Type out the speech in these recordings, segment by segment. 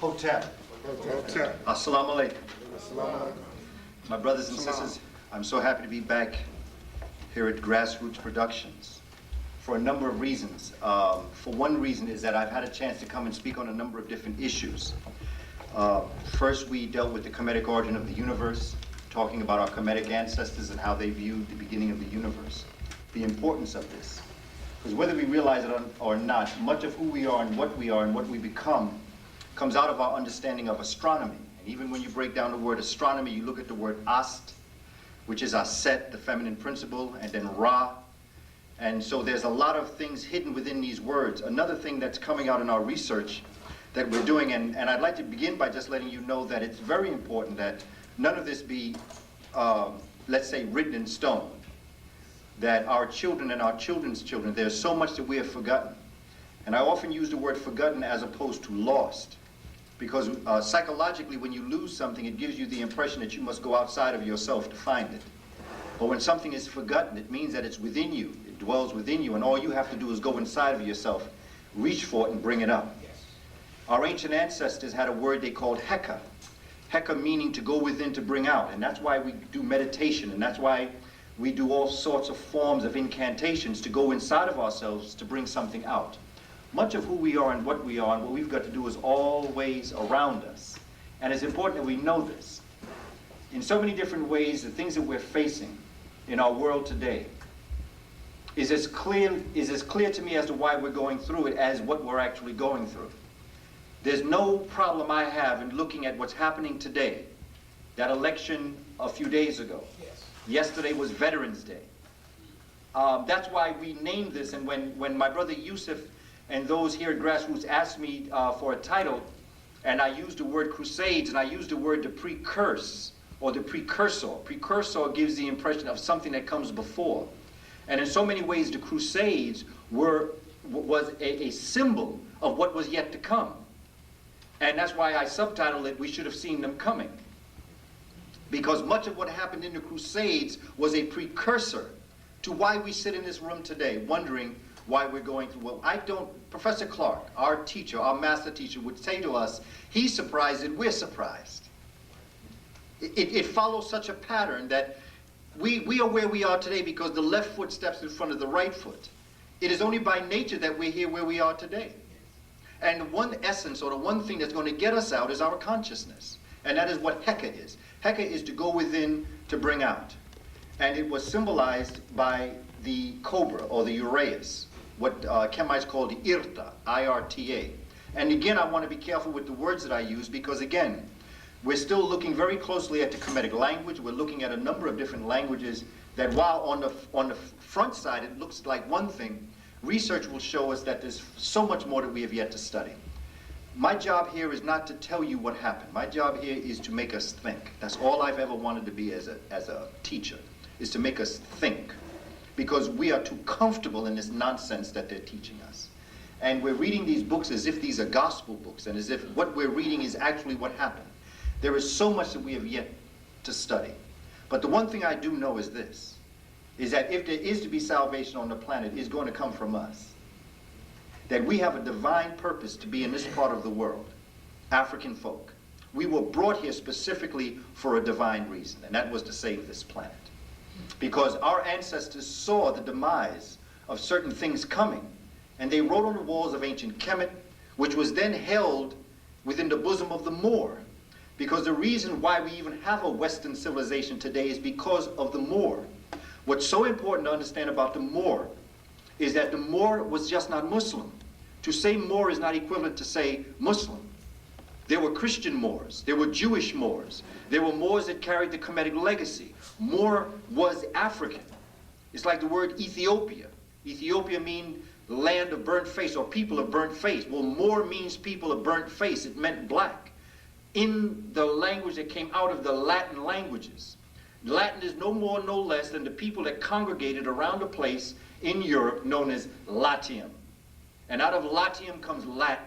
Hotel. Hotel. Assalamu alaikum. Assalamu alaikum. My brothers and sisters, I'm so happy to be back here at Grassroots Productions for a number of reasons. For one reason is that I've had a chance to come and speak on a number of different issues. First, we dealt with the Kemetic origin of the universe, talking about our Kemetic ancestors and how they viewed the beginning of the universe, the importance of this. Because whether we realize it or not, much of who we are and what we become comes out of our understanding of astronomy. And even when you break down the word astronomy, you look at the word ast, which is aset, the feminine principle, and then ra. And so there's a lot of things hidden within these words. Another thing that's coming out in our research that we're doing, and I'd like to begin by just letting you know that it's very important that none of this be, let's say, written in stone. That our children and our children's children, there's so much that we have forgotten. And I often use the word forgotten as opposed to lost. Because psychologically, when you lose something, it gives you the impression that you must go outside of yourself to find it. But when something is forgotten, it means that it's within you. It dwells within you, and all you have to do is go inside of yourself, reach for it, and bring it up. Yes. Our ancient ancestors had a word they called heka. Heka meaning to go within, to bring out. And that's why we do meditation, and that's why we do all sorts of forms of incantations to go inside of ourselves to bring something out. Much of who we are and what we've got to do is always around us. And it's important that we know this. In so many different ways, the things that we're facing in our world today is as clear to me as to why we're going through it as what we're actually going through. There's no problem I have in looking at what's happening today. That election a few days ago. Yes. Yesterday was Veterans Day. That's why we named this, and when my brother Yusuf and those here at Grassroots asked me for a title, and I used the word Crusades, and I used the word the precurse, or the precursor. Precursor gives the impression of something that comes before. And in so many ways, the Crusades was a symbol of what was yet to come. And that's why I subtitled it, We Should Have Seen Them Coming. Because much of what happened in the Crusades was a precursor to why we sit in this room today, wondering why we're going through what Professor Clark, our teacher, our master teacher, would say to us, he's surprised and we're surprised. It follows such a pattern that we are where we are today because the left foot steps in front of the right foot. It is only by nature that we're here where we are today. And the one essence, or the one thing that's going to get us out is our consciousness. And that is what Heka is. Heka is to go within, to bring out. And it was symbolized by the cobra, or the uraeus, what Kemites call the irta, I-R-T-A. And again, I want to be careful with the words that I use, because again, we're still looking very closely at the Kemetic language. We're looking at a number of different languages that while on the front side it looks like one thing, research will show us that there's so much more that we have yet to study. My job here is not to tell you what happened. My job here is to make us think. That's all I've ever wanted to be as a teacher, is to make us think. Because we are too comfortable in this nonsense that they're teaching us. And we're reading these books as if these are gospel books, and as if what we're reading is actually what happened. There is so much that we have yet to study. But the one thing I do know is this, is that if there is to be salvation on the planet, it's going to come from us. That we have a divine purpose to be in this part of the world, African folk. We were brought here specifically for a divine reason, and that was to save this planet. Because our ancestors saw the demise of certain things coming, and they wrote on the walls of ancient Kemet, which was then held within the bosom of the Moor. Because the reason why we even have a Western civilization today is because of the Moor. What's so important to understand about the Moor is that the Moor was just not Muslim. To say Moor is not equivalent to say Muslim. There were Christian Moors, there were Jewish Moors, there were Moors that carried the Kemetic legacy. Moor was African. It's like the word Ethiopia. Ethiopia means land of burnt face, or people of burnt face. Well, Moor means people of burnt face. It meant black. In the language that came out of the Latin languages. Latin is no more, no less than the people that congregated around a place in Europe known as Latium. And out of Latium comes Latin.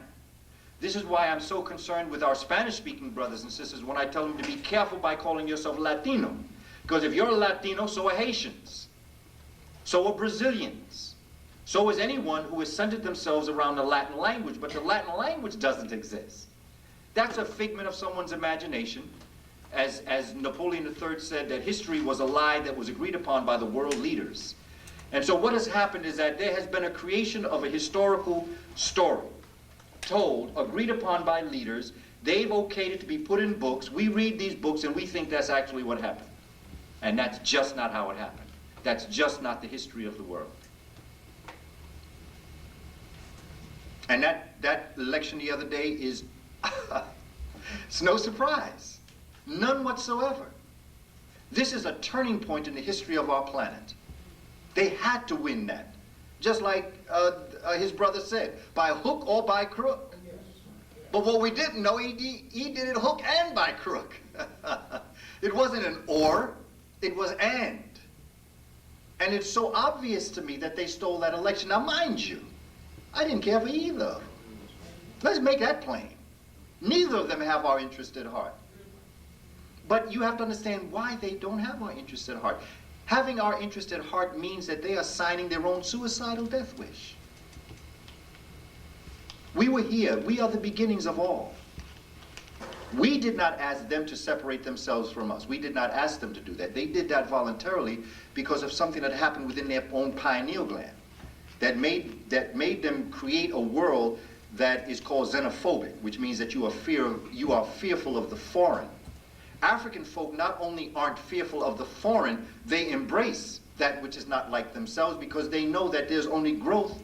This is why I'm so concerned with our Spanish-speaking brothers and sisters when I tell them to be careful by calling yourself Latino. Because if you're a Latino, so are Haitians. So are Brazilians. So is anyone who has centered themselves around the Latin language. But the Latin language doesn't exist. That's a figment of someone's imagination. As Napoleon III said, that history was a lie that was agreed upon by the world leaders. And so what has happened is that there has been a creation of a historical story, told, agreed upon by leaders. They've okayed it to be put in books. We read these books and we think that's actually what happened. And that's just not how it happened. That's just not the history of the world. And that election the other day is, it's no surprise. None whatsoever. This is a turning point in the history of our planet. They had to win that. Just like his brother said, by hook or by crook. But what we didn't know, he did it hook and by crook. It wasn't an or, it was and. And it's so obvious to me that they stole that election. Now mind you, I didn't care for either. Let's make that plain. Neither of them have our interest at heart. But you have to understand why they don't have our interest at heart. Having our interest at heart means that they are signing their own suicidal death wish. We were here. We are the beginnings of all. We did not ask them to separate themselves from us. We did not ask them to do that. They did that voluntarily because of something that happened within their own pineal gland that made them create a world that is called xenophobic, which means that you are fearful of the foreign. African folk not only aren't fearful of the foreign, they embrace that which is not like themselves because they know that there's only growth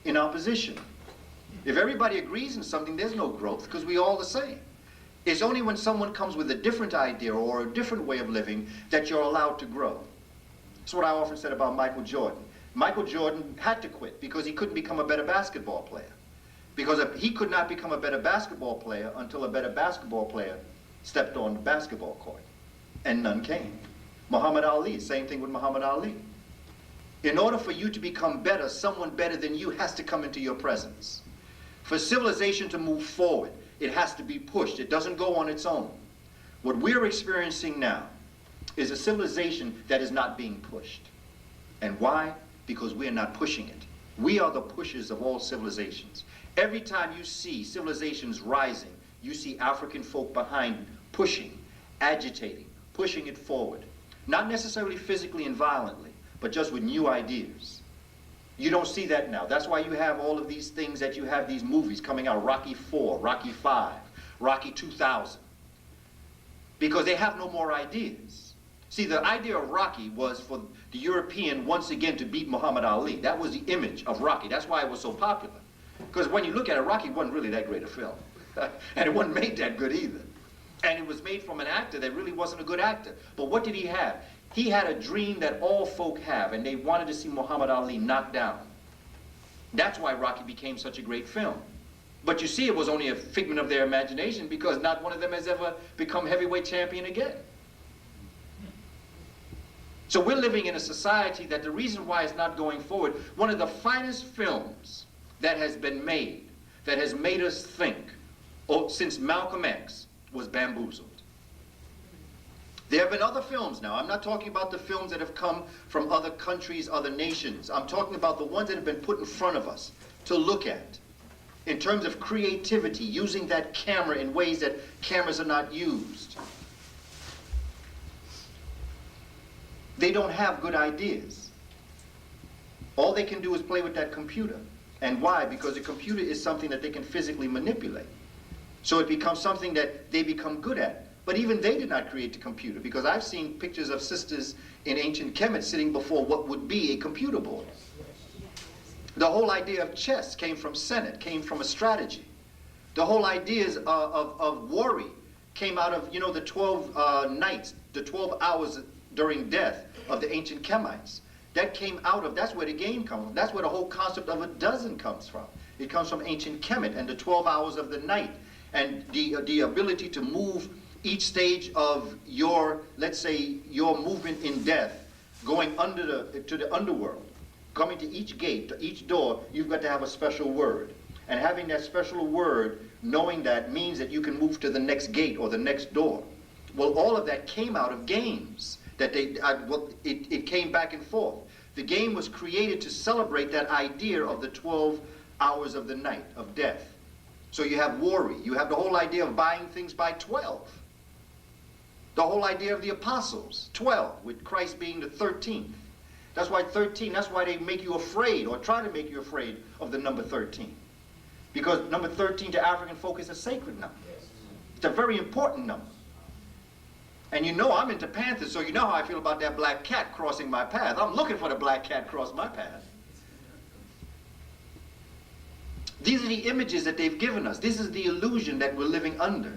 in opposition. If everybody agrees in something, there's no growth because we're all the same. It's only when someone comes with a different idea or a different way of living that you're allowed to grow. That's what I often said about Michael Jordan. Michael Jordan had to quit because he couldn't become a better basketball player. Because he could not become a better basketball player until a better basketball player stepped on the basketball court, and none came. Muhammad Ali, same thing with Muhammad Ali. In order for you to become better, someone better than you has to come into your presence. For civilization to move forward, it has to be pushed. It doesn't go on its own. What we're experiencing now is a civilization that is not being pushed. And why? Because we're not pushing it. We are the pushers of all civilizations. Every time you see civilizations rising, you see African folk behind pushing, agitating, pushing it forward. Not necessarily physically and violently, but just with new ideas. You don't see that now. That's why you have all of these things that you have these movies coming out, Rocky IV, Rocky V, Rocky 2000. Because they have no more ideas. See, the idea of Rocky was for the European once again to beat Muhammad Ali. That was the image of Rocky. That's why it was so popular. Because when you look at it, Rocky wasn't really that great a film. And it wasn't made that good either. And it was made from an actor that really wasn't a good actor. But what did he have? He had a dream that all folk have, and they wanted to see Muhammad Ali knocked down. That's why Rocky became such a great film. But you see, it was only a figment of their imagination because not one of them has ever become heavyweight champion again. So we're living in a society that the reason why it's not going forward, one of the finest films that has been made, that has made us think, since Malcolm X, was Bamboozled. There have been other films now. I'm not talking about the films that have come from other countries, other nations. I'm talking about the ones that have been put in front of us to look at. In terms of creativity, using that camera in ways that cameras are not used. They don't have good ideas. All they can do is play with that computer. And why? Because the computer is something that they can physically manipulate. So it becomes something that they become good at. But even they did not create the computer, because I've seen pictures of sisters in ancient Kemet sitting before what would be a computer board. The whole idea of chess came from Senate, came from a strategy. The whole ideas of worry came out of, the 12 nights, the 12 hours during death of the ancient Kemites. That came out of, that's where the game comes from. That's where the whole concept of a dozen comes from. It comes from ancient Kemet and the 12 hours of the night and the ability to move each stage of your, let's say, your movement in death, going to the underworld, coming to each gate, to each door, you've got to have a special word. And having that special word, knowing that means that you can move to the next gate or the next door. Well, all of that came out of games. That it came back and forth. The game was created to celebrate that idea of the 12 hours of the night of death. So you have worry. You have the whole idea of buying things by 12. The whole idea of the apostles, 12, with Christ being the 13th. That's why 13, that's why they make you afraid, or try to make you afraid of the number 13. Because number 13 to African folk is a sacred number. It's a very important number. And you know I'm into Panthers, so you know how I feel about that black cat crossing my path. I'm looking for the black cat cross my path. These are the images that they've given us. This is the illusion that we're living under.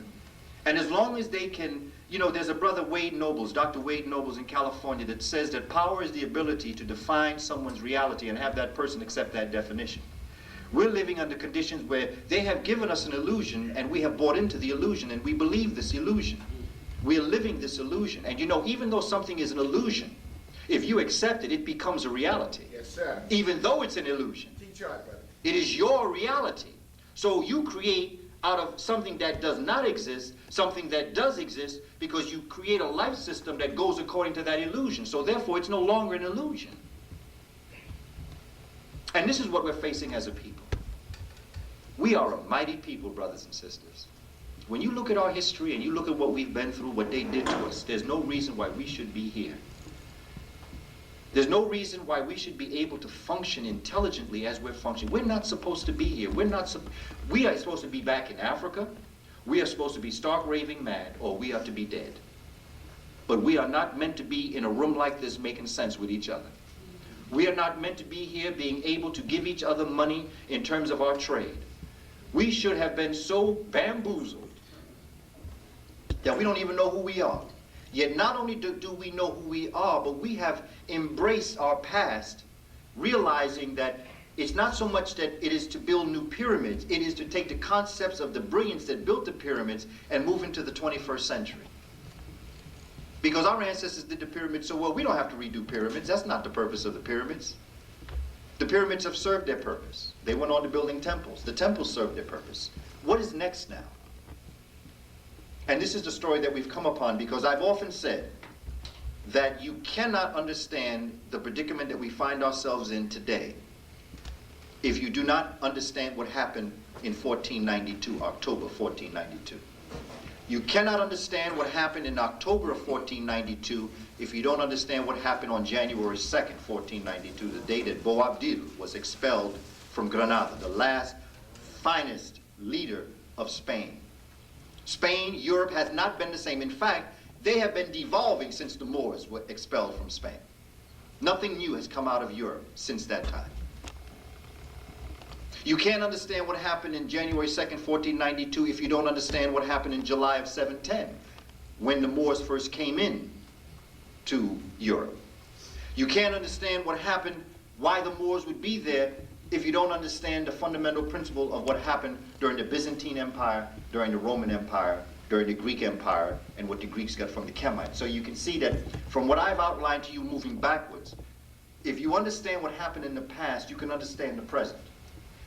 And as long as they can, you know, there's a brother Wade Nobles, Dr. Wade Nobles in California, that says that power is the ability to define someone's reality and have that person accept that definition. We're living under conditions where they have given us an illusion and we have bought into the illusion and we believe this illusion. We're living this illusion. And you know, even though something is an illusion, if you accept it, it becomes a reality. Yes, sir. Even though it's an illusion. Teach right, brother. It is your reality. So you create out of something that does not exist, something that does exist, because you create a life system that goes according to that illusion. So therefore, it's no longer an illusion. And this is what we're facing as a people. We are a mighty people, brothers and sisters. When you look at our history and you look at what we've been through, what they did to us, there's no reason why we should be here. There's no reason why we should be able to function intelligently as we're functioning. We're not supposed to be here. We are supposed to be back in Africa. We are supposed to be stark raving mad, or we are to be dead. But we are not meant to be in a room like this making sense with each other. We are not meant to be here being able to give each other money in terms of our trade. We should have been so bamboozled that we don't even know who we are. Yet not only do we know who we are, but we have embraced our past, realizing that it's not so much that it is to build new pyramids, it is to take the concepts of the brilliance that built the pyramids and move into the 21st century. Because our ancestors did the pyramids so well, we don't have to redo pyramids. That's not the purpose of the pyramids. The pyramids have served their purpose. They went on to building temples. The temples served their purpose. What is next now? And this is the story that we've come upon, because I've often said that you cannot understand the predicament that we find ourselves in today if you do not understand what happened in 1492, October 1492. You cannot understand what happened in October of 1492 if you don't understand what happened on January 2nd, 1492, the day that Boabdil was expelled from Granada, the last finest leader of Spain. Spain, Europe has not been the same. In fact, they have been devolving since the Moors were expelled from Spain. Nothing new has come out of Europe since that time. You can't understand what happened in January 2nd, 1492 if you don't understand what happened in July of 710, when the Moors first came in to Europe. You can't understand what happened, why the Moors would be there, if you don't understand the fundamental principle of what happened during the Byzantine Empire, during the Roman Empire, during the Greek Empire, and what the Greeks got from the Chemites. So you can see that from what I've outlined to you moving backwards, if you understand what happened in the past, you can understand the present.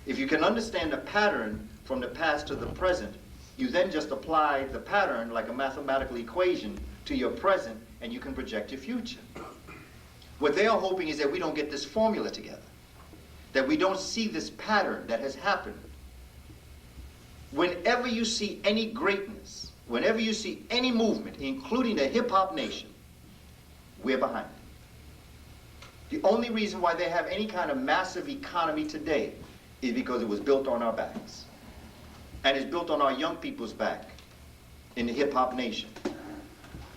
If you can understand the pattern from the past to the present, you then just apply the pattern like a mathematical equation to your present, and you can project your future. What they are hoping is that we don't get this formula together, that we don't see this pattern that has happened. Whenever you see any greatness, whenever you see any movement, including the hip-hop nation, we're behind it. The only reason why they have any kind of massive economy today is because it was built on our backs. And it's built on our young people's back in the hip-hop nation.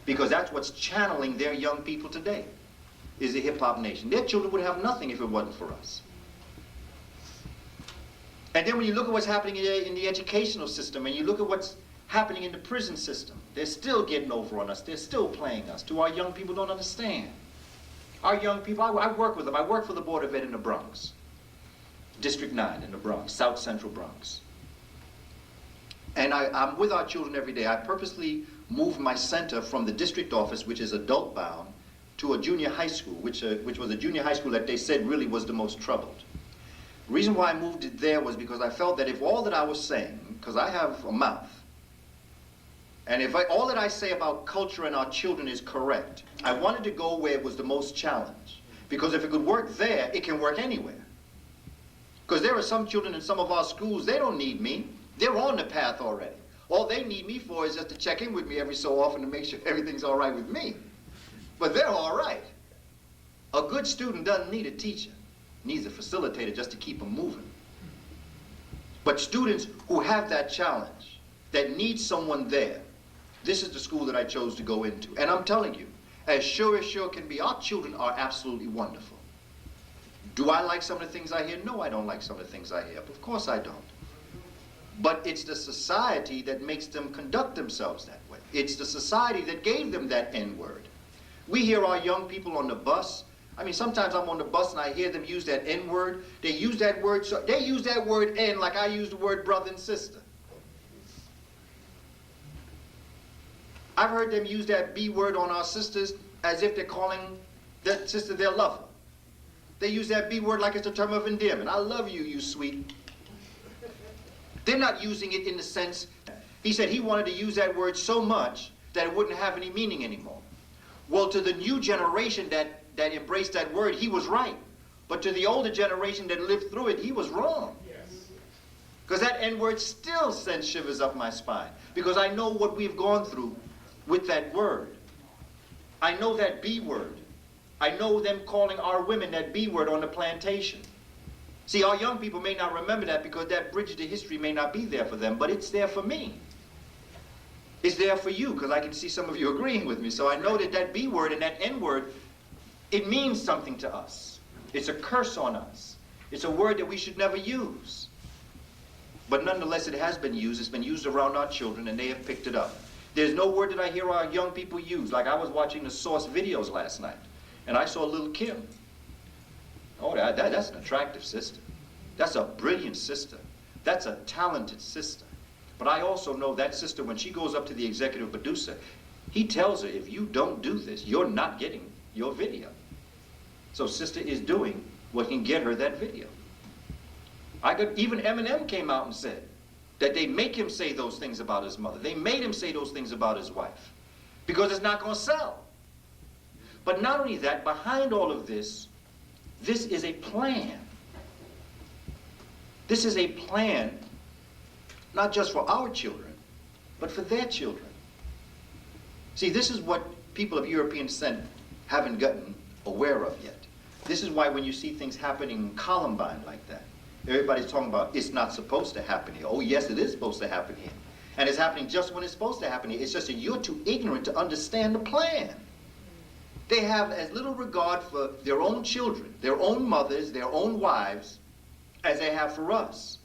Because that's what's channeling their young people today, is the hip-hop nation. Their children would have nothing if it wasn't for us. And then when you look at what's happening in the educational system, and you look at what's happening in the prison system, they're still getting over on us. They're still playing us. Our young people don't understand. Our young people, I work with them. I work for the Board of Ed in the Bronx. District 9 in the Bronx, South Central Bronx. And I'm with our children every day. I purposely moved my center from the district office, which is adult bound, to a junior high school, which was a junior high school that they said really was the most troubled. The reason why I moved it there was because I felt that if all that I was saying, because I have a mouth, and if all that I say about culture and our children is correct, I wanted to go where it was the most challenged. Because if it could work there, it can work anywhere. Because there are some children in some of our schools, they don't need me. They're on the path already. All they need me for is just to check in with me every so often to make sure everything's all right with me. But they're all right. A good student doesn't need a teacher. Needs a facilitator just to keep them moving. But students who have that challenge, that need someone there, this is the school that I chose to go into. And I'm telling you, as sure can be, our children are absolutely wonderful. Do I like some of the things I hear? No, I don't like some of the things I hear. Of course I don't. But it's the society that makes them conduct themselves that way. It's the society that gave them that N-word. We hear our young people on the bus. I mean, sometimes I'm on the bus and I hear them use that N-word. They use that word, so they use that word N like I use the word brother and sister. I've heard them use that B word on our sisters as if they're calling that sister their lover. They use that B word like it's a term of endearment. I love you, you sweet. They're not using it in the sense, he said he wanted to use that word so much that it wouldn't have any meaning anymore. Well, to the new generation that embraced that word, he was right. But to the older generation that lived through it, he was wrong. Because that N-word still sends shivers up my spine. Because I know what we've gone through with that word. I know that B word. I know them calling our women that B word on the plantation. See, our young people may not remember that because that bridge to history may not be there for them, but it's there for me. It's there for you, because I can see some of you agreeing with me. So I know that that B word and that N word, it means something to us. It's a curse on us. It's a word that we should never use. But nonetheless, it has been used. It's been used around our children, and they have picked it up. There's no word that I hear our young people use. Like I was watching the Source videos last night, and I saw little Kim. Oh, that's an attractive sister. That's a brilliant sister. That's a talented sister. But I also know that sister, when she goes up to the executive producer, he tells her, if you don't do this, you're not getting your video. So sister is doing what can get her that video. Even Eminem came out and said that they make him say those things about his mother. They made him say those things about his wife because it's not going to sell. But not only that, behind all of this, this is a plan. This is a plan not just for our children, but for their children. See, this is what people of European descent haven't gotten aware of yet. This is why when you see things happening in Columbine like that, everybody's talking about it's not supposed to happen here. Oh, yes, it is supposed to happen here. And it's happening just when it's supposed to happen here. It's just that you're too ignorant to understand the plan. They have as little regard for their own children, their own mothers, their own wives, as they have for us.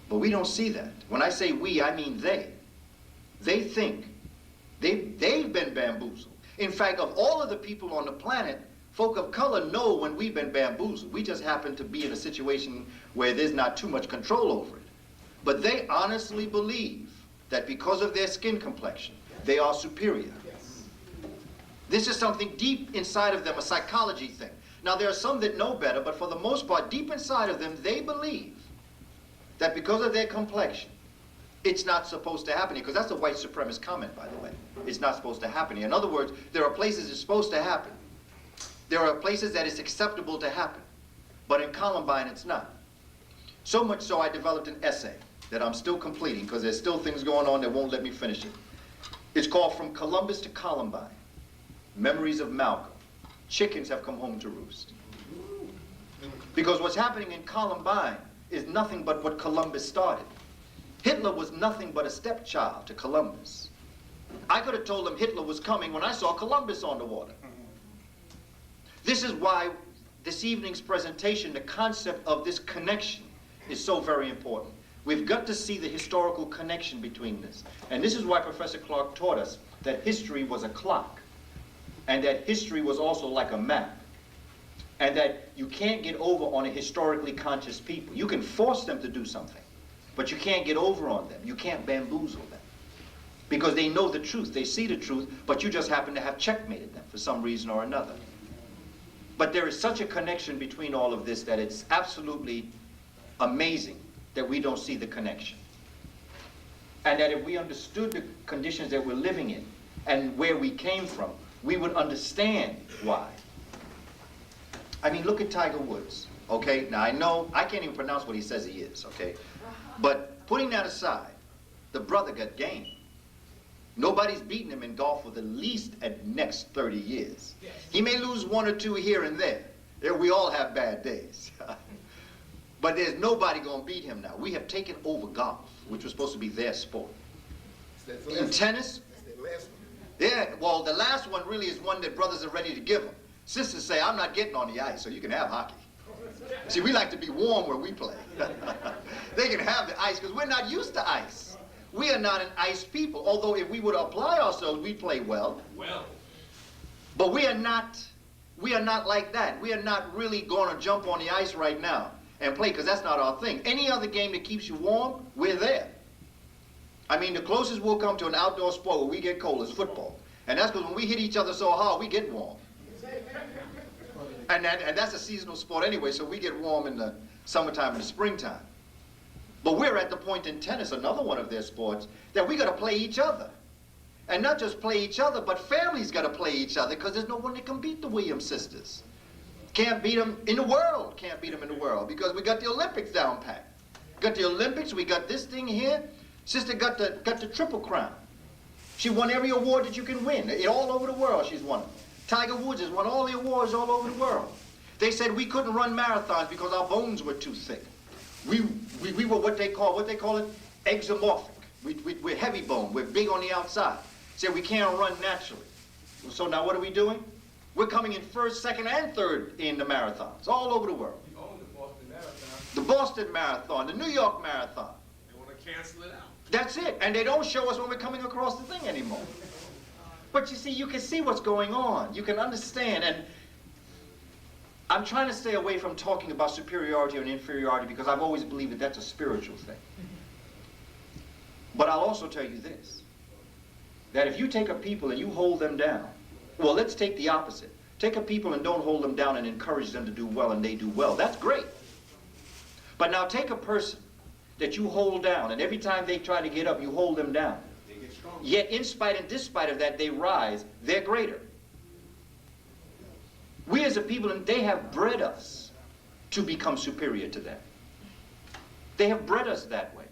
But we don't see that. When I say we, I mean they. They think. They've been bamboozled. In fact, of all of the people on the planet, folk of color know when we've been bamboozled. We just happen to be in a situation where there's not too much control over it. But they honestly believe that because of their skin complexion, they are superior. This is something deep inside of them, a psychology thing. Now, there are some that know better, but for the most part, deep inside of them, they believe that because of their complexion, it's not supposed to happen here. Because that's a white supremacist comment, by the way. It's not supposed to happen here. In other words, there are places it's supposed to happen. There are places that it's acceptable to happen. But in Columbine, it's not. So much so, I developed an essay that I'm still completing, because there's still things going on that won't let me finish it. It's called From Columbus to Columbine. Memories of Malcolm. Chickens have come home to roost. Because what's happening in Columbine is nothing but what Columbus started. Hitler was nothing but a stepchild to Columbus. I could have told him Hitler was coming when I saw Columbus on the water. This is why this evening's presentation, the concept of this connection, is so very important. We've got to see the historical connection between this. And this is why Professor Clark taught us that history was a clock, and that history was also like a map, and that you can't get over on a historically conscious people. You can force them to do something, but you can't get over on them. You can't bamboozle them, because they know the truth, they see the truth, but you just happen to have checkmated them for some reason or another. But there is such a connection between all of this that it's absolutely amazing that we don't see the connection. And that if we understood the conditions that we're living in and where we came from, we would understand why. I mean, look at Tiger Woods. Okay, now I know, I can't even pronounce what he says he is, okay? But putting that aside, the brother got game. Nobody's beaten him in golf for the least at next 30 years. He may lose one or two here and there. We all have bad days. But there's nobody gonna beat him now. We have taken over golf, which was supposed to be their sport. In tennis, yeah, well, the last one really is one that brothers are ready to give them. Sisters say, I'm not getting on the ice, so you can have hockey. See, we like to be warm where we play. They can have the ice because we're not used to ice. We are not an ice people, although if we would apply ourselves, we'd play well. But we are not like that. We are not really going to jump on the ice right now and play, because that's not our thing. Any other game that keeps you warm, we're there. I mean, the closest we'll come to an outdoor sport where we get cold is football. And that's because when we hit each other so hard, we get warm. And that's a seasonal sport anyway, so we get warm in the summertime and the springtime. But we're at the point in tennis, another one of their sports, that we got to play each other. And not just play each other, but families got to play each other, because there's no one that can beat the Williams sisters. Can't beat them in the world. Can't beat them in the world, because we got the Olympics down pat. Got the Olympics, we got this thing here. Sister got the Triple Crown. She won every award that you can win. All over the world she's won them. Tiger Woods has won all the awards all over the world. They said we couldn't run marathons because our bones were too thick. We were what they call it, exomorphic. We're heavy bone, we're big on the outside. Said we can't run naturally. So now what are we doing? We're coming in first, second, and third in the marathons all over the world. We own the Boston Marathon. The Boston Marathon, the New York Marathon. They want to cancel it out. That's it. And they don't show us when we're coming across the thing anymore. But you see, you can see what's going on. You can understand. And I'm trying to stay away from talking about superiority and inferiority, because I've always believed that that's a spiritual thing. But I'll also tell you this, that if you take a people and you hold them down, well, let's take the opposite. Take a people and don't hold them down and encourage them to do well, and they do well. That's great. But now take a person that you hold down, and every time they try to get up, you hold them down. They get stronger. Yet in spite and despite of that, they rise. They're greater. We as a people, and they have bred us to become superior to them. They have bred us that way.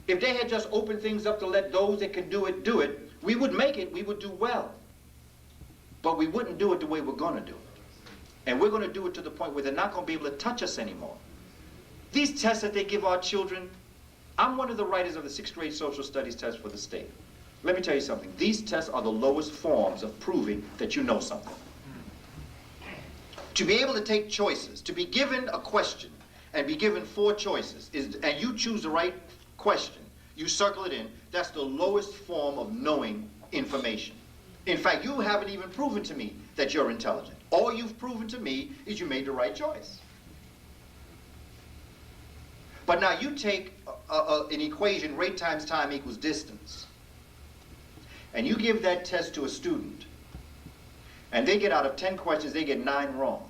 If they had just opened things up to let those that can do it, we would make it, we would do well. But we wouldn't do it the way we're going to do it. And we're going to do it to the point where they're not going to be able to touch us anymore. These tests that they give our children, I'm one of the writers of the 6th grade social studies test for the state. Let me tell you something. These tests are the lowest forms of proving that you know something. To be able to take choices, to be given a question and be given 4 choices, and you choose the right question, you circle it in, that's the lowest form of knowing information. In fact, you haven't even proven to me that you're intelligent. All you've proven to me is you made the right choice. But now you take an equation, rate times time equals distance, and you give that test to a student, and they get out of 10 questions, they get 9 wrong.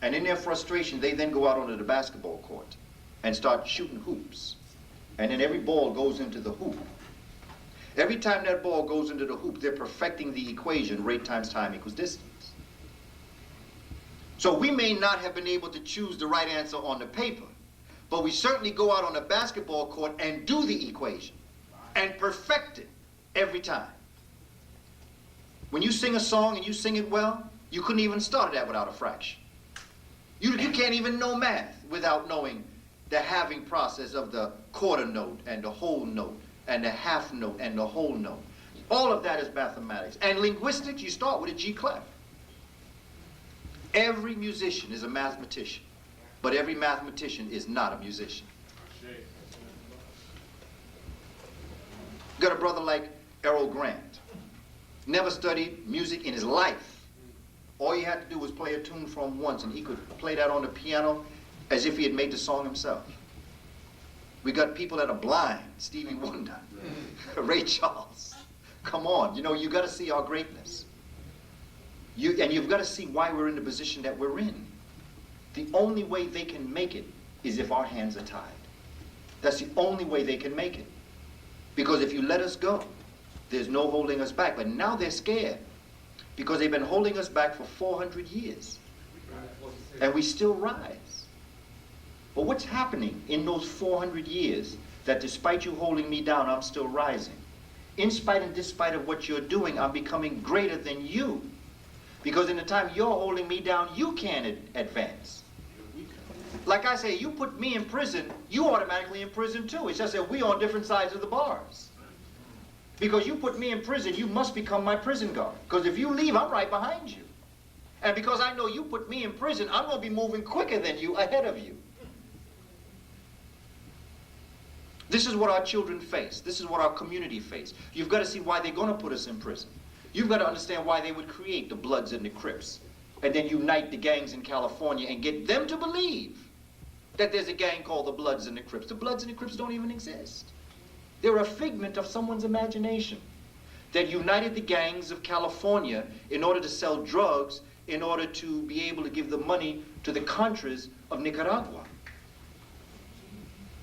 And in their frustration, they then go out onto the basketball court and start shooting hoops. And then every ball goes into the hoop. Every time that ball goes into the hoop, they're perfecting the equation, rate times time equals distance. So we may not have been able to choose the right answer on the paper, but we certainly go out on the basketball court and do the equation and perfect it every time. When you sing a song and you sing it well, you couldn't even start that without a fraction. You can't even know math without knowing the halving process of the quarter note and the whole note and the half note and the whole note. All of that is mathematics. And linguistics, you start with a G clef. Every musician is a mathematician, but every mathematician is not a musician. Got a brother like Errol Grant. Never studied music in his life. All he had to do was play a tune for him once, and he could play that on the piano as if he had made the song himself. We got people that are blind, Stevie Wonder, Ray Charles. Come on, you got to see our greatness. And you've got to see why we're in the position that we're in. The only way they can make it is if our hands are tied. That's the only way they can make it. Because if you let us go, there's no holding us back. But now they're scared because they've been holding us back for 400 years. And we still rise. But what's happening in those 400 years that despite you holding me down, I'm still rising? In spite and despite of what you're doing, I'm becoming greater than you. Because in the time you're holding me down, you can't advance. Like I say, you put me in prison, you automatically in prison too. It's just that we're on different sides of the bars. Because you put me in prison, you must become my prison guard. Because if you leave, I'm right behind you. And because I know you put me in prison, I'm going to be moving quicker than you, ahead of you. This is what our children face. This is what our community face. You've got to see why they're going to put us in prison. You've got to understand why they would create the Bloods and the Crips, and then unite the gangs in California and get them to believe that there's a gang called the Bloods and the Crips. The Bloods and the Crips don't even exist. They're a figment of someone's imagination that united the gangs of California in order to sell drugs, in order to be able to give the money to the Contras of Nicaragua.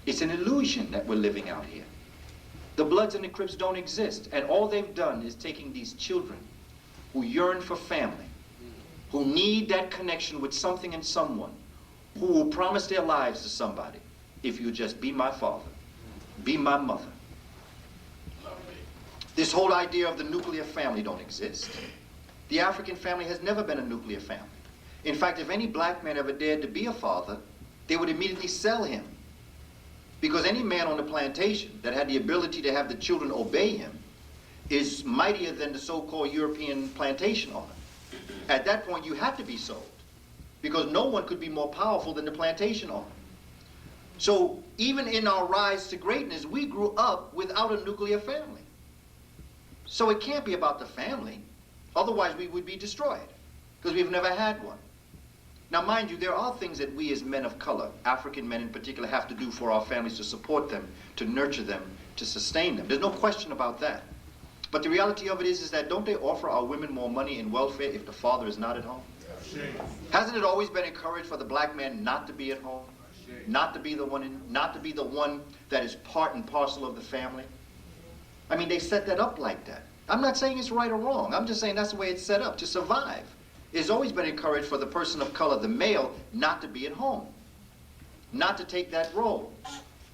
It's an illusion that we're living out here. The Bloods and the Crips don't exist, and all they've done is taking these children who yearn for family, who need that connection with something and someone, who will promise their lives to somebody. If you just be my father, be my mother. This whole idea of the nuclear family don't exist. The African family has never been a nuclear family. In fact, if any black man ever dared to be a father, they would immediately sell him. Because any man on the plantation that had the ability to have the children obey him is mightier than the so-called European plantation owner. At that point, you had to be sold, because no one could be more powerful than the plantation owner. So even in our rise to greatness, we grew up without a nuclear family. So it can't be about the family. Otherwise, we would be destroyed, because we've never had one. Now, mind you, there are things that we as men of color, African men in particular, have to do for our families to support them, to nurture them, to sustain them. There's no question about that. But the reality of it is that don't they offer our women more money in welfare if the father is not at home? Hasn't it always been encouraged for the black man not to be at home? Not to be the one that is part and parcel of the family? I mean, they set that up like that. I'm not saying it's right or wrong. I'm just saying that's the way it's set up, to survive. It's always been encouraged for the person of color, the male, not to be at home, not to take that role.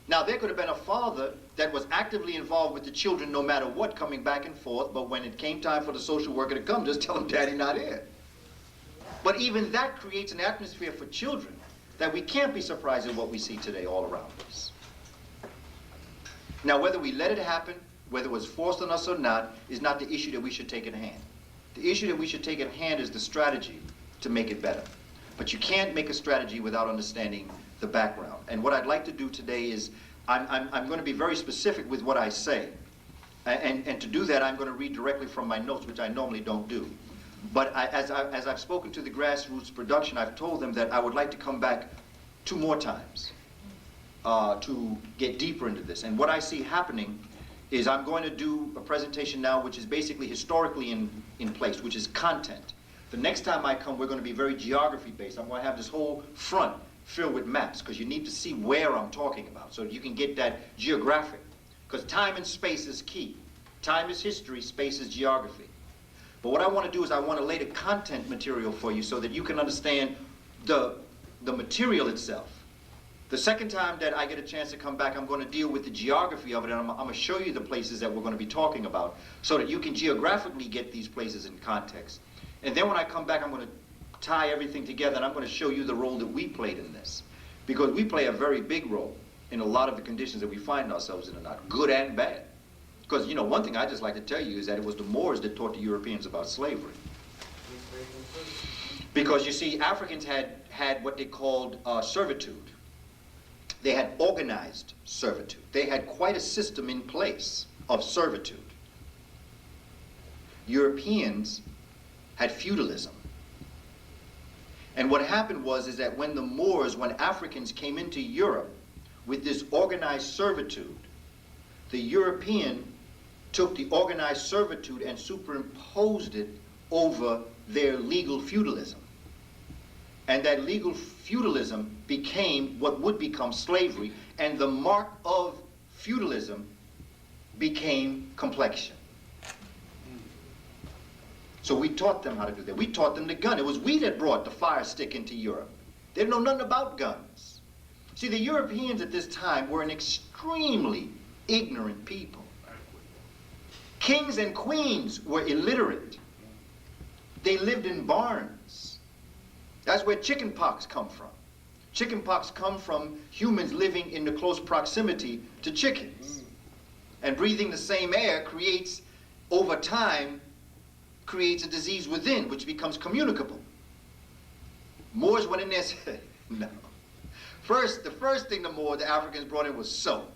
Now, there could have been a father that was actively involved with the children no matter what, coming back and forth, but when it came time for the social worker to come, just tell him, Daddy not here. But even that creates an atmosphere for children that we can't be surprised at what we see today all around us. Now, whether we let it happen, whether it was forced on us or not, is not the issue that we should take in hand. The issue that we should take in hand is the strategy to make it better. But you can't make a strategy without understanding the background. And what I'd like to do today is, I'm going to be very specific with what I say. And to do that, I'm going to read directly from my notes, which I normally don't do. But as I've spoken to the grassroots production, I've told them that I would like to come back 2 more times to get deeper into this. And what I see happening is I'm going to do a presentation now which is basically historically in place, which is content. The next time I come, we're going to be very geography based. I'm going to have this whole front filled with maps, because you need to see where I'm talking about so you can get that geographic. Because time and space is key. Time is history, space is geography. But what I want to do is I want to lay the content material for you so that you can understand the material itself. The second time that I get a chance to come back, I'm going to deal with the geography of it, and I'm going to show you the places that we're going to be talking about so that you can geographically get these places in context. And then when I come back, I'm going to tie everything together, and I'm going to show you the role that we played in this. Because we play a very big role in a lot of the conditions that we find ourselves in, not good and bad. Because, you know, one thing I just like to tell you is that it was the Moors that taught the Europeans about slavery. Because, you see, Africans had what they called servitude. They had organized servitude. They had quite a system in place of servitude. Europeans had feudalism. And what happened is that when the Moors, when Africans came into Europe with this organized servitude, the European took the organized servitude and superimposed it over their legal feudalism. And that legal feudalism became what would become slavery, and the mark of feudalism became complexion. So So we taught them how to do that. We taught them the gun. It was we that brought the fire stick into Europe. They didn't know nothing about guns. See, the Europeans at this time were an extremely ignorant people. Kings and queens were illiterate. They lived in barns. That's where chicken pox come from. Chicken pox come from humans living in the close proximity to chickens. And breathing the same air creates, over time, creates a disease within, which becomes communicable. Moors went in there and said, no. The first thing the Africans brought in was soap.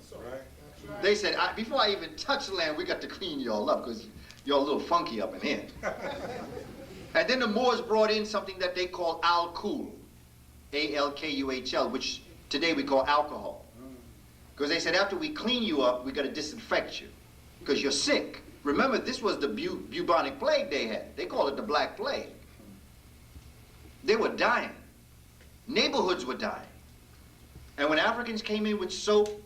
They said, before I even touch the land, we got to clean y'all up, because y'all a little funky up in here. And then the Moors brought in something that they call alcohol, A-L-K-U-H-L, which today we call alcohol. Because they said, after we clean you up, we got to disinfect you, because you're sick. Remember, this was the bubonic plague they had. They call it the Black Plague. They were dying. Neighborhoods were dying. And when Africans came in with soap,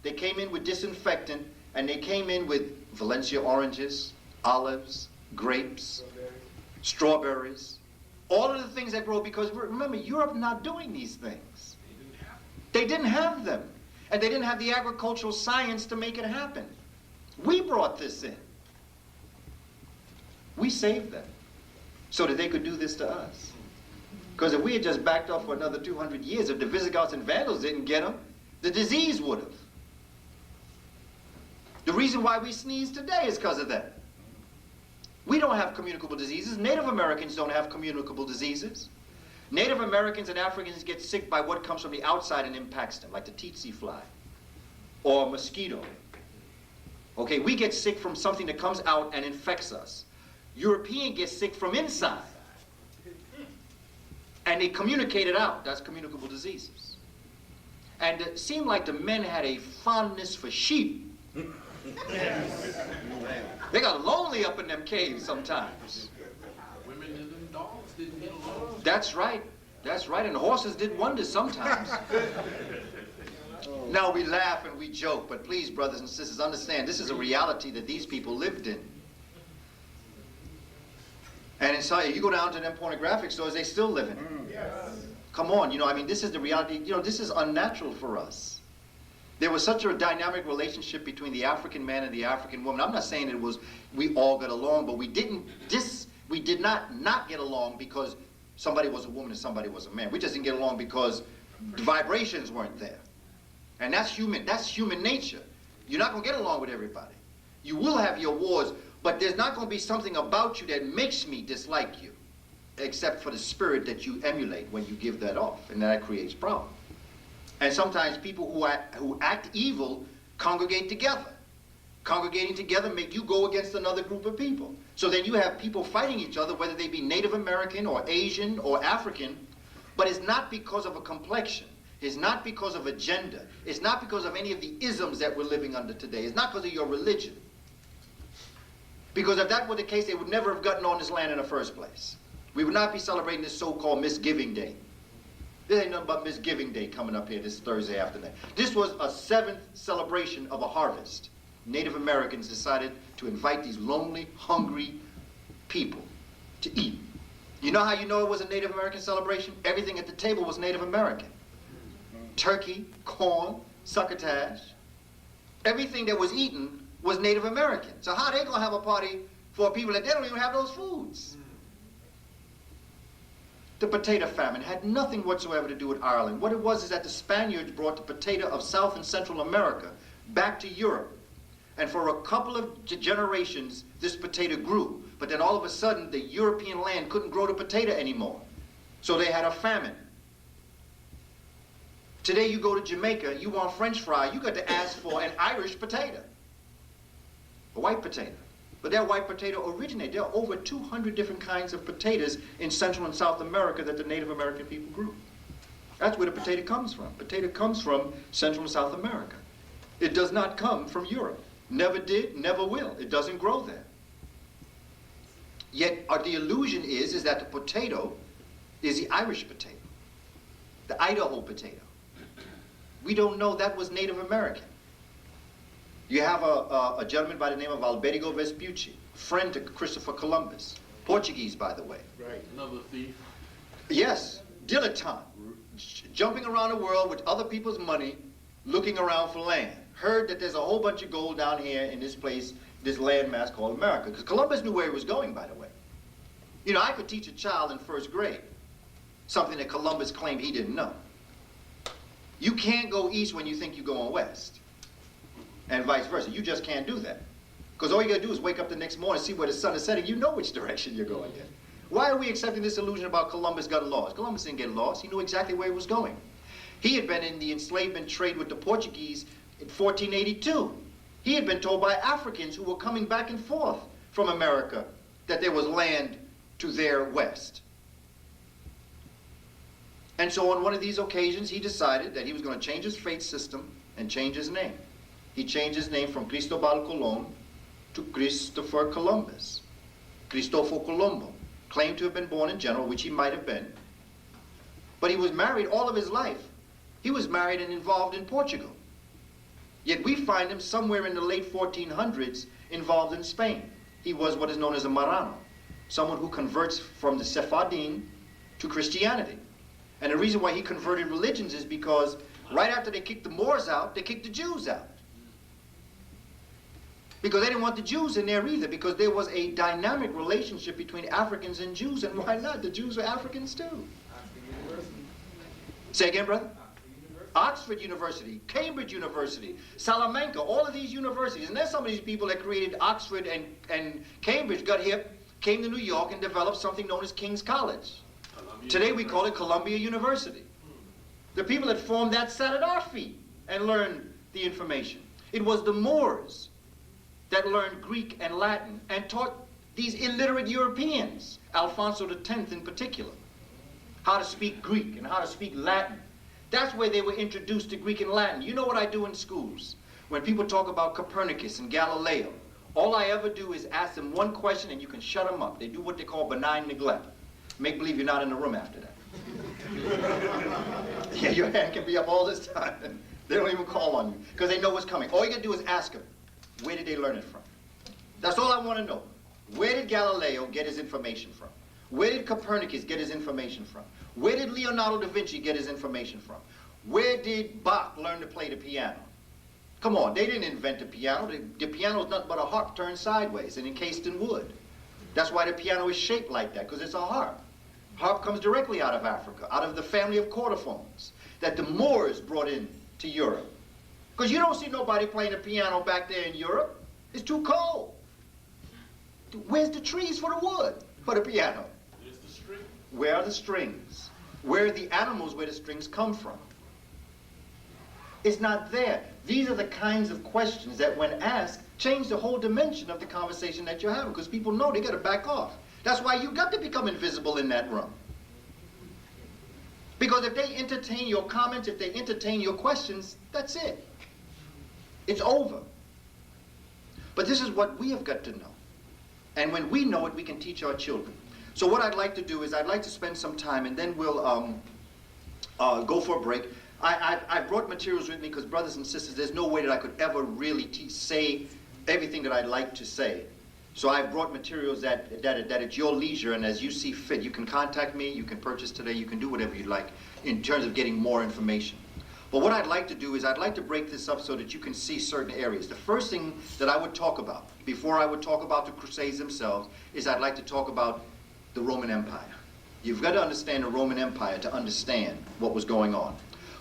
they came in with disinfectant, and they came in with Valencia oranges, olives, grapes, strawberries, all of the things that grow, because remember, Europe not doing these things. They didn't have them. And they didn't have the agricultural science to make it happen. We brought this in. We saved them so that they could do this to us. Because if we had just backed off for another 200 years, if the Visigoths and Vandals didn't get them, the disease would have. The reason why we sneeze today is because of that. We don't have communicable diseases. Native Americans don't have communicable diseases. Native Americans and Africans get sick by what comes from the outside and impacts them, like the tsetse fly or a mosquito. Okay, we get sick from something that comes out and infects us. European gets sick from inside. And they communicate it out. That's communicable diseases. And it seemed like the men had a fondness for sheep. They got lonely up in them caves sometimes. Women and them dogs didn't get along. That's right. That's right. And the horses did wonders sometimes. Now we laugh and we joke, but please, brothers and sisters, understand this is a reality that these people lived in. And inside, you go down to them pornographic stores, they still live in it. Yes. Come on, I mean, this is the reality. This is unnatural for us. There was such a dynamic relationship between the African man and the African woman. I'm not saying it was we all got along, but we did not get along because somebody was a woman and somebody was a man. We just didn't get along because the vibrations weren't there. And that's human nature. You're not going to get along with everybody. You will have your wars, but there's not going to be something about you that makes me dislike you, except for the spirit that you emulate when you give that off, and that creates problems. And sometimes people who act evil congregate together. Congregating together make you go against another group of people. So then you have people fighting each other, whether they be Native American or Asian or African, but it's not because of a complexion. It's not because of a gender. It's not because of any of the isms that we're living under today. It's not because of your religion. Because if that were the case, they would never have gotten on this land in the first place. We would not be celebrating this so-called Misgiving Day. There ain't nothing but Misgiving Day coming up here this Thursday afternoon. This was a 7th celebration of a harvest. Native Americans decided to invite these lonely, hungry people to eat. You know how you know it was a Native American celebration? Everything at the table was Native American. Turkey, corn, succotash. Everything that was eaten was Native American. So how are they going to have a party for people that they don't even have those foods? The potato famine had nothing whatsoever to do with Ireland. What it was is that the Spaniards brought the potato of South and Central America back to Europe. And for a couple of generations, this potato grew. But then all of a sudden, the European land couldn't grow the potato anymore. So they had a famine. Today you go to Jamaica, you want French fry, you got to ask for an Irish potato. A white potato. But that white potato originated. There are over 200 different kinds of potatoes in Central and South America that the Native American people grew. That's where the potato comes from. Potato comes from Central and South America. It does not come from Europe. Never did, never will. It doesn't grow there. Yet the illusion is that the potato is the Irish potato, the Idaho potato. We don't know that was Native American. You have a gentleman by the name of Alberigo Vespucci, friend to Christopher Columbus. Portuguese, by the way. Right. Another thief. Yes, dilettante, jumping around the world with other people's money, looking around for land. Heard that there's a whole bunch of gold down here in this place, this landmass called America. Because Columbus knew where he was going, by the way. You know, I could teach a child in first grade something that Columbus claimed he didn't know. You can't go east when you think you're going west, and vice versa. You just can't do that. Because all you gotta do is wake up the next morning, see where the sun is setting, you know which direction you're going in. Why are we accepting this illusion about Columbus got lost? Columbus didn't get lost, he knew exactly where he was going. He had been in the enslavement trade with the Portuguese in 1482. He had been told by Africans who were coming back and forth from America that there was land to their west. And so on one of these occasions, he decided that he was going to change his fate system and change his name. He changed his name from Cristobal Colon to Christopher Columbus. Cristoforo Colombo, claimed to have been born in Genoa, which he might have been. But he was married all of his life. He was married and involved in Portugal. Yet we find him somewhere in the late 1400s involved in Spain. He was what is known as a Marrano, someone who converts from the Sephardim to Christianity. And the reason why he converted religions is because right after they kicked the Moors out, they kicked the Jews out. Because they didn't want the Jews in there either, because there was a dynamic relationship between Africans and Jews, and why not? The Jews are Africans too. Say again, brother? Oxford University, Cambridge University, Salamanca, all of these universities. And there's some of these people that created Oxford and Cambridge, got hip, came to New York and developed something known as King's College. Today we call it Columbia University. The people that formed that sat at our feet and learned the information. It was the Moors that learned Greek and Latin and taught these illiterate Europeans, Alfonso X in particular, how to speak Greek and how to speak Latin. That's where they were introduced to Greek and Latin. You know what I do in schools? When people talk about Copernicus and Galileo, all I ever do is ask them one question and you can shut them up. They do what they call benign neglect. Make believe you're not in the room after that. Yeah, your hand can be up all this time. They don't even call on you because they know what's coming. All you gotta do is ask them, where did they learn it from? That's all I want to know. Where did Galileo get his information from? Where did Copernicus get his information from? Where did Leonardo da Vinci get his information from? Where did Bach learn to play the piano? Come on, they didn't invent the piano. The piano is nothing but a harp turned sideways and encased in wood. That's why the piano is shaped like that, because it's a harp. Harp comes directly out of Africa, out of the family of chordophones that the Moors brought in to Europe. Because you don't see nobody playing the piano back there in Europe. It's too cold. Where's the trees for the wood, for the piano? There's the string. Where are the strings? Where are the animals where the strings come from? It's not there. These are the kinds of questions that when asked, change the whole dimension of the conversation that you're having, because people know they got to back off. That's why you got to become invisible in that room. Because if they entertain your comments, if they entertain your questions, that's it. It's over. But this is what we have got to know. And when we know it, we can teach our children. So what I'd like to do is I'd like to spend some time, and then we'll go for a break. I brought materials with me because, brothers and sisters, there's no way that I could ever really say everything that I'd like to say. So I've brought materials that at your leisure and as you see fit. You can contact me, you can purchase today, you can do whatever you'd like in terms of getting more information. But what I'd like to do is I'd like to break this up so that you can see certain areas. The first thing that I would talk about, before I would talk about the Crusades themselves, is I'd like to talk about the Roman Empire. You've got to understand the Roman Empire to understand what was going on.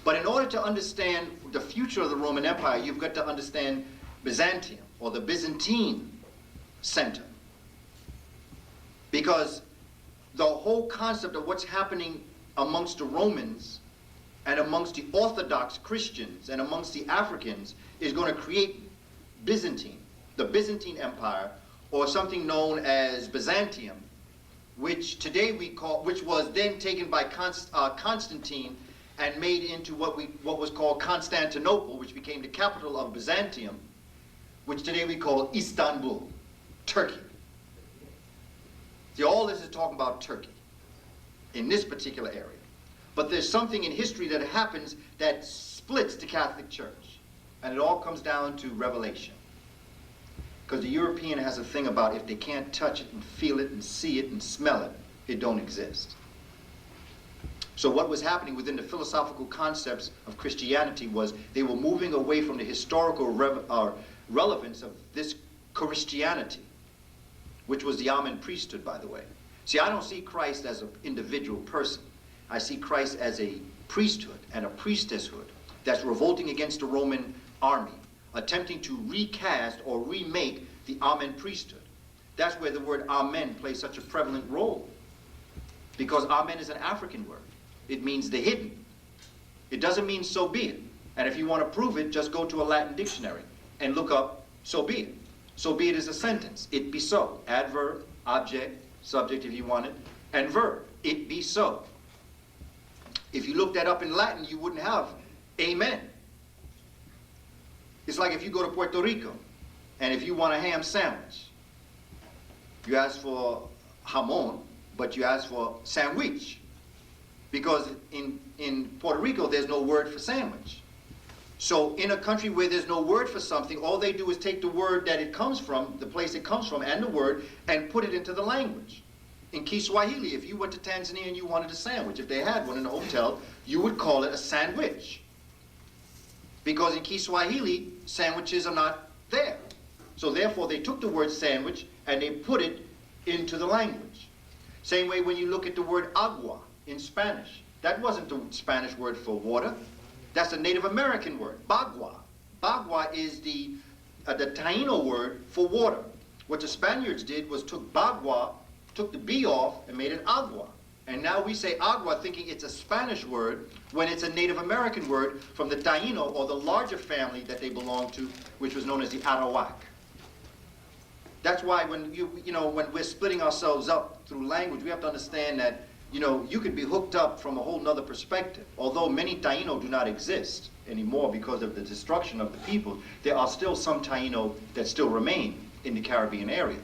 But in order to understand the future of the Roman Empire, you've got to understand Byzantium, or the Byzantine center. Because the whole concept of what's happening amongst the Romans and amongst the Orthodox Christians and amongst the Africans is going to create Byzantine, the Byzantine Empire, or something known as Byzantium, which today we call, which was then taken by Constantine and made into what was called Constantinople, which became the capital of Byzantium, which today we call Istanbul, Turkey. See, all this is talking about Turkey in this particular area. But there's something in history that happens that splits the Catholic Church, and it all comes down to Revelation. Because the European has a thing about if they can't touch it and feel it and see it and smell it, it don't exist. So what was happening within the philosophical concepts of Christianity was they were moving away from the historical relevance of this Christianity, which was the almond priesthood, by the way. See, I don't see Christ as an individual person. I see Christ as a priesthood and a priestesshood that's revolting against the Roman army, attempting to recast or remake the almond priesthood. That's where the word amen plays such a prevalent role. Because amen is an African word. It means the hidden. It doesn't mean so be it. And if you want to prove it, just go to a Latin dictionary and look up so be it. So be it is a sentence. It be so. Adverb, object, subject if you want it, and verb. It be so. If you look that up in Latin, you wouldn't have amen. It's like if you go to Puerto Rico, and if you want a ham sandwich, you ask for jamon, but you ask for sandwich. Because in Puerto Rico, there's no word for sandwich. So in a country where there's no word for something, all they do is take the word that it comes from, the place it comes from, and the word, and put it into the language. In Kiswahili, if you went to Tanzania and you wanted a sandwich, if they had one in the hotel, you would call it a sandwich. Because in Kiswahili, sandwiches are not there. So therefore, they took the word sandwich and they put it into the language. Same way when you look at the word agua in Spanish. That wasn't the Spanish word for water. That's a Native American word, bagua. Bagua is the Taino word for water. What the Spaniards did was took bagua, took the B off, and made it agua. And now we say agua thinking it's a Spanish word when it's a Native American word from the Taino, or the larger family that they belonged to, which was known as the Arawak. That's why when when we're splitting ourselves up through language, we have to understand that you could be hooked up from a whole nother perspective. Although many Taino do not exist anymore because of the destruction of the people, there are still some Taino that still remain in the Caribbean area.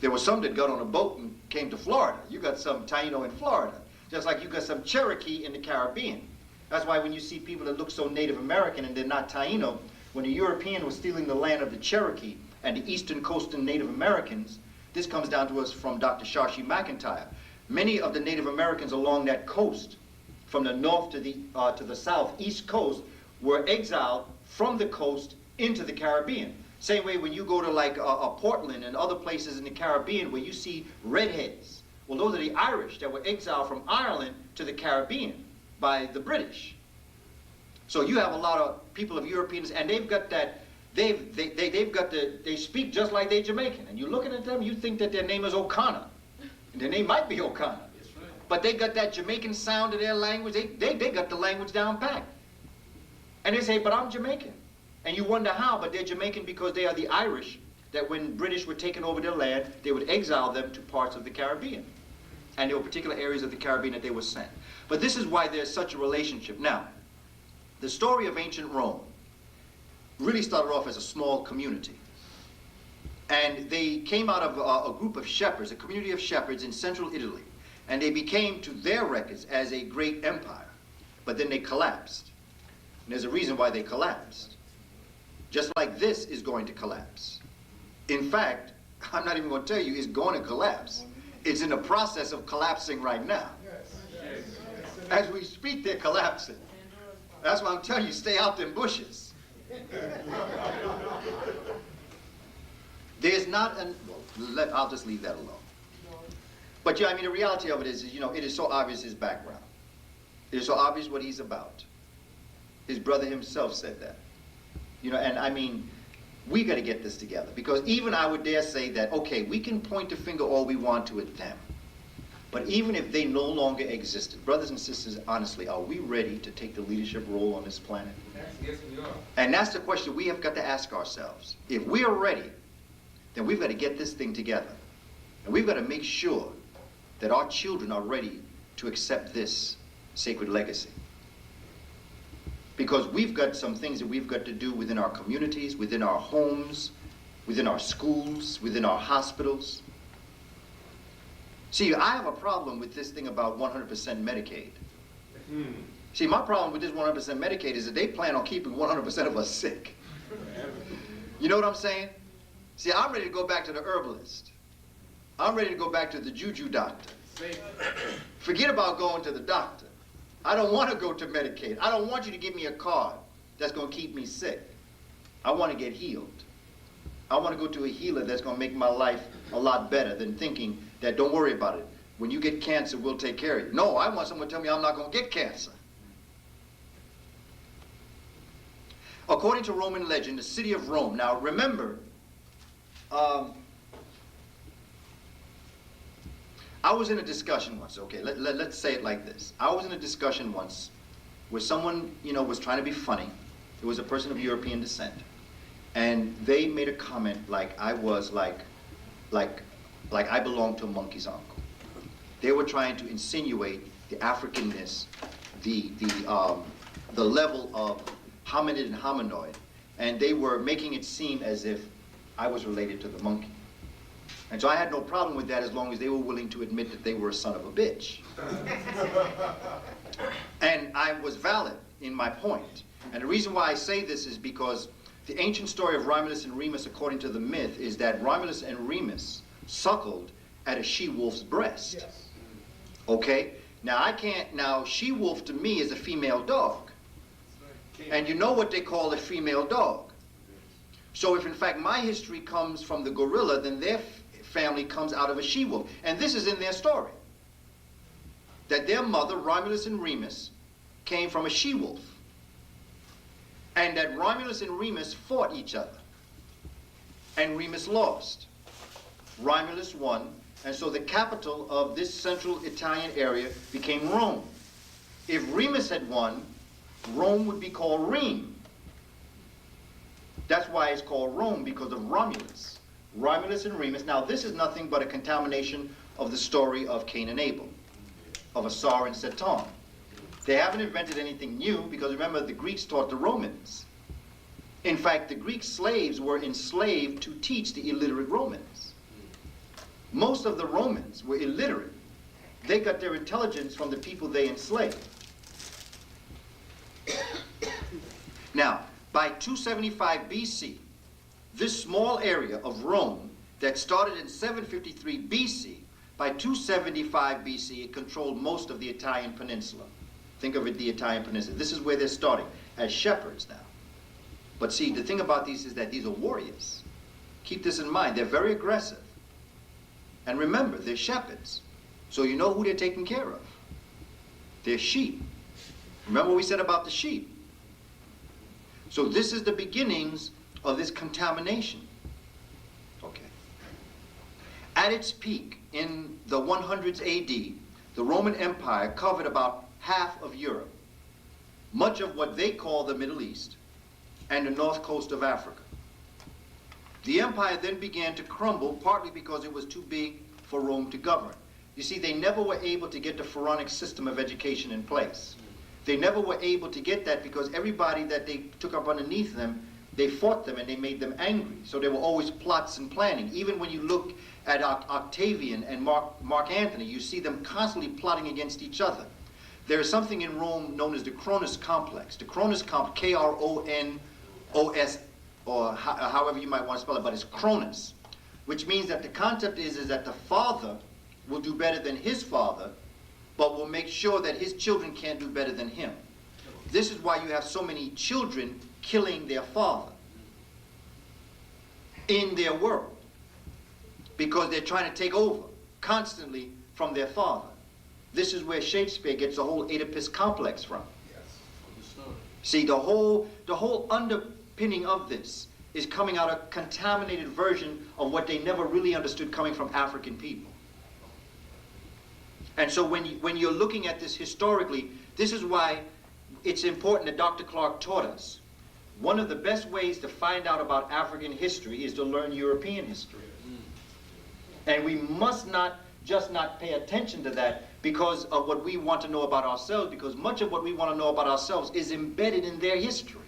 There were some that got on a boat and came to Florida. You got some Taino in Florida, just like you got some Cherokee in the Caribbean. That's why when you see people that look so Native American and they're not Taino, when the European was stealing the land of the Cherokee and the eastern coastal Native Americans, this comes down to us from Dr. Shashi McIntyre. Many of the Native Americans along that coast, from the north to the south, east coast, were exiled from the coast into the Caribbean. Same way when you go to like Portland and other places in the Caribbean where you see redheads. Well, those are the Irish that were exiled from Ireland to the Caribbean by the British. So you have a lot of people of Europeans, and they've got that. They speak just like they're Jamaican, and you're looking at them, you think that their name is O'Connor. Their name might be O'Connor, but they got that Jamaican sound to their language. They got the language down pat. And they say, but I'm Jamaican. And you wonder how, but they're Jamaican because they are the Irish that when British were taking over their land, they would exile them to parts of the Caribbean. And there were particular areas of the Caribbean that they were sent. But this is why there's such a relationship. Now, the story of ancient Rome really started off as a small community. And they came out of a group of shepherds, a community of shepherds in central Italy. And they became, to their records, as a great empire. But then they collapsed. And there's a reason why they collapsed. Just like this is going to collapse. In fact, I'm not even going to tell you it's going to collapse. It's in the process of collapsing right now. As we speak, they're collapsing. That's why I'm telling you, stay out them bushes. There's not an, well, I'll just leave that alone. But yeah, I mean, the reality of it is, it is so obvious his background. It is so obvious what he's about. His brother himself said that. And I mean, we got to get this together. Because even I would dare say that, okay, we can point the finger all we want to at them. But even if they no longer existed, brothers and sisters, honestly, are we ready to take the leadership role on this planet? Yes, we are. And that's the question we have got to ask ourselves. If we are ready, then we've got to get this thing together. And we've got to make sure that our children are ready to accept this sacred legacy. Because we've got some things that we've got to do within our communities, within our homes, within our schools, within our hospitals. See, I have a problem with this thing about 100% Medicaid. See, my problem with this 100% Medicaid is that they plan on keeping 100% of us sick. You know what I'm saying? See, I'm ready to go back to the herbalist. I'm ready to go back to the juju doctor. Forget about going to the doctor. I don't want to go to Medicaid. I don't want you to give me a card that's going to keep me sick. I want to get healed. I want to go to a healer that's going to make my life a lot better than thinking that don't worry about it. When you get cancer, we'll take care of you. No, I want someone to tell me I'm not going to get cancer. According to Roman legend, the city of Rome. Now remember, I was in a discussion once, okay, let's say it like this. I was in a discussion once where someone, was trying to be funny. It was a person of European descent. And they made a comment like I was like I belonged to a monkey's uncle. They were trying to insinuate the Africanness, the level of hominid and hominoid, and they were making it seem as if I was related to the monkey. And so I had no problem with that as long as they were willing to admit that they were a son of a bitch. And I was valid in my point. And the reason why I say this is because the ancient story of Romulus and Remus, according to the myth, is that Romulus and Remus suckled at a she-wolf's breast. Yes. Okay? Now she-wolf to me is a female dog. And you know what they call a female dog. So if in fact my history comes from the gorilla, then their family comes out of a she-wolf. And this is in their story. That their mother, Romulus and Remus, came from a she-wolf. And that Romulus and Remus fought each other. And Remus lost. Romulus won. And so the capital of this central Italian area became Rome. If Remus had won, Rome would be called Rheims. That's why it's called Rome, because of Romulus. Romulus and Remus. Now this is nothing but a contamination of the story of Cain and Abel, of Asar and Seton. They haven't invented anything new, because remember, the Greeks taught the Romans. In fact, the Greek slaves were enslaved to teach the illiterate Romans. Most of the Romans were illiterate. They got their intelligence from the people they enslaved. Now, by 275 BC, this small area of Rome that started in 753 BC, by 275 BC, it controlled most of the Italian peninsula. Think of it, the Italian peninsula. This is where they're starting, as shepherds now. But see, the thing about these is that these are warriors. Keep this in mind. They're very aggressive. And remember, they're shepherds. So you know who they're taking care of. They're sheep. Remember what we said about the sheep. So this is the beginnings of this contamination. Okay. At its peak in the 100s AD, the Roman Empire covered about half of Europe, much of what they call the Middle East, and the north coast of Africa. The empire then began to crumble, partly because it was too big for Rome to govern. You see, they never were able to get the pharaonic system of education in place. They never were able to get that because everybody that they took up underneath them, they fought them and they made them angry. So there were always plots and planning. Even when you look at Octavian and Mark Antony, you see them constantly plotting against each other. There is something in Rome known as the Cronus complex. The Cronus complex, K-R-O-N-O-S, or however you might want to spell it, but it's Cronus, which means that the concept is that the father will do better than his father, but will make sure that his children can't do better than him. This is why you have so many children killing their father in their world, because they're trying to take over constantly from their father. This is where Shakespeare gets the whole Oedipus complex from. See, the whole underpinning of this is coming out a contaminated version of what they never really understood coming from African people. And so when you're looking at this historically, this is why it's important that Dr. Clark taught us. One of the best ways to find out about African history is to learn European history. And we must not just not pay attention to that because of what we want to know about ourselves, because much of what we want to know about ourselves is embedded in their history.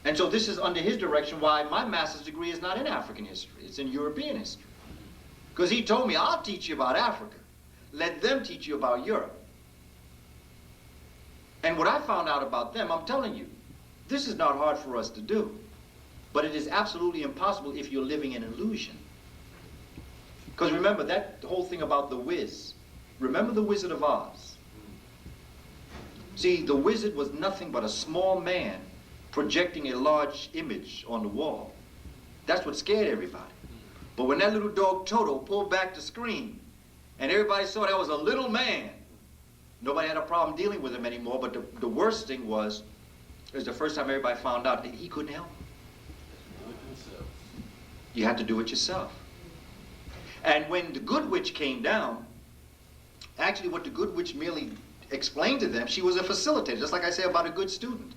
And so this is under his direction why my master's degree is not in African history, it's in European history. Because he told me, I'll teach you about Africa. Let them teach you about Europe. And what I found out about them, I'm telling you, this is not hard for us to do. But it is absolutely impossible if you're living in illusion. Because remember, that whole thing about the Wiz. Remember the Wizard of Oz? See, the wizard was nothing but a small man projecting a large image on the wall. That's what scared everybody. But when that little dog Toto pulled back the screen and everybody saw that was a little man, nobody had a problem dealing with him anymore. But the worst thing was, it was the first time everybody found out that he couldn't help. You had to do it yourself. And when the good witch came down, actually what the good witch merely explained to them, she was a facilitator, just like I say about a good student.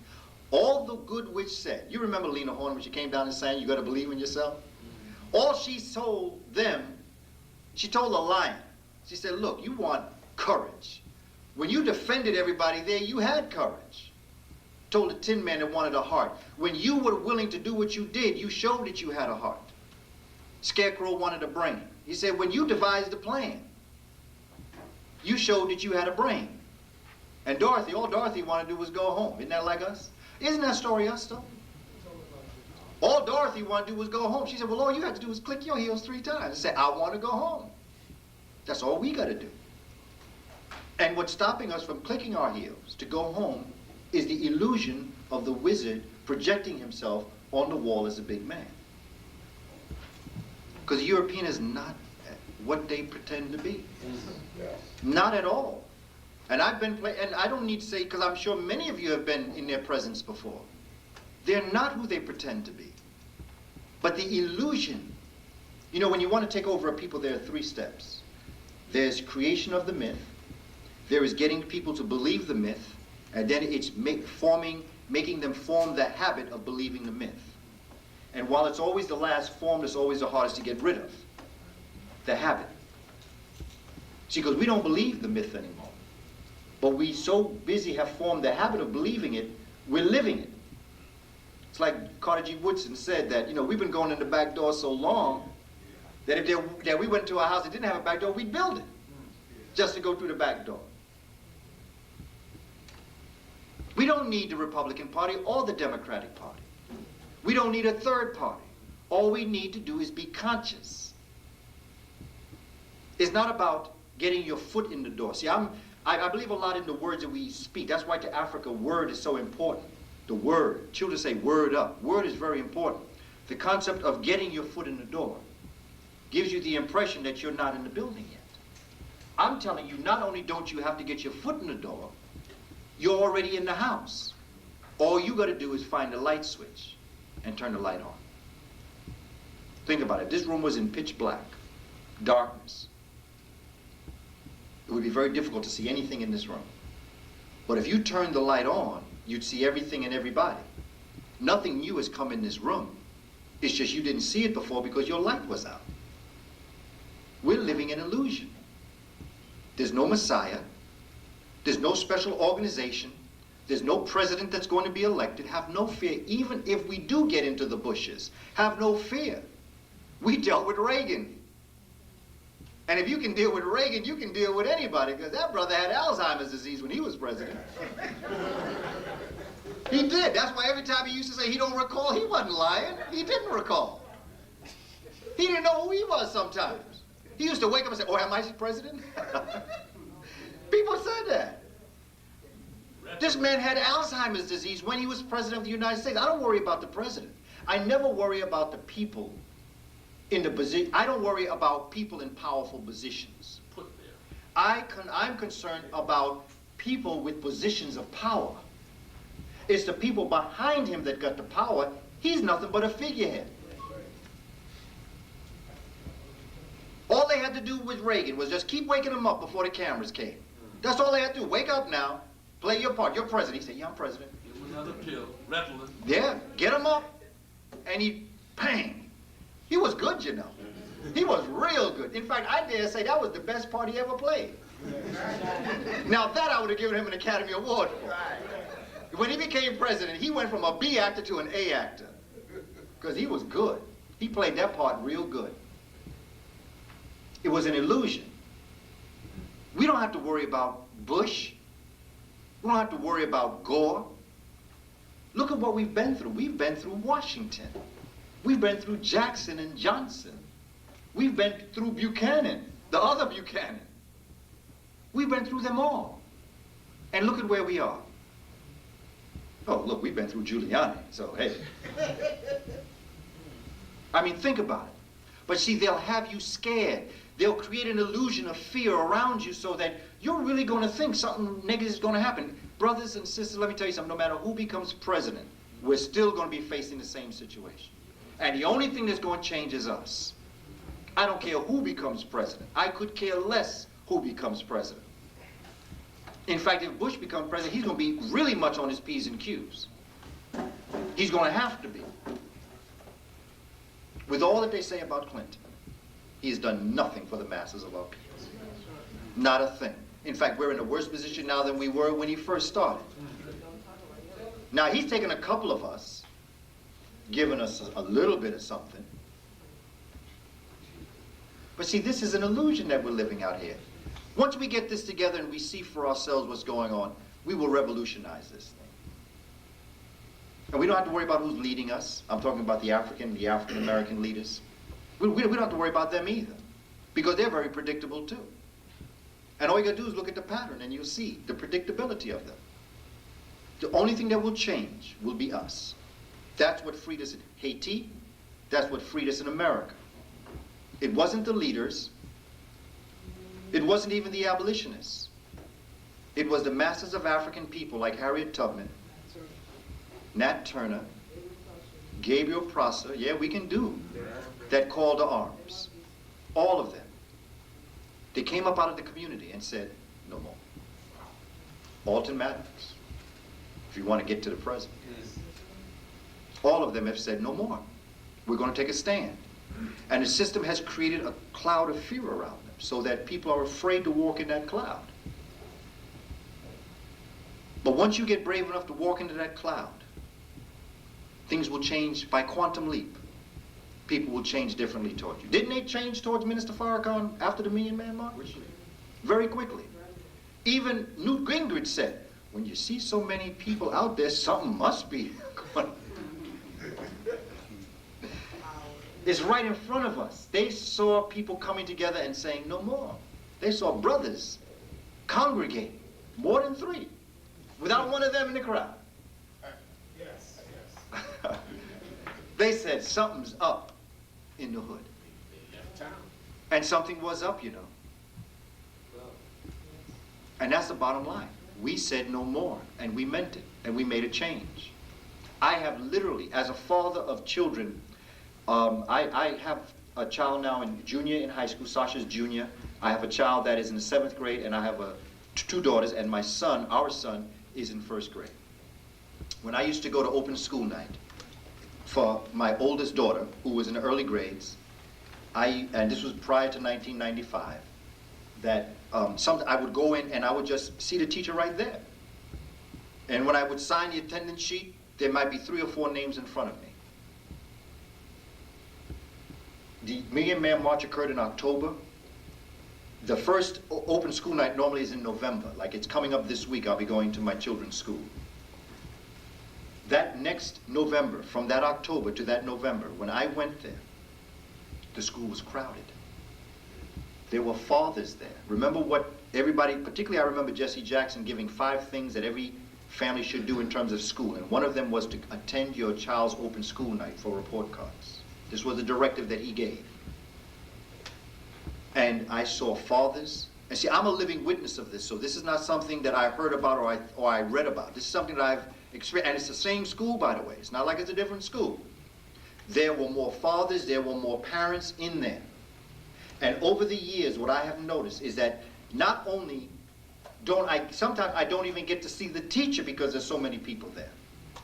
All the good witch said, you remember Lena Horne when she came down and sang, you got to believe in yourself? All she told them, she told the lion, she said, look, you want courage. When you defended everybody there, you had courage. Told the Tin Man that wanted a heart. When you were willing to do what you did, you showed that you had a heart. Scarecrow wanted a brain. He said, when you devised the plan, you showed that you had a brain. And Dorothy, all Dorothy wanted to do was go home. Isn't that like us? Isn't that story us, though? All Dorothy wanted to do was go home. She said, well, all you have to do is click your heels 3 times and say, I want to go home. That's all we got to do. And what's stopping us from clicking our heels to go home is the illusion of the wizard projecting himself on the wall as a big man. Because the European is not what they pretend to be. Not at all. And I've been and I don't need to say, because I'm sure many of you have been in their presence before. They're not who they pretend to be. But the illusion, you know, when you want to take over a people, there are 3 steps. There's creation of the myth. There is getting people to believe the myth. And then it's making them form the habit of believing the myth. And while it's always the last form, it's always the hardest to get rid of. The habit. See, because we don't believe the myth anymore. But we so busy have formed the habit of believing it, we're living it. It's like Carter G. Woodson said that, you know, we've been going in the back door so long that if we went to a house that didn't have a back door, we'd build it just to go through the back door. We don't need the Republican Party or the Democratic Party. We don't need a third party. All we need to do is be conscious. It's not about getting your foot in the door. See, I believe a lot in the words that we speak. That's why to Africa, word is so important. The word. Children say word up. Word is very important. The concept of getting your foot in the door gives you the impression that you're not in the building yet. I'm telling you, not only don't you have to get your foot in the door, you're already in the house. All you got to do is find the light switch and turn the light on. Think about it. This room was in pitch black, darkness. It would be very difficult to see anything in this room. But if you turned the light on, you'd see everything and everybody. Nothing new has come in this room. It's just you didn't see it before because your light was out. We're living in illusion. There's no Messiah. There's no special organization. There's no president that's going to be elected. Have no fear. Even if we do get into the bushes, have no fear. We dealt with Reagan. And if you can deal with Reagan, you can deal with anybody, because that brother had Alzheimer's disease when he was president. He did. That's why every time he used to say he don't recall, he wasn't lying. He didn't recall. He didn't know who he was sometimes. He used to wake up and say, oh, am I president? People said that. This man had Alzheimer's disease when he was president of the United States. I don't worry about the president. I never worry about the people in the position. I don't worry about people in powerful positions. Put there. I'm concerned about people with positions of power. It's the people behind him that got the power. He's nothing but a figurehead. All they had to do with Reagan was just keep waking him up before the cameras came. That's all they had to do. Wake up now, play your part. You're president. He said, yeah, I'm president. Give him another pill. Ritalin. Yeah, get him up. And he, bang. He was good, you know. He was real good. In fact, I dare say that was the best part he ever played. Now that I would have given him an Academy Award for. When he became president, he went from a B actor to an A actor. Because he was good. He played that part real good. It was an illusion. We don't have to worry about Bush. We don't have to worry about Gore. Look at what we've been through. We've been through Washington. We've been through Jackson and Johnson. We've been through Buchanan, the other Buchanan. We've been through them all. And look at where we are. Oh, look, we've been through Giuliani, so hey. I mean, think about it. But see, they'll have you scared. They'll create an illusion of fear around you so that you're really going to think something negative is going to happen. Brothers and sisters, let me tell you something. No matter who becomes president, we're still going to be facing the same situation. And the only thing that's going to change is us. I don't care who becomes president. I could care less who becomes president. In fact, if Bush becomes president, he's going to be really much on his P's and Q's. He's going to have to be. With all that they say about Clinton, he has done nothing for the masses of our people. Not a thing. In fact, we're in a worse position now than we were when he first started. Now, he's taken a couple of us, given us a little bit of something. But see, this is an illusion that we're living out here. Once we get this together and we see for ourselves what's going on, we will revolutionize this thing. And we don't have to worry about who's leading us. I'm talking about the African-American leaders. We don't have to worry about them either, because they're very predictable too. And all you got to do is look at the pattern and you'll see the predictability of them. The only thing that will change will be us. That's what freed us in Haiti. That's what freed us in America. It wasn't the leaders. It wasn't even the abolitionists. It was the masses of African people like Harriet Tubman, Nat Turner, Gabriel Prosser, yeah, we can do, that called to arms. All of them. They came up out of the community and said, no more. Alton Maddox, if you want to get to the present. All of them have said, no more. We're going to take a stand. And the system has created a cloud of fear around them so that people are afraid to walk in that cloud. But once you get brave enough to walk into that cloud, things will change by quantum leap. People will change differently towards you. Didn't they change towards Minister Farrakhan after the Million Man March? Very quickly. Even Newt Gingrich said, when you see so many people out there, something must be going on. It's right in front of us. They saw people coming together and saying, no more. They saw brothers congregating, more than 3, without one of them in the crowd. Yes. They said, something's up in the hood. And something was up, you know. And that's the bottom line. We said no more, and we meant it, and we made a change. I have literally, as a father of children, I have a child now in junior in high school. Sasha's junior. I have a child that is in the 7th grade, and I have 2 daughters, and my son, our son, is in 1st grade. When I used to go to open school night for my oldest daughter, who was in the early grades, and this was prior to 1995, that I would go in and I would just see the teacher right there. And when I would sign the attendance sheet, there might be 3 or 4 names in front of me. The Million Man March occurred in October. The first open school night normally is in November. Like it's coming up this week, I'll be going to my children's school. That next November, from that October to that November, when I went there, the school was crowded. There were fathers there. Remember what everybody, particularly I remember Jesse Jackson giving 5 things that every family should do in terms of school. And one of them was to attend your child's open school night for report cards. This was a directive that he gave. And I saw fathers, and see, I'm a living witness of this, so this is not something that I heard about or I read about. This is something that I've experienced, and it's the same school, by the way. It's not like it's a different school. There were more fathers, there were more parents in there. And over the years, what I have noticed is that not only sometimes I don't even get to see the teacher because there's so many people there.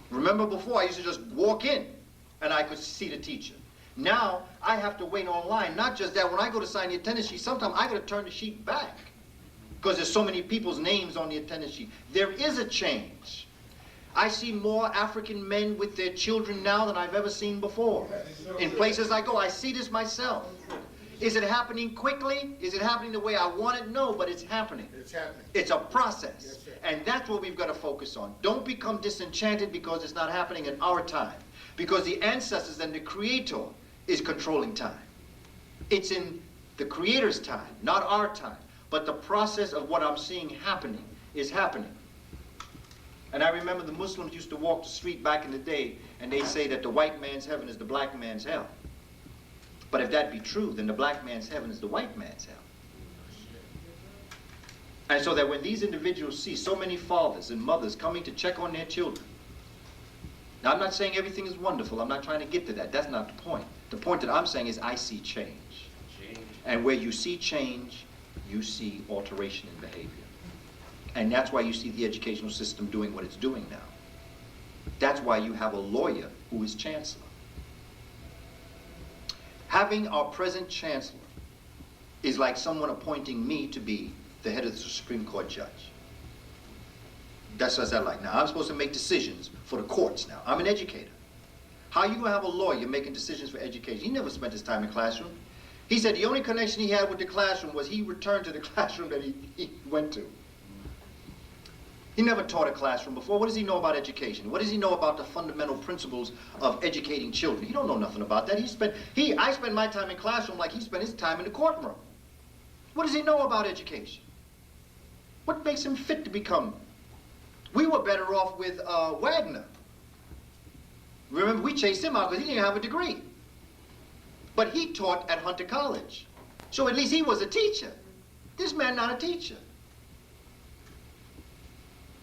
Remember before, I used to just walk in and I could see the teacher. Now, I have to wait online. Not just that, when I go to sign the attendance sheet, sometimes I got to turn the sheet back because there's so many people's names on the attendance sheet. There is a change. I see more African men with their children now than I've ever seen before. In places I go, I see this myself. Is it happening quickly? Is it happening the way I want it? No, but it's happening. It's happening. It's a process. Yes, sir. And that's what we've got to focus on. Don't become disenchanted because it's not happening in our time. Because the ancestors and the Creator is controlling time. It's in the Creator's time, not our time. But the process of what I'm seeing happening is happening. And I remember the Muslims used to walk the street back in the day, and they say that the white man's heaven is the black man's hell. But if that be true, then the black man's heaven is the white man's hell. And so that when these individuals see so many fathers and mothers coming to check on their children, now I'm not saying everything is wonderful, I'm not trying to get to that, that's not the point. The point that I'm saying is I see change. And where you see change, you see alteration in behavior. And that's why you see the educational system doing what it's doing now. That's why you have a lawyer who is chancellor. Having our present chancellor is like someone appointing me to be the head of the Supreme Court judge. That's what I like. Now, I'm supposed to make decisions for the courts now. I'm an educator. How are you going to have a lawyer making decisions for education? He never spent his time in the classroom. He said the only connection he had with the classroom was he returned to the classroom that he went to. He never taught a classroom before. What does he know about education? What does he know about the fundamental principles of educating children? He don't know nothing about that. I spend my time in classroom like he spent his time in the courtroom. What does he know about education? What makes him fit to become? We were better off with Wagner. Remember, we chased him out because he didn't have a degree. But he taught at Hunter College. So at least he was a teacher. This man not a teacher.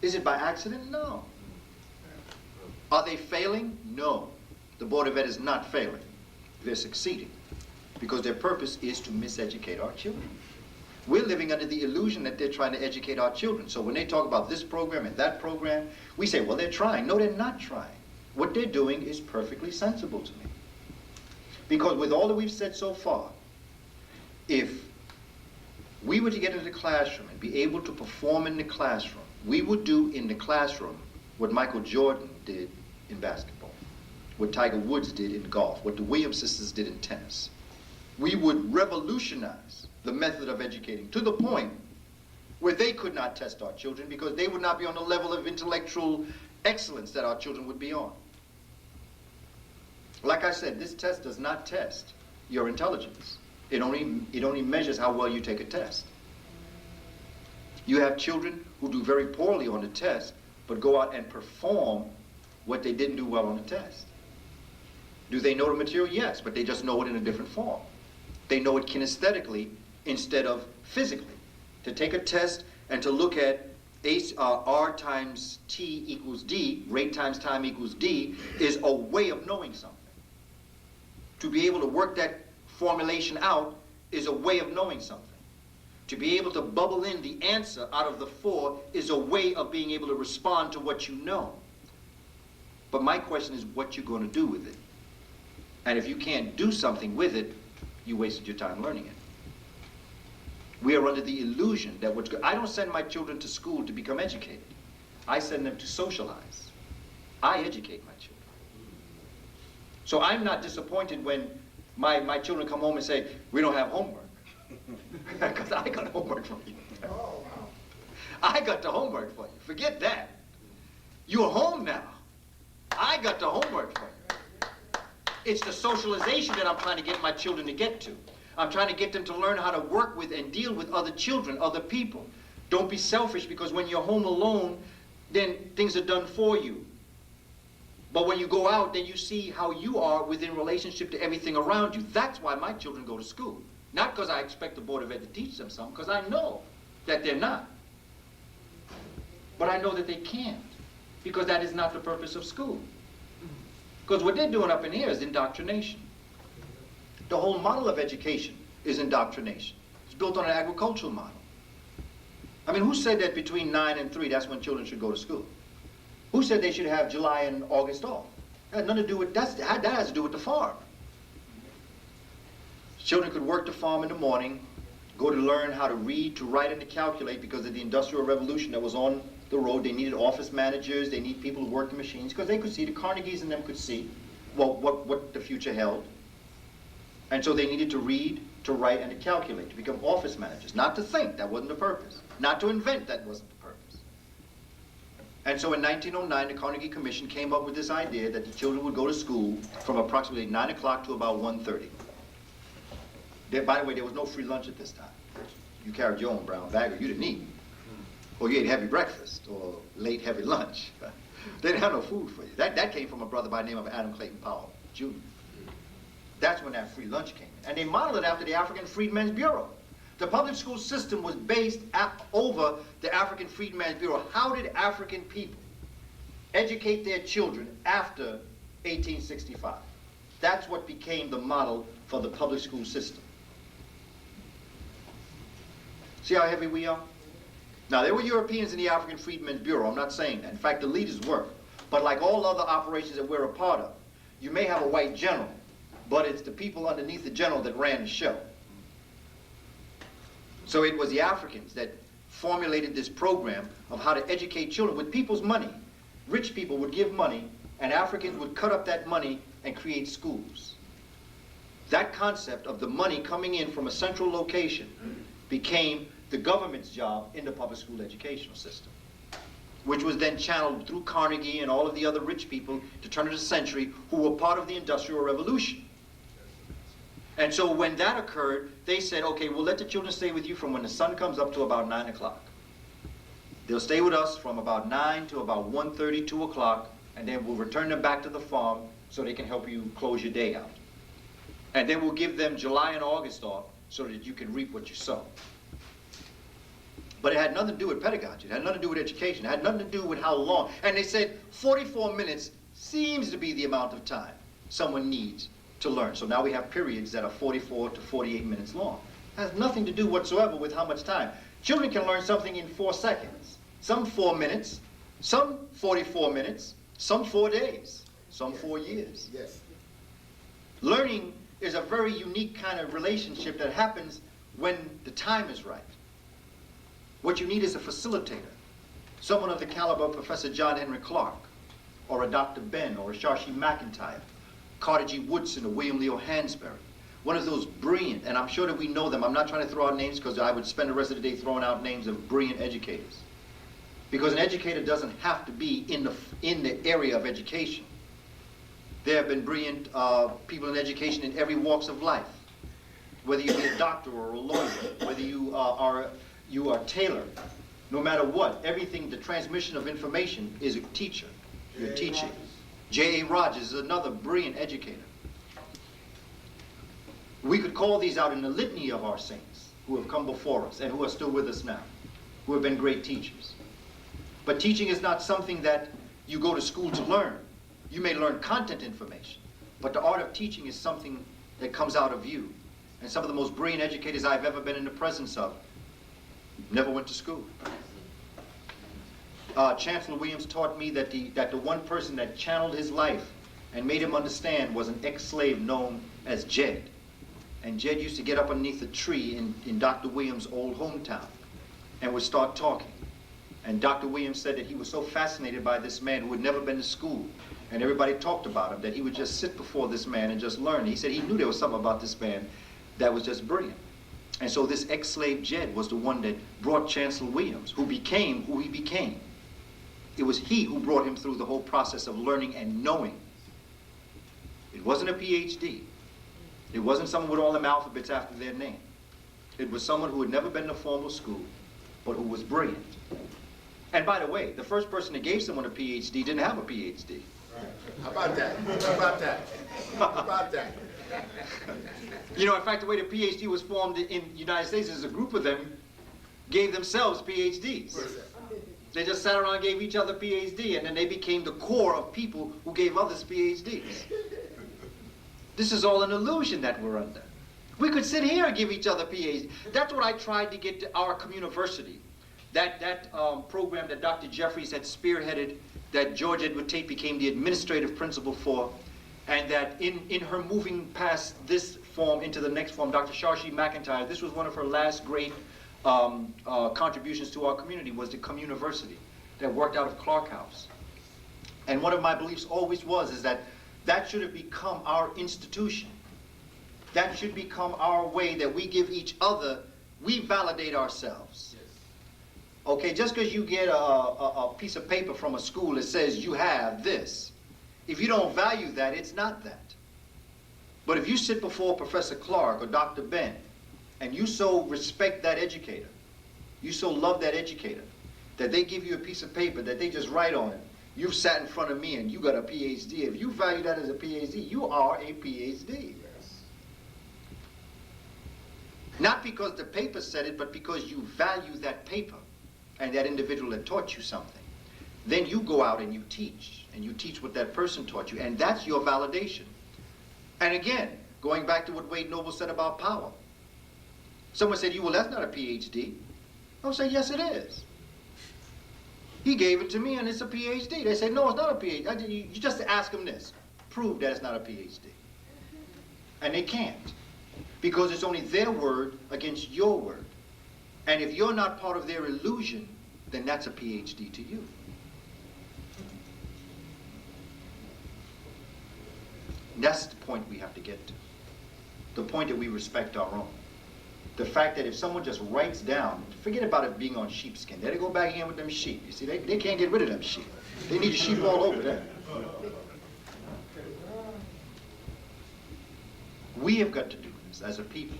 Is it by accident? No. Are they failing? No. The Board of Ed is not failing. They're succeeding. Because their purpose is to miseducate our children. We're living under the illusion that they're trying to educate our children. So when they talk about this program and that program, we say, well, they're trying. No, they're not trying. What they're doing is perfectly sensible to me. Because with all that we've said so far, if we were to get into the classroom and be able to perform in the classroom, we would do in the classroom what Michael Jordan did in basketball, what Tiger Woods did in golf, what the Williams sisters did in tennis. We would revolutionize the method of educating to the point where they could not test our children because they would not be on the level of intellectual excellence that our children would be on. Like I said, this test does not test your intelligence. It only measures how well you take a test. You have children who do very poorly on the test, but go out and perform what they didn't do well on the test. Do they know the material? Yes, but they just know it in a different form. They know it kinesthetically instead of physically. To take a test and to look at R times T equals D, rate times time equals D, is a way of knowing something. To be able to work that formulation out is a way of knowing something. To be able to bubble in the answer out of the 4 is a way of being able to respond to what you know. But my question is what you're going to do with it. And if you can't do something with it, you wasted your time learning it. We are under the illusion that I don't send my children to school to become educated. I send them to socialize. I educate my children. So I'm not disappointed when my children come home and say, we don't have homework. Because I got homework for you. Oh, wow. I got the homework for you. Forget that. You're home now. I got the homework for you. It's the socialization that I'm trying to get my children to get to. I'm trying to get them to learn how to work with and deal with other children, other people. Don't be selfish, because when you're home alone, then things are done for you. But when you go out, then you see how you are within relationship to everything around you. That's why my children go to school. Not because I expect the Board of Ed to teach them something, because I know that they're not. But I know that they can't, because that is not the purpose of school. Because what they're doing up in here is indoctrination. The whole model of education is indoctrination. It's built on an agricultural model. I mean, who said that between 9 and 3, that's when children should go to school? Who said they should have July and August off? That had nothing to do with, that has to do with the farm. Children could work the farm in the morning, go to learn how to read, to write, and to calculate because of the Industrial Revolution that was on the road. They needed office managers, they need people who work the machines, because they could see, the Carnegies and them could see what the future held. And so they needed to read, to write, and to calculate, to become office managers. Not to think, that wasn't the purpose. Not to invent, that wasn't the purpose. And so in 1909, the Carnegie Commission came up with this idea that the children would go to school from approximately 9 o'clock to about 1:30. By the way, there was no free lunch at this time. You carried your own brown bag or you didn't eat. Or you ate heavy breakfast or late heavy lunch. They didn't have no food for you. That came from a brother by the name of Adam Clayton Powell, Jr. That's when that free lunch came. And they modeled it after the African Freedmen's Bureau. The public school system was based over the African Freedmen's Bureau. How did African people educate their children after 1865? That's what became the model for the public school system. See how heavy we are? Now, there were Europeans in the African Freedmen's Bureau. I'm not saying that. In fact, the leaders were. But like all other operations that we're a part of, you may have a white general, but it's the people underneath the general that ran the show. So it was the Africans that formulated this program of how to educate children with people's money. Rich people would give money, and Africans would cut up that money and create schools. That concept of the money coming in from a central location became the government's job in the public school educational system, which was then channeled through Carnegie and all of the other rich people to turn of the century who were part of the Industrial Revolution. And so when that occurred, they said, okay, we'll let the children stay with you from when the sun comes up to about 9 o'clock. They'll stay with us from about 9 to about 1:30, 2 o'clock, and then we'll return them back to the farm so they can help you close your day out. And then we'll give them July and August off so that you can reap what you sow. But it had nothing to do with pedagogy. It had nothing to do with education. It had nothing to do with how long. And they said 44 minutes seems to be the amount of time someone needs to learn. So now we have periods that are 44 to 48 minutes long. It has nothing to do whatsoever with how much time. Children can learn something in 4 seconds. Some 4 minutes, some 44 minutes, some 4 days, some 4 years. Yes. Learning is a very unique kind of relationship that happens when the time is right. What you need is a facilitator, someone of the caliber of Professor John Henry Clark, or a Dr. Ben, or a Shashi McIntyre, Carter G. Woodson, or William Leo Hansberry. One of those brilliant, and I'm sure that we know them. I'm not trying to throw out names because I would spend the rest of the day throwing out names of brilliant educators. Because an educator doesn't have to be in the area of education. There have been brilliant people in education in every walks of life. Whether you be a doctor or a lawyer, whether you are tailored, no matter what, everything, the transmission of information is a teacher. You're teaching. J.A. Rogers is another brilliant educator. We could call these out in the litany of our saints who have come before us and who are still with us now, who have been great teachers. But teaching is not something that you go to school to learn. You may learn content information, but the art of teaching is something that comes out of you. And some of the most brilliant educators I've ever been in the presence of never went to school. Chancellor Williams taught me that the one person that channeled his life and made him understand was an ex-slave known as Jed. And Jed used to get up underneath a tree in Dr. Williams' old hometown and would start talking. And Dr. Williams said that he was so fascinated by this man who had never been to school, and everybody talked about him, that he would just sit before this man and just learn. He said he knew there was something about this man that was just brilliant. And so this ex-slave Jed was the one that brought Chancellor Williams, who became who he became. It was he who brought him through the whole process of learning and knowing. It wasn't a PhD. It wasn't someone with all them alphabets after their name. It was someone who had never been to formal school, but who was brilliant. And by the way, the first person that gave someone a PhD didn't have a PhD. How about that? How about that? How about that? You know, in fact, the way the PhD was formed in the United States is a group of them gave themselves PhDs. They just sat around and gave each other PhD, and then they became the core of people who gave others PhDs. This is all an illusion that we're under. We could sit here and give each other PhDs. That's what I tried to get to our communiversity. That program that Dr. Jeffries had spearheaded, that George Edward Tate became the administrative principal for, and that in her moving past this form into the next form, Dr. Shashi McIntyre, this was one of her last great contributions to our community, was the communiversity that worked out of Clark House. And one of my beliefs always is that should have become our institution. That should become our way that we give each other, we validate ourselves. Okay, just because you get a piece of paper from a school that says you have this, if you don't value that, it's not that. But if you sit before Professor Clark or Dr. Ben, and you so respect that educator, you so love that educator, that they give you a piece of paper that they just write on it, you've sat in front of me and you got a PhD. If you value that as a PhD, you are a PhD. Not because the paper said it, but because you value that paper and that individual that taught you something. Then you go out and you teach what that person taught you, and that's your validation. And again, going back to what Wade Noble said about power. Someone said, well, that's not a PhD. I'll say, yes, it is. He gave it to me, and it's a PhD. They say, no, it's not a PhD. You just ask them this. Prove that it's not a PhD. And they can't. Because it's only their word against your word. And if you're not part of their illusion, then that's a PhD to you. And that's the point we have to get to. The point that we respect our own. The fact that if someone just writes down, forget about it being on sheepskin. They go back in with them sheep. You see, they can't get rid of them sheep. They need sheep all over there. We have got to do this as a people.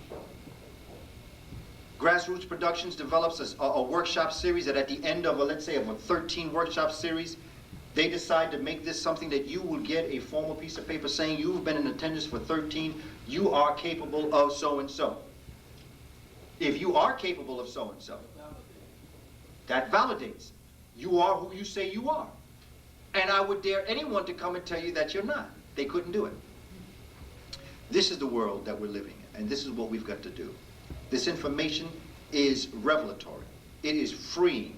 Grassroots Productions develops a workshop series that at the end of, let's say, of a 13 workshop series, they decide to make this something that you will get a formal piece of paper saying you've been in attendance for 13, you are capable of so-and-so. If you are capable of so-and-so, that validates. You are who you say you are. And I would dare anyone to come and tell you that you're not. They couldn't do it. This is the world that we're living in, and this is what we've got to do. This information is revelatory. It is freeing.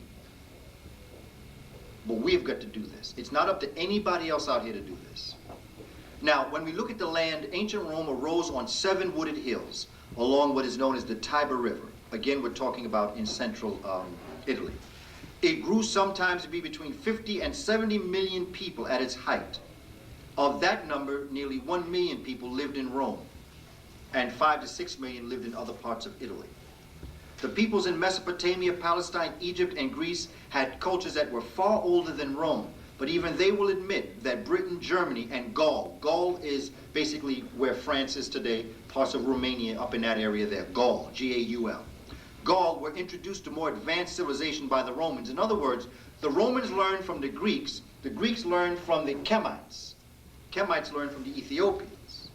But we've got to do this. It's not up to anybody else out here to do this. Now, when we look at the land, ancient Rome arose on 7 wooded hills along what is known as the Tiber River. Again, we're talking about in central Italy. It grew sometimes to be between 50 and 70 million people at its height. Of that number, nearly 1 million people lived in Rome, and 5 to 6 million lived in other parts of Italy. The peoples in Mesopotamia, Palestine, Egypt, and Greece had cultures that were far older than Rome, but even they will admit that Britain, Germany, and Gaul is basically where France is today, parts of Romania up in that area there, Gaul, G-A-U-L. Gaul were introduced to more advanced civilization by the Romans. In other words, the Romans learned from the Greeks learned from the Kemites learned from the Ethiopians.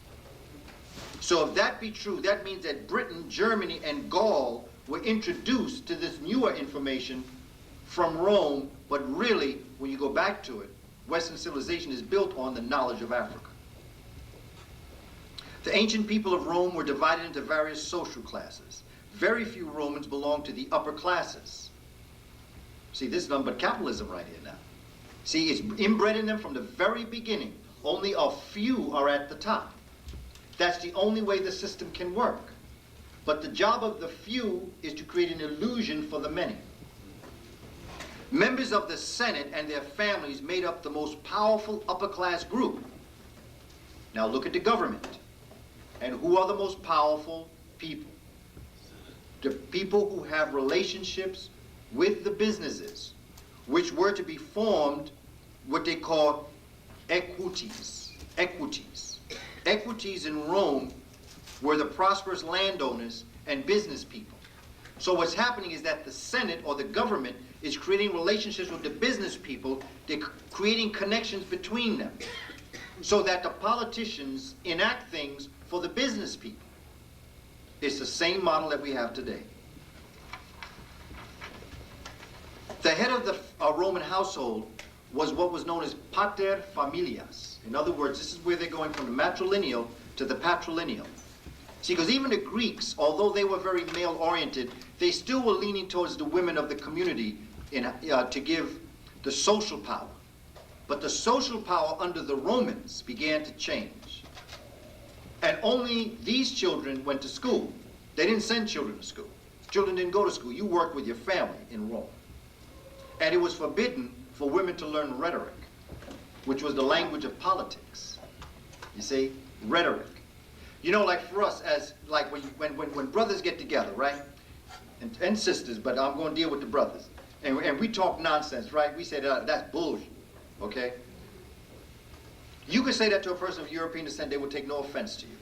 So if that be true, that means that Britain, Germany, and Gaul were introduced to this newer information from Rome, but really, when you go back to it, Western civilization is built on the knowledge of Africa. The ancient people of Rome were divided into various social classes. Very few Romans belonged to the upper classes. See, this is nothing but capitalism right here now. See, it's inbred in them from the very beginning. Only a few are at the top. That's the only way the system can work. But the job of the few is to create an illusion for the many. Members of the Senate and their families made up the most powerful upper class group. Now look at the government. And who are the most powerful people? The people who have relationships with the businesses, which were to be formed what they call equities. Equities in Rome were the prosperous landowners and business people. So what's happening is that the Senate or the government is creating relationships with the business people. They're creating connections between them so that the politicians enact things for the business people. It's the same model that we have today. The head of the Roman household was what was known as pater familias. In other words, this is where they're going from the matrilineal to the patrilineal. See, because even the Greeks, although they were very male-oriented, they still were leaning towards the women of the community to give the social power. But the social power under the Romans began to change. And only these children went to school. They didn't send children to school. Children didn't go to school. You worked with your family in Rome. And it was forbidden for women to learn rhetoric, which was the language of politics. You see, rhetoric. You know, like for us, as like when brothers get together, right? And sisters, but I'm going to deal with the brothers. and we talk nonsense, right? We say that's bullshit, okay? You could say that to a person of European descent, they will take no offense to you.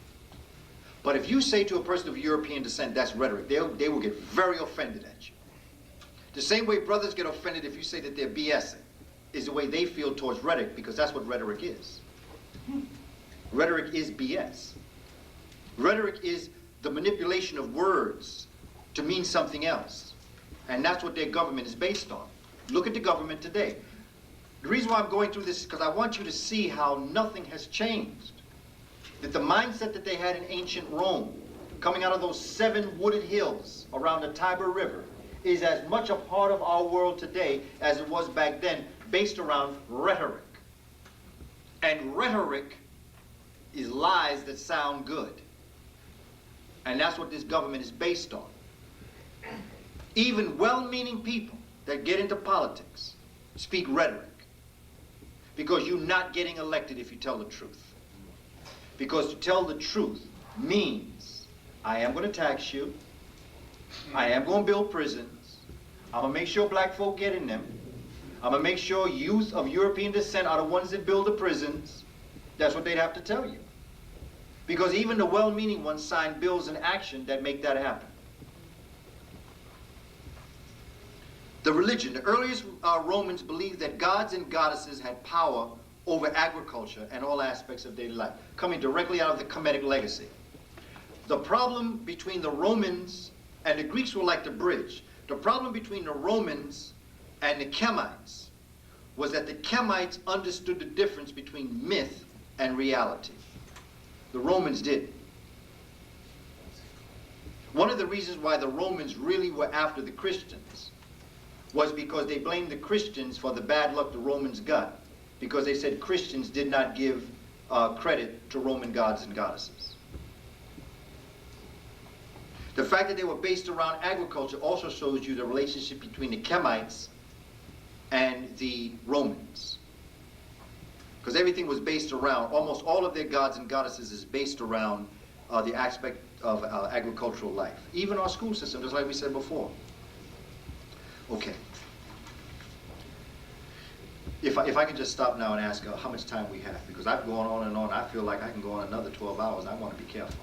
But if you say to a person of European descent, that's rhetoric, they will get very offended at you. The same way brothers get offended if you say that they're BSing, is the way they feel towards rhetoric, because that's what rhetoric is. Rhetoric is BS. Rhetoric is the manipulation of words to mean something else. And that's what their government is based on. Look at the government today. The reason why I'm going through this is because I want you to see how nothing has changed. That the mindset that they had in ancient Rome, coming out of those 7 wooded hills around the Tiber River, is as much a part of our world today as it was back then, based around rhetoric. And rhetoric is lies that sound good. And that's what this government is based on. Even well-meaning people that get into politics speak rhetoric. Because you're not getting elected if you tell the truth. Because to tell the truth means I am going to tax you, I am going to build prisons, I'm going to make sure black folk get in them, I'm going to make sure youth of European descent are the ones that build the prisons. That's what they'd have to tell you. Because even the well-meaning ones sign bills in action that make that happen. The religion, the earliest Romans believed that gods and goddesses had power over agriculture and all aspects of daily life, coming directly out of the Kemetic legacy. The problem between the Romans, and the Greeks were like the bridge, the problem between the Romans and the Kemites was that the Kemites understood the difference between myth and reality. The Romans didn't. One of the reasons why the Romans really were after the Christians was because they blamed the Christians for the bad luck the Romans got, because they said Christians did not give credit to Roman gods and goddesses. The fact that they were based around agriculture also shows you the relationship between the Kemites and the Romans. Because everything was based around, almost all of their gods and goddesses is based around the aspect of agricultural life. Even our school system, just like we said before. Okay. If I can just stop now and ask how much time we have, because I've gone on and on. I feel like I can go on another 12 hours. I want to be careful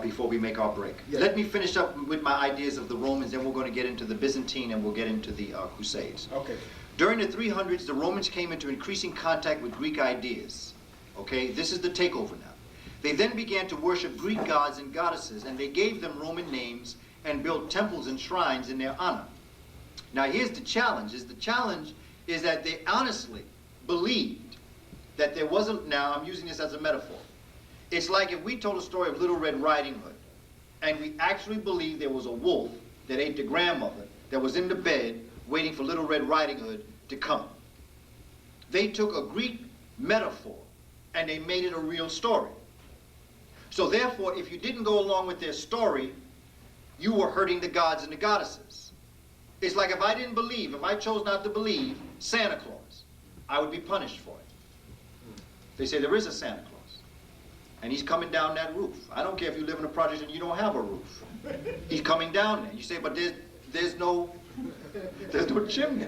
before we make our break. Yeah. Let me finish up with my ideas of the Romans, then we're going to get into the Byzantine and we'll get into the Crusades. Okay. During the 300s, the Romans came into increasing contact with Greek ideas. Okay, this is the takeover now. They then began to worship Greek gods and goddesses, and they gave them Roman names and built temples and shrines in their honor. Now here's the challenge. The challenge is that they honestly believed that there wasn't, now I'm using this as a metaphor. It's like if we told a story of Little Red Riding Hood, and we actually believed there was a wolf that ate the grandmother that was in the bed waiting for Little Red Riding Hood to come. They took a Greek metaphor and they made it a real story. So therefore, if you didn't go along with their story, you were hurting the gods and the goddesses. It's like if I didn't believe, if I chose not to believe Santa Claus, I would be punished for it. They say there is a Santa Claus, and he's coming down that roof. I don't care if you live in a project and you don't have a roof. He's coming down there. You say, but there's no chimney.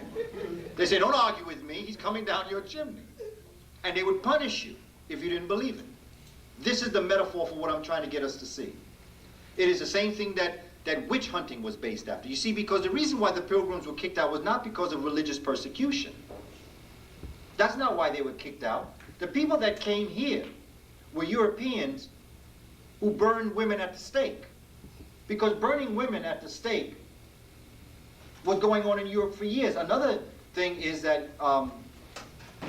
They say, don't argue with me. He's coming down your chimney. And they would punish you if you didn't believe it. This is the metaphor for what I'm trying to get us to see. It is the same thing that witch hunting was based after. You see, because the reason why the Pilgrims were kicked out was not because of religious persecution. That's not why they were kicked out. The people that came here were Europeans who burned women at the stake. Because burning women at the stake was going on in Europe for years. Another thing is that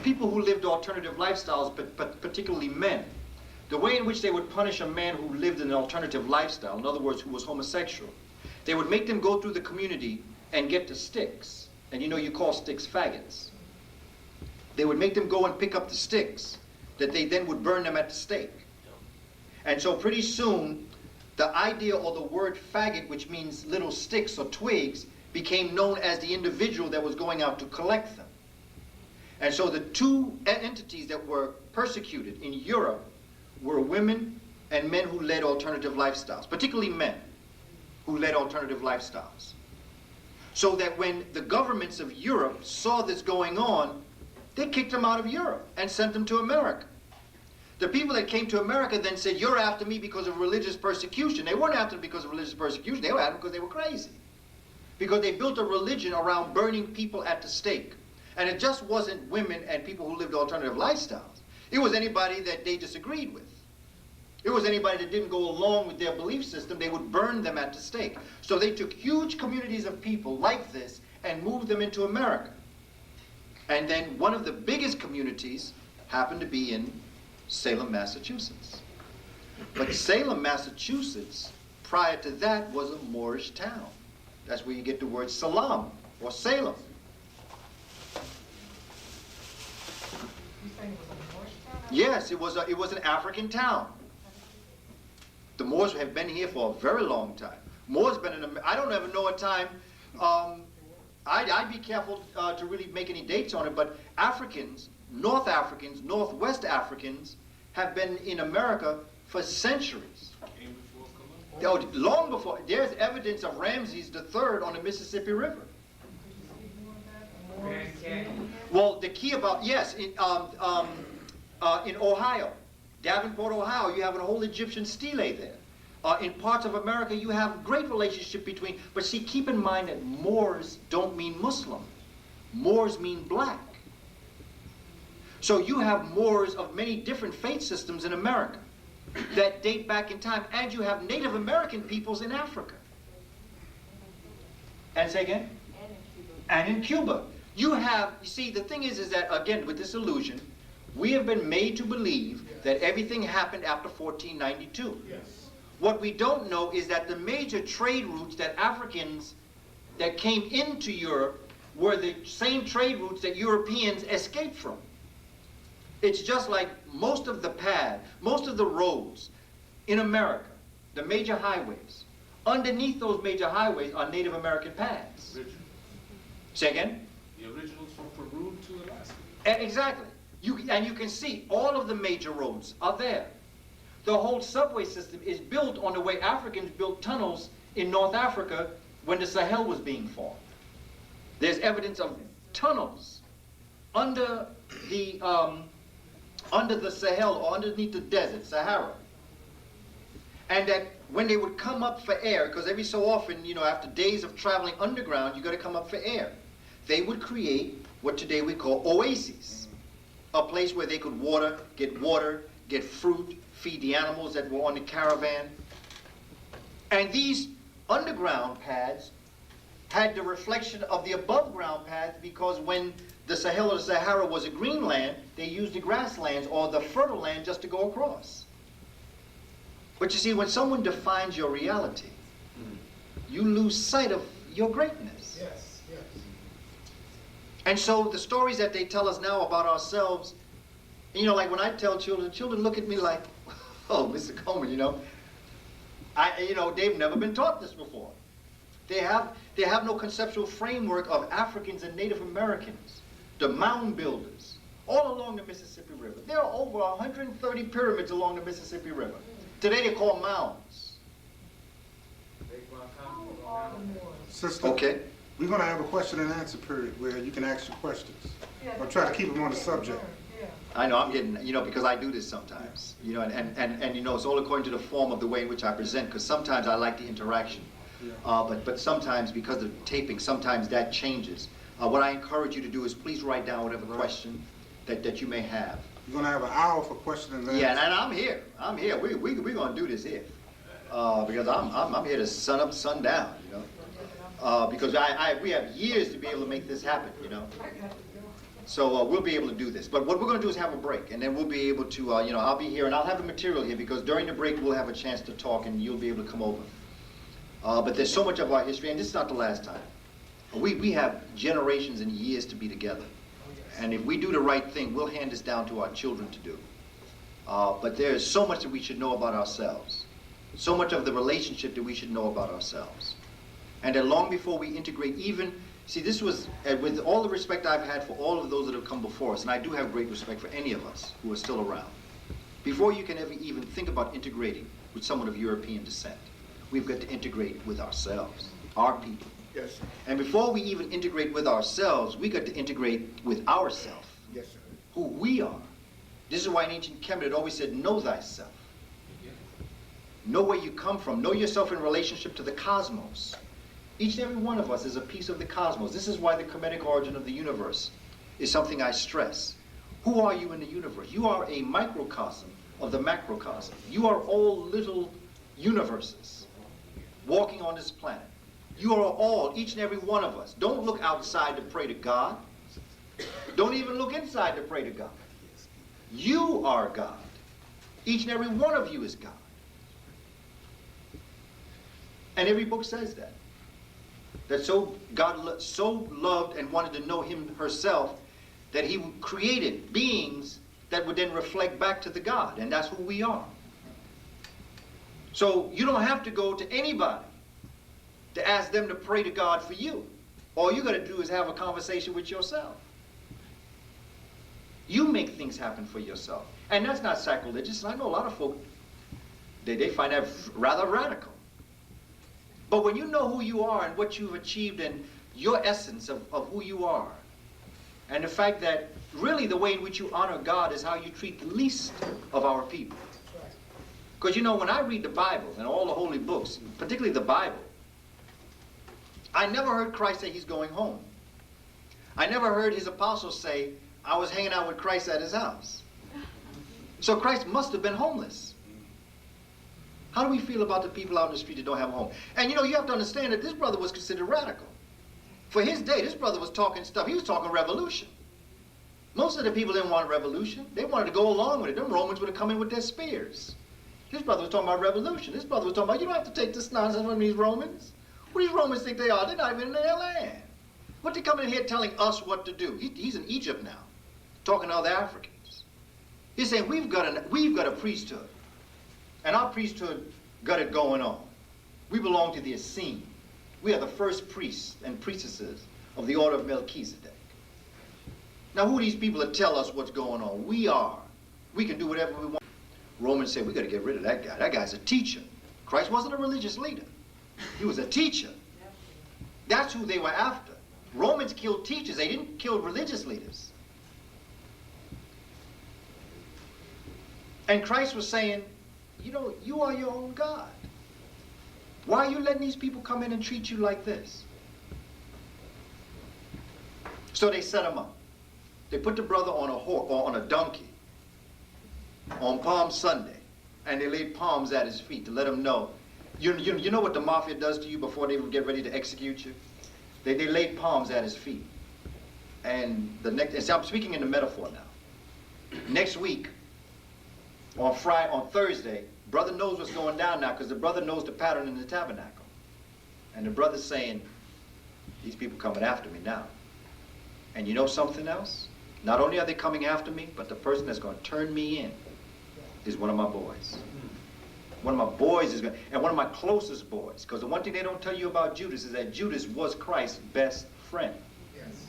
people who lived alternative lifestyles, but particularly men, the way in which they would punish a man who lived an alternative lifestyle, in other words, who was homosexual, they would make them go through the community and get the sticks. And you call sticks faggots. They would make them go and pick up the sticks that they then would burn them at the stake. And so pretty soon, the idea or the word faggot, which means little sticks or twigs, became known as the individual that was going out to collect them. And so the two entities that were persecuted in Europe were women and men who led alternative lifestyles, particularly men who led alternative lifestyles. So that when the governments of Europe saw this going on, they kicked them out of Europe and sent them to America. The people that came to America then said, you're after me because of religious persecution. They weren't after them because of religious persecution. They were after them because they were crazy. Because they built a religion around burning people at the stake. And it just wasn't women and people who lived alternative lifestyles. It was anybody that they disagreed with. It was anybody that didn't go along with their belief system. They would burn them at the stake. So they took huge communities of people like this and moved them into America. And then one of the biggest communities happened to be in Salem, Massachusetts. But Salem, Massachusetts, prior to that, was a Moorish town. That's where you get the word Salam, or Salem. You saying it was a Moorish town? Yes, it was an African town. The Moors have been here for a very long time. Moors been in, I don't ever know a time, I'd be careful to really make any dates on it, but Africans, Northwest Africans, have been in America for centuries. Came before Columbus. Oh, long before. There's evidence of Ramses III on the Mississippi River. Well, the key about, yes, in Ohio, Davenport, Ohio, you have a whole Egyptian stele there. In parts of America, you have great relationship between, but see, keep in mind that Moors don't mean Muslim. Moors mean black. So you have Moors of many different faith systems in America that date back in time, and you have Native American peoples in Africa. And say again? And in Cuba. And in Cuba. You see, the thing is that, again, with this illusion, we have been made to believe that everything happened after 1492. Yes. What we don't know is that the major trade routes that Africans that came into Europe were the same trade routes that Europeans escaped from. It's just like most of the roads in America, the major highways. Underneath those major highways are Native American paths. Original. Say again? The originals from Peru to Alaska. Exactly. And you can see all of the major roads are there. The whole subway system is built on the way Africans built tunnels in North Africa when the Sahel was being formed. There's evidence of tunnels under the Sahel or underneath the desert, Sahara. And that when they would come up for air, because every so often, after days of traveling underground, you got to come up for air. They would create what today we call oases, a place where they could get fruit, feed the animals that were on the caravan. And these underground paths had the reflection of the above ground paths because when the Sahel or the Sahara was a green land, they used the grasslands or the fertile land just to go across. But you see, when someone defines your reality, you lose sight of your greatness. Yes, yes. And so the stories that they tell us now about ourselves, like when I tell children look at me like, oh, Mr. Coleman, they've never been taught this before. They have no conceptual framework of Africans and Native Americans, the mound builders, all along the Mississippi River. There are over 130 pyramids along the Mississippi River. Today they're called mounds. Sister, Okay. we're going to have a question and answer period where you can ask your questions. I'll try to keep them on the subject. I know, I'm getting, because I do this sometimes, and it's all according to the form of the way in which I present, because sometimes I like the interaction. But sometimes, because of taping, sometimes that changes. What I encourage you to do is please write down whatever question that you may have. You're going to have an hour for question and answer. Yeah, and I'm here. We're going to do this here. Because I'm here to sun up, sun down, because we have years to be able to make this happen, So we'll be able to do this. But what we're going to do is have a break, and then we'll be able to, I'll be here, and I'll have the material here, because during the break we'll have a chance to talk, and you'll be able to come over. But there's so much of our history, and this is not the last time. We have generations and years to be together. And if we do the right thing, we'll hand this down to our children to do. But there is so much that we should know about ourselves. So much of the relationship that we should know about ourselves. And that long before we integrate see, this was, with all the respect I've had for all of those that have come before us, and I do have great respect for any of us who are still around, before you can ever even think about integrating with someone of European descent, we've got to integrate with ourselves, our people. Yes, sir. And before we even integrate with ourselves, we got to integrate with ourselves, Yes, sir. who we are. This is why in ancient Kemet it always said, know thyself. Know where you come from. Know yourself in relationship to the cosmos. Each and every one of us is a piece of the cosmos. This is why the Kemetic origin of the universe is something I stress. Who are you in the universe? You are a microcosm of the macrocosm. You are all little universes walking on this planet. You are all, each and every one of us. Don't look outside to pray to God. Don't even look inside to pray to God. You are God. Each and every one of you is God. And every book says that. That God so loved and wanted to know him herself that he created beings that would then reflect back to the God. And that's who we are. So you don't have to go to anybody to ask them to pray to God for you. All you got to do is have a conversation with yourself. You make things happen for yourself. And that's not sacrilegious. I know a lot of folk, they find that rather radical. But when you know who you are and what you've achieved and your essence of who you are, and the fact that really the way in which you honor God is how you treat the least of our people. Because you know, when I read the Bible and all the holy books, particularly the Bible, I never heard Christ say he's going home. I never heard his apostles say, I was hanging out with Christ at his house. So Christ must have been homeless. How do we feel about the people out in the street that don't have a home? And you know, you have to understand that this brother was considered radical. For his day, this brother was talking stuff. He was talking revolution. Most of the people didn't want a revolution. They wanted to go along with it. Them Romans would have come in with their spears. This brother was talking about revolution. This brother was talking about, you don't have to take this nonsense from these Romans. Who do these Romans think they are? They're not even in their land. What they coming in here telling us what to do? He's in Egypt now, talking to other Africans. He's saying, we've got a priesthood. And our priesthood got it going on. We belong to the Essene. We are the first priests and priestesses of the order of Melchizedek. Now, who are these people that tell us what's going on? We are. We can do whatever we want. Romans say, we got to get rid of that guy. That guy's a teacher. Christ wasn't a religious leader. He was a teacher. That's who they were after. Romans killed teachers. They didn't kill religious leaders. And Christ was saying, you know, you are your own God. Why are you letting these people come in and treat you like this? So they set him up. They put the brother on a horse or on a donkey on Palm Sunday, and they laid palms at his feet to let him know. You know what the mafia does to you before they get ready to execute you? They laid palms at his feet. And so I'm speaking in the metaphor now. Next week, on Thursday, brother knows what's going down now because the brother knows the pattern in the tabernacle. And the brother's saying, these people coming after me now. And you know something else? Not only are they coming after me, but the person that's going to turn me in is one of my boys. One of my boys is going to, and one of my closest boys. Because the one thing they don't tell you about Judas is that Judas was Christ's best friend. Yes.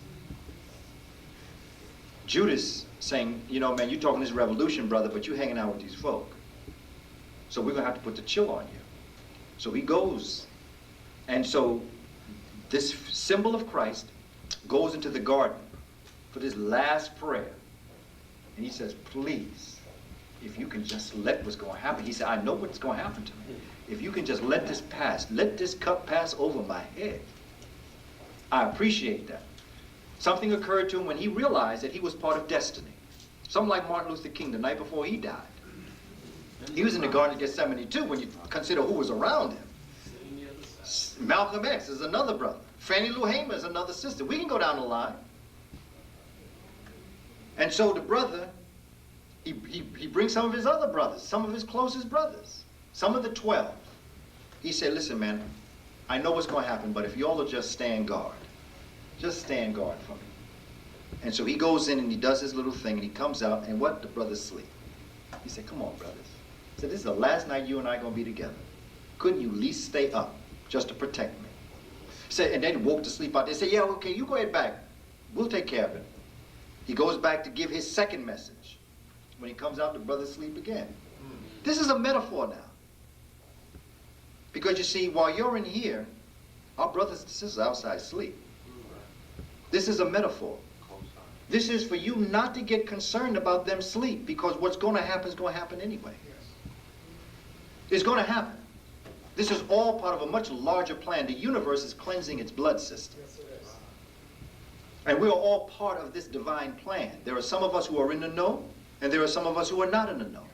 Judas saying, you know, man, you're talking this revolution, brother, but you're hanging out with these folk. So we're going to have to put the chill on you. So he goes. And so this symbol of Christ goes into the garden for this last prayer. And he says, please, if you can just let what's going to happen. He said, I know what's going to happen to me. If you can just let this pass, let this cup pass over my head. I appreciate that. Something occurred to him when he realized that he was part of destiny. Something like Martin Luther King the night before he died. He was in the Garden of Gethsemane too when you consider who was around him. Malcolm X is another brother. Fannie Lou Hamer is another sister. We can go down the line. And so the brother, he brings some of his other brothers, some of his closest brothers, some of the 12. He said, listen, man, I know what's going to happen, but if you all will just stand guard for me. And so he goes in and he does his little thing and he comes out and what? The brothers sleep. He said, come on, brothers. He said, this is the last night you and I are going to be together. Couldn't you at least stay up just to protect me? He said, and then he woke to sleep out. They said, yeah, okay, you go ahead back. We'll take care of it. He goes back to give his second message. When he comes out, the brothers sleep again. This is a metaphor now. Because you see, while you're in here, Our brothers and sisters outside sleep. This is a metaphor. This is for you not to get concerned about them sleep, because what's going to happen is going to happen anyway. It's going to happen. This is all part of a much larger plan. The universe is cleansing its blood system. And we are all part of this divine plan. There are some of us who are in the know, and there are some of us who are not in the know.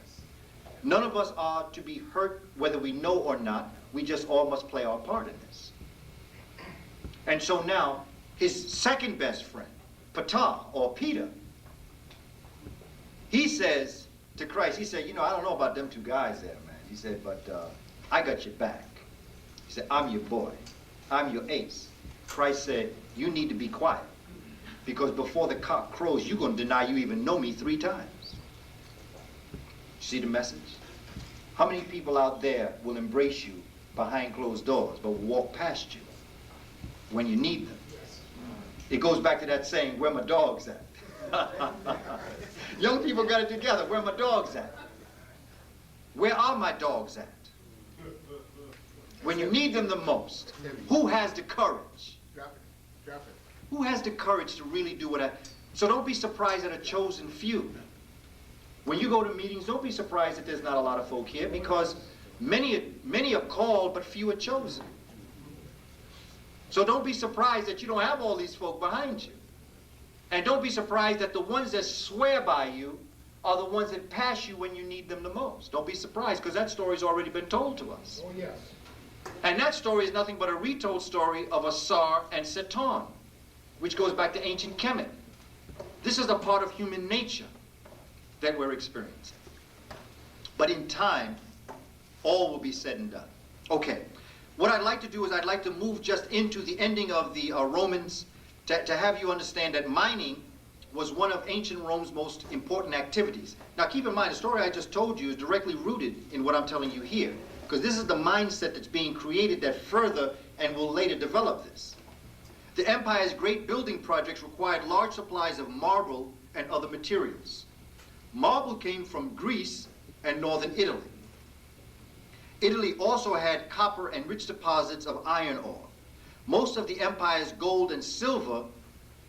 None of us are to be hurt whether we know or not. We just all must play our part in this. And so now, his second best friend, Ptah, or Peter, he says to Christ, he said, you know, I don't know about them two guys there, man. He said, but I got your back. He said, I'm your boy. I'm your ace. Christ said, you need to be quiet, because before the cock crows, you're going to deny you even know me 3 times. See the message? How many people out there will embrace you behind closed doors, but will walk past you when you need them? It goes back to that saying, where my dogs at? Young people got it together. Where my dogs at? Where are my dogs at? When you need them the most, who has the courage? Drop it. Drop it. Who has the courage to really do what I... So don't be surprised at a chosen few. When you go to meetings, don't be surprised that there's not a lot of folk here, because many are called, but few are chosen. So don't be surprised that you don't have all these folk behind you. And don't be surprised that the ones that swear by you are the ones that pass you when you need them the most. Don't be surprised, because that story's already been told to us. Oh, yes. And that story is nothing but a retold story of Asar and Seton, which goes back to ancient Kemet. This is a part of human nature that we're experiencing. But in time, all will be said and done. Okay, what I'd like to do is I'd like to move just into the ending of the Romans to have you understand that mining was one of ancient Rome's most important activities. Now keep in mind, the story I just told you is directly rooted in what I'm telling you here, because this is the mindset that's being created that further and will later develop this. The empire's great building projects required large supplies of marble and other materials. Marble came from Greece and northern Italy. Italy also had copper and rich deposits of iron ore. Most of the empire's gold and silver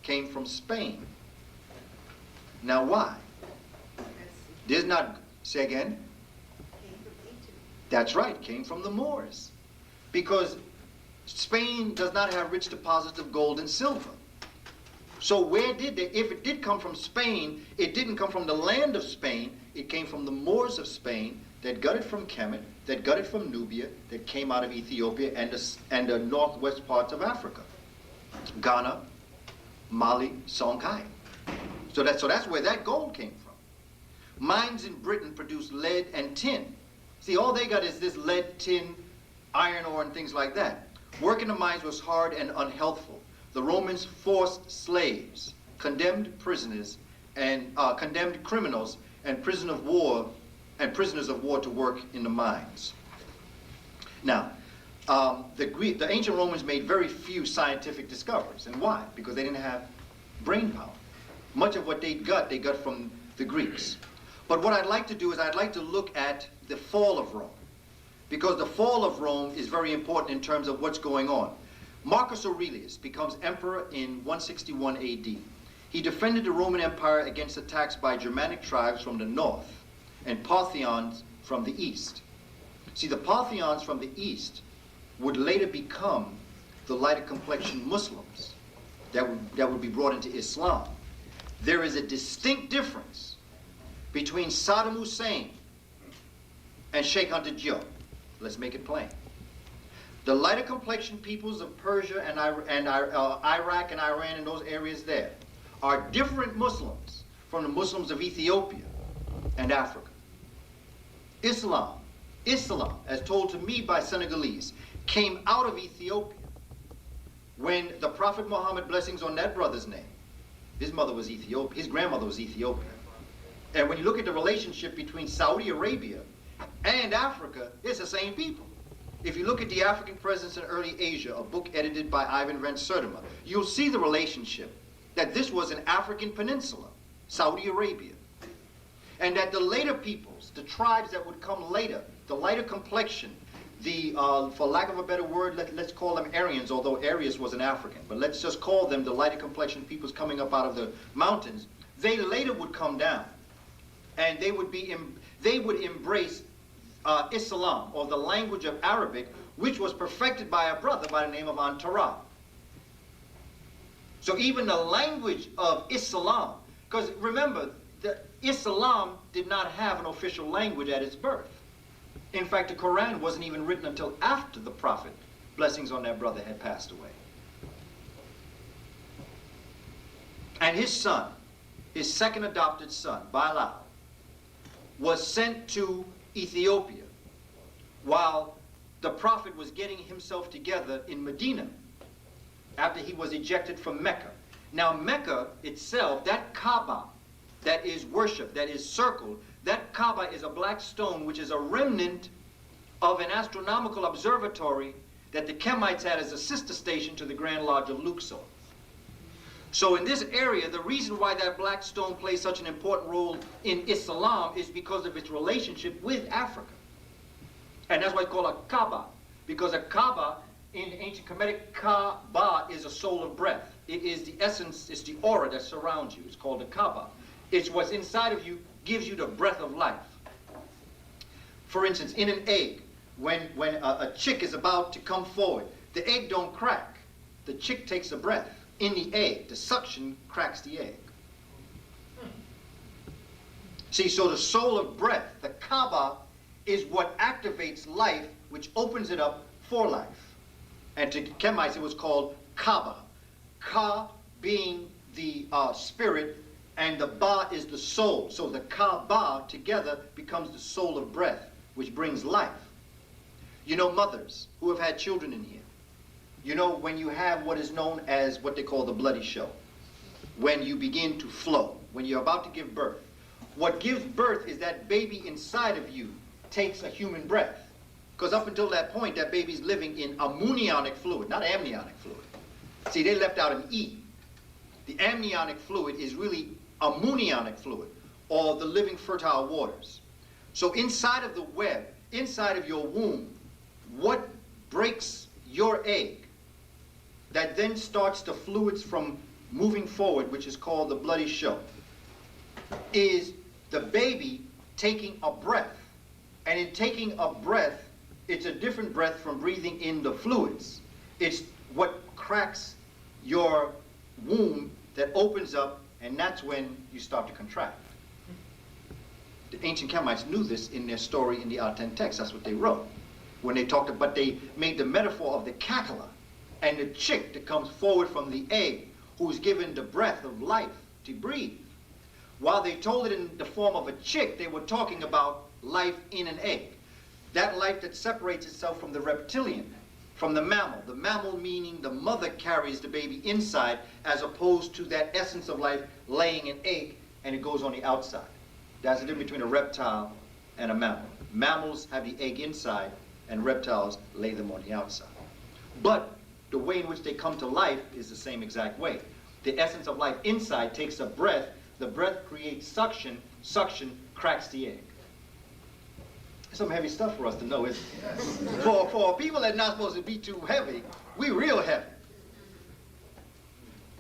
came from Spain. Now why? There's not, say again? That's right, came from the Moors. Because Spain does not have rich deposits of gold and silver. So where did they, if it did come from Spain, it didn't come from the land of Spain, it came from the Moors of Spain that got it from Kemet, that got it from Nubia, that came out of Ethiopia and the northwest parts of Africa. Ghana, Mali, Songhai. So that's where that gold came from. Mines in Britain produced lead and tin. See, all they got is this lead, tin, iron ore, and things like that. Work in the mines was hard and unhealthful. The Romans forced slaves, condemned prisoners, and condemned criminals and prisoners of war to work in the mines. Now, the ancient Romans made very few scientific discoveries. And why? Because they didn't have brain power. Much of what they got from the Greeks. But what I'd like to do is I'd like to look at the fall of Rome, because the fall of Rome is very important in terms of what's going on. Marcus Aurelius becomes emperor in 161 AD. He defended the Roman Empire against attacks by Germanic tribes from the north and Parthians from the east. See, the Parthians from the east would later become the lighter complexion Muslims that would be brought into Islam. There is a distinct difference between Saddam Hussein and Sheikh Anta Diop. Let's make it plain. The lighter complexion peoples of Persia and Iraq and Iran and those areas there are different Muslims from the Muslims of Ethiopia and Africa. Islam, as told to me by Senegalese, came out of Ethiopia when the Prophet Muhammad, blessings on that brother's name, his mother was Ethiopian, his grandmother was Ethiopian. And when you look at the relationship between Saudi Arabia and Africa, it's the same people. If you look at the African presence in early Asia, a book edited by Ivan van Sertima, you'll see the relationship that this was an African peninsula, Saudi Arabia. And that the later peoples, the tribes that would come later, the lighter complexion, for lack of a better word, let's call them Aryans, although Arius was an African, but let's just call them the lighter complexioned peoples coming up out of the mountains. They later would come down, and they would embrace Islam, or the language of Arabic, which was perfected by a brother by the name of Antara. So even the language of Islam, because remember, Islam did not have an official language at its birth. In fact, the Quran wasn't even written until after the Prophet, blessings on that brother, had passed away. And his son, his second adopted son, Bilal, was sent to Ethiopia while the Prophet was getting himself together in Medina after he was ejected from Mecca. Now Mecca itself, that Kaaba, that is worship, that is circled, that Kaaba is a black stone which is a remnant of an astronomical observatory that the Kemites had as a sister station to the Grand Lodge of Luxor. So in this area, the reason why that black stone plays such an important role in Islam is because of its relationship with Africa. And that's why it's called a Kaaba, because a Kaaba in ancient Kemetic, Kaaba is a soul of breath. It is the essence, it's the aura that surrounds you. It's called a Kaaba. It's what's inside of you, gives you the breath of life. For instance, in an egg, when a chick is about to come forward, the egg don't crack. The chick takes a breath in the egg. The suction cracks the egg. See, so the soul of breath, the Kaaba, is what activates life, which opens it up for life. And to Kemites, it was called Kaaba. Ka being the spirit, and the Ba is the soul. So the Kaaba together becomes the soul of breath, which brings life. You know, mothers who have had children in here, you know, when you have what is known as what they call the bloody show, when you begin to flow, when you're about to give birth, what gives birth is that baby inside of you takes a human breath. Because up until that point, that baby's living in amniotic fluid, not amniotic fluid. See, they left out an E. The amniotic fluid is really amniotic fluid, or the living fertile waters. So inside of the web, inside of your womb, what breaks your egg that then starts the fluids from moving forward, which is called the bloody show, is the baby taking a breath. And in taking a breath, it's a different breath from breathing in the fluids. It's what cracks your womb that opens up, and that's when you start to contract. The ancient Kemites knew this in their story in the Aten text. That's what they wrote. When they talked, but they made the metaphor of the cacala and the chick that comes forward from the egg, who's given the breath of life to breathe. While they told it in the form of a chick, they were talking about life in an egg. That life that separates itself from the reptilian, from the mammal. The mammal meaning the mother carries the baby inside, as opposed to that essence of life laying an egg and it goes on the outside. That's the difference between a reptile and a mammal. Mammals have the egg inside and reptiles lay them on the outside. But the way in which they come to life is the same exact way. The essence of life inside takes a breath, the breath creates suction, suction cracks the egg. Some heavy stuff for us to know, isn't it? For people that are not supposed to be too heavy, we real heavy.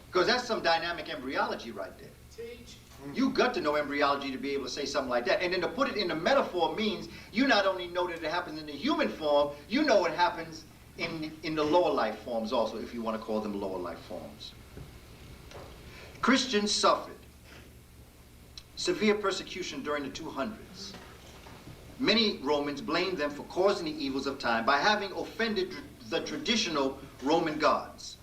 Because that's some dynamic embryology right there. You got to know embryology to be able to say something like that. And then to put it in a metaphor means you not only know that it happens in the human form, you know it happens in the lower life forms also, if you want to call them lower life forms. Christians suffered severe persecution during the 200s. Many Romans blamed them for causing the evils of time by having offended the traditional Roman gods.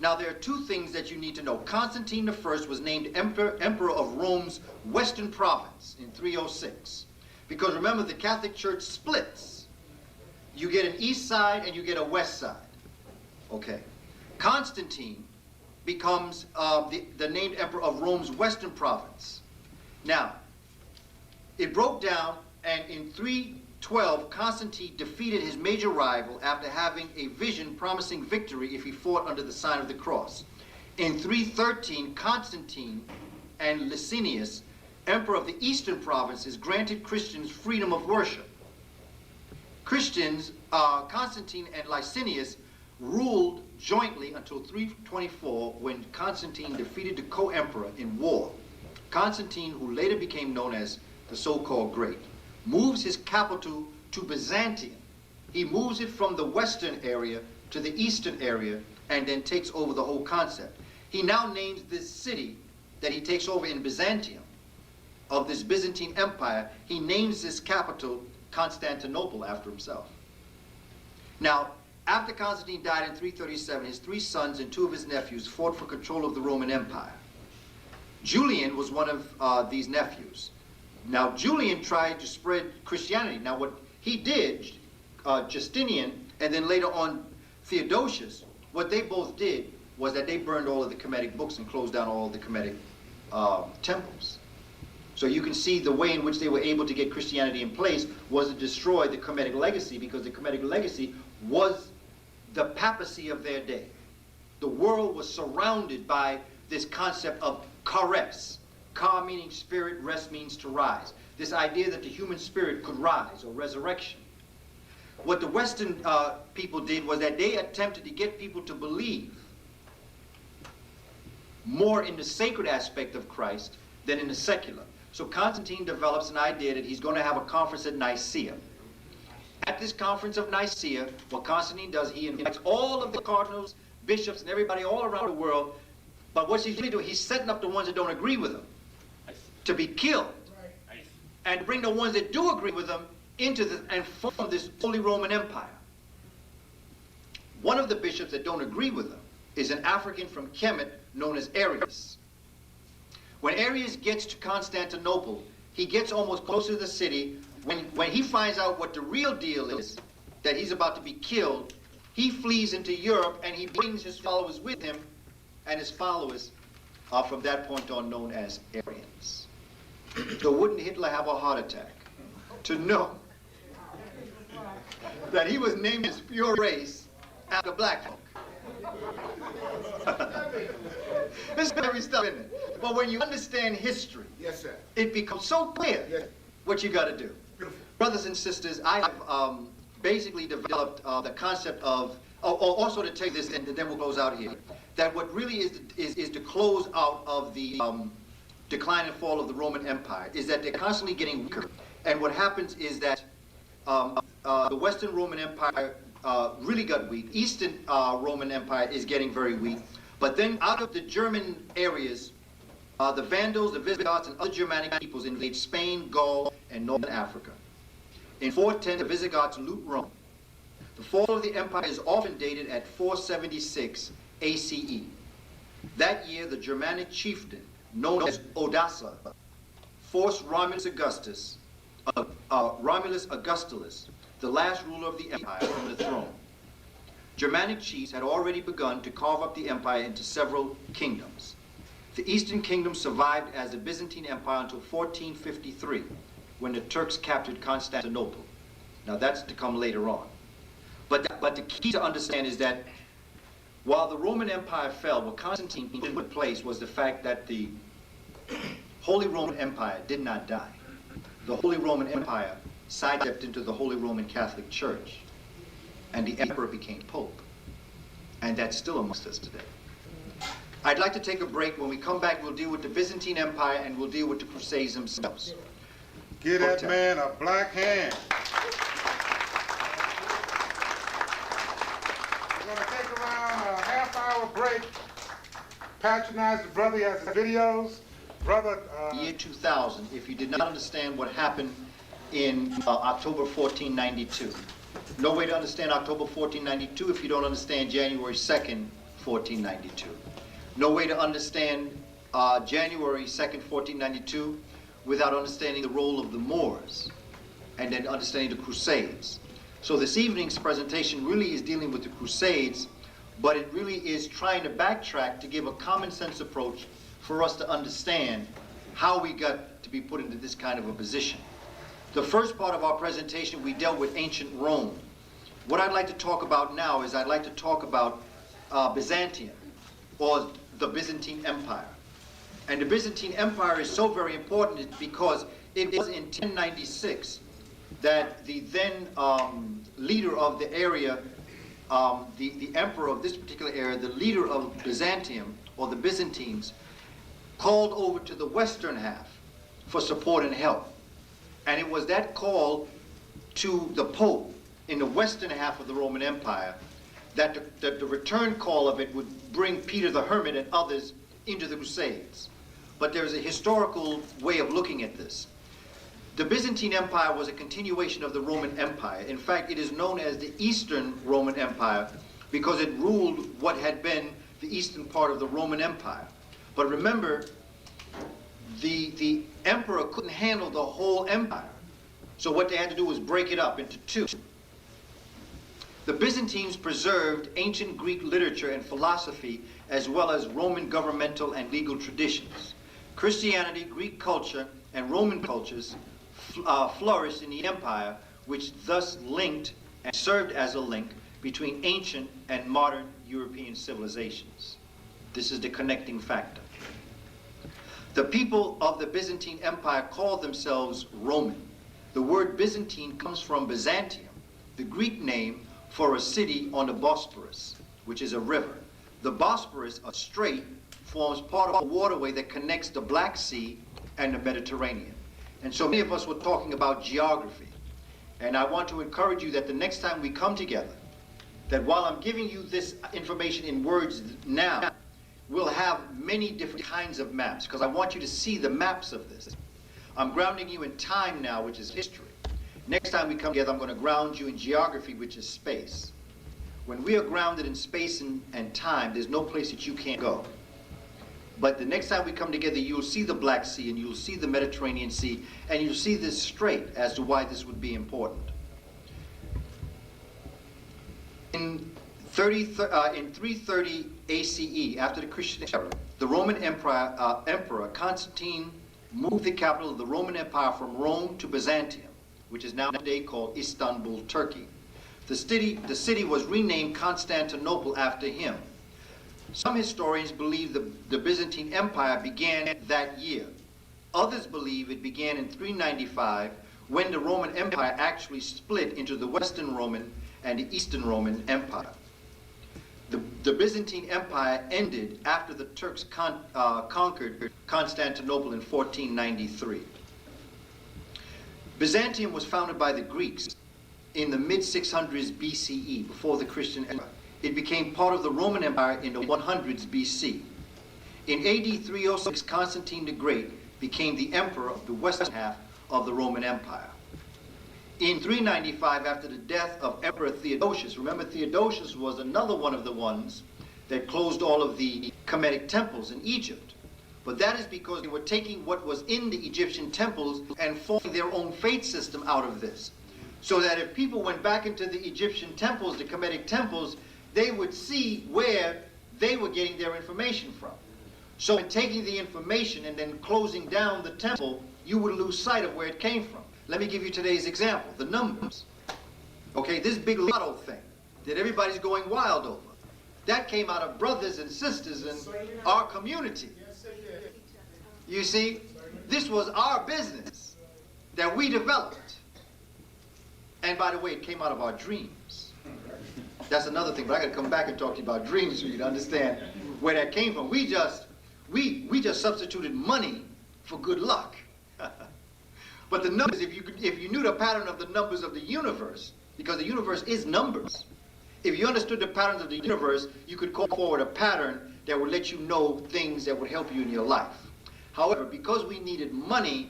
Now, there are two things that you need to know. Constantine I was named Emperor of Rome's Western Province in 306. Because remember, the Catholic Church splits. You get an east side and you get a west side. Okay. Constantine becomes the named Emperor of Rome's Western Province. Now, it broke down, and in 312, Constantine defeated his major rival after having a vision promising victory if he fought under the sign of the cross. In 313, Constantine and Licinius, emperor of the eastern provinces, granted Christians freedom of worship. Christians, Constantine and Licinius ruled jointly until 324 when Constantine defeated the co-emperor in war. Constantine, who later became known as the so-called Great, moves his capital to Byzantium. He moves it from the western area to the eastern area and then takes over the whole concept. He now names this city that he takes over in Byzantium, of this Byzantine Empire, he names this capital Constantinople after himself. Now, after Constantine died in 337, his 3 sons and 2 of his nephews fought for control of the Roman Empire. Julian was one of these nephews. Now, Julian tried to spread Christianity. Now, what he did, Justinian, and then later on Theodosius, what they both did was that they burned all of the Kemetic books and closed down all of the Kemetic temples. So you can see the way in which they were able to get Christianity in place was to destroy the Kemetic legacy, because the Kemetic legacy was the papacy of their day. The world was surrounded by this concept of kares. Ka meaning spirit, res means to rise. This idea that the human spirit could rise, or resurrection. What the Western people did was that they attempted to get people to believe more in the sacred aspect of Christ than in the secular. So Constantine develops an idea that he's going to have a conference at Nicaea. At this conference of Nicaea, what Constantine does, he invites all of the cardinals, bishops, and everybody all around the world. But what he's really doing, he's setting up the ones that don't agree with him to be killed, and bring the ones that do agree with him into the, and form this Holy Roman Empire. One of the bishops that don't agree with him is an African from Kemet known as Arius. When Arius gets to Constantinople, he gets almost closer to the city. When he finds out what the real deal is, that he's about to be killed, he flees into Europe and he brings his followers with him, and his followers are from that point on known as Aryans. So wouldn't Hitler have a heart attack to know that he was named his pure race after black folk? There's heavy stuff in it. But when you understand history, Yes, sir. it becomes so clear Yes. what you got to do. Beautiful. Brothers and sisters, I have basically developed the concept of, also to take this, and then we'll close out here, that what really is the close out of the decline and fall of the Roman Empire is that they're constantly getting weaker. And what happens is that the Western Roman Empire really got weak. Eastern Roman Empire is getting very weak. But then out of the German areas, the Vandals, the Visigoths, and other Germanic peoples invade Spain, Gaul, and northern Africa. In 410, the Visigoths loot Rome. The fall of the empire is often dated at 476 ACE. That year, the Germanic chieftain, known as Odassa, forced Romulus Augustulus, the last ruler of the empire, from the throne. Germanic chiefs had already begun to carve up the empire into several kingdoms. The Eastern Kingdom survived as the Byzantine Empire until 1453, when the Turks captured Constantinople. Now that's to come later on. But the key to understand is that while the Roman Empire fell, what Constantine put in place was the fact that the Holy Roman Empire did not die. The Holy Roman Empire sidestepped into the Holy Roman Catholic Church, and the emperor became pope. And that's still amongst us today. I'd like to take a break. When we come back, we'll deal with the Byzantine Empire and we'll deal with the Crusades themselves. Give that man a black hand. We're going to take around a half-hour break. Patronize the brother. He has his videos. Brother, Year 2000, if you did not understand what happened in October 1492. No way to understand October 1492 if you don't understand January 2nd, 1492. No way to understand January 2nd, 1492 without understanding the role of the Moors and then understanding the Crusades. So this evening's presentation really is dealing with the Crusades, but it really is trying to backtrack to give a common sense approach for us to understand how we got to be put into this kind of a position. The first part of our presentation, we dealt with ancient Rome. What I'd like to talk about now is I'd like to talk about Byzantium, or the Byzantine Empire. And the Byzantine Empire is so very important because it was in 1096 that the then leader of the area, the emperor of this particular area, the leader of Byzantium, or the Byzantines, called over to the western half for support and help. And it was that call to the Pope in the western half of the Roman Empire that the return call of it would bring Peter the Hermit and others into the Crusades. But there's a historical way of looking at this. The Byzantine Empire was a continuation of the Roman Empire. In fact, it is known as the Eastern Roman Empire because it ruled what had been the eastern part of the Roman Empire. But remember, the emperor couldn't handle the whole empire. So what they had to do was break it up into two. The Byzantines preserved ancient Greek literature and philosophy as well as Roman governmental and legal traditions. Christianity, Greek culture, and Roman cultures flourished in the empire, which thus linked and served as a link between ancient and modern European civilizations. This is the connecting factor. The people of the Byzantine Empire called themselves Roman. The word Byzantine comes from Byzantium, the Greek name for a city on the Bosporus, which is a river. The Bosporus, a strait, forms part of a waterway that connects the Black Sea and the Mediterranean. And so many of us were talking about geography. And I want to encourage you that the next time we come together, that while I'm giving you this information in words now, we'll have many different kinds of maps, because I want you to see the maps of this. I'm grounding you in time now, which is history. Next time we come together, I'm going to ground you in geography, which is space. When we are grounded in space and time, there's no place that you can't go. But the next time we come together, you'll see the Black Sea, and you'll see the Mediterranean Sea, and you'll see this strait as to why this would be important. In 330 ACE, after the Christian era, the Roman Emperor Constantine moved the capital of the Roman Empire from Rome to Byzantium, which is now today called Istanbul, Turkey. The city was renamed Constantinople after him. Some historians believe the Byzantine Empire began that year. Others believe it began in 395, when the Roman Empire actually split into the Western Roman and the Eastern Roman Empire. The Byzantine Empire ended after the Turks conquered Constantinople in 1493. Byzantium was founded by the Greeks in the mid-600s BCE, before the Christian era. It became part of the Roman Empire in the 100s BC. In AD 306, Constantine the Great became the emperor of the western half of the Roman Empire. In 395, after the death of Emperor Theodosius, remember Theodosius was another one of the ones that closed all of the Kemetic temples in Egypt. But that is because they were taking what was in the Egyptian temples and forming their own faith system out of this. So that if people went back into the Egyptian temples, the Kemetic temples, they would see where they were getting their information from. So in taking the information and then closing down the temple, you would lose sight of where it came from. Let me give you today's example, the numbers. Okay, this big lotto thing that everybody's going wild over, that came out of brothers and sisters in our community. You see, this was our business that we developed. And by the way, it came out of our dreams. That's another thing, but I got to come back and talk to you about dreams so you can understand where that came from. We just substituted money for good luck. But the numbers, if you knew the pattern of the numbers of the universe, because the universe is numbers, if you understood the patterns of the universe, you could call forward a pattern that would let you know things that would help you in your life. However, because we needed money,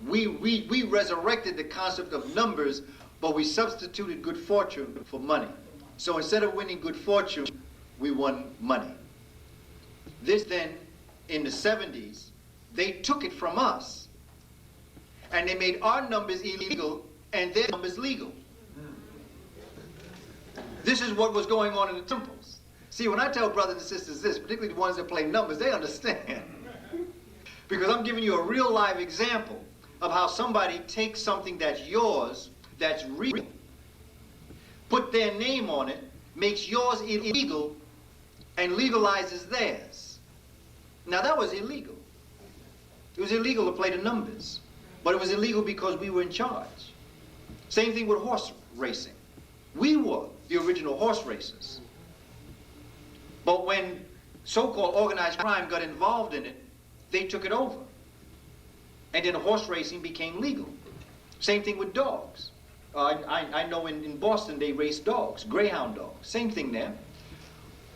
we resurrected the concept of numbers, but we substituted good fortune for money. So instead of winning good fortune, we won money. This then, in the 70s, they took it from us, and they made our numbers illegal and their numbers legal. This is what was going on in the temples. See, when I tell brothers and sisters this, particularly the ones that play numbers, they understand. Because I'm giving you a real live example of how somebody takes something that's yours, that's real, put their name on it, makes yours illegal, and legalizes theirs. Now that was illegal. It was illegal to play the numbers. But it was illegal because we were in charge. Same thing with horse racing. We were the original horse racers. But when so-called organized crime got involved in it, they took it over. And then horse racing became legal. Same thing with dogs. I know in Boston they race dogs, greyhound dogs. Same thing there.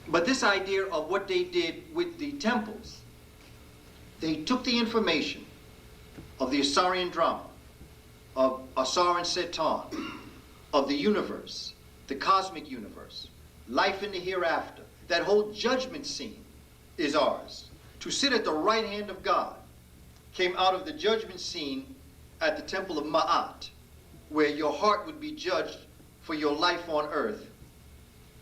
But this idea of what they did with the temples, they took the information of the Asarian drama, of Asar and Setan, of the universe, the cosmic universe, life in the hereafter. That whole judgment scene is ours. To sit at the right hand of God came out of the judgment scene at the temple of Ma'at, where your heart would be judged for your life on earth.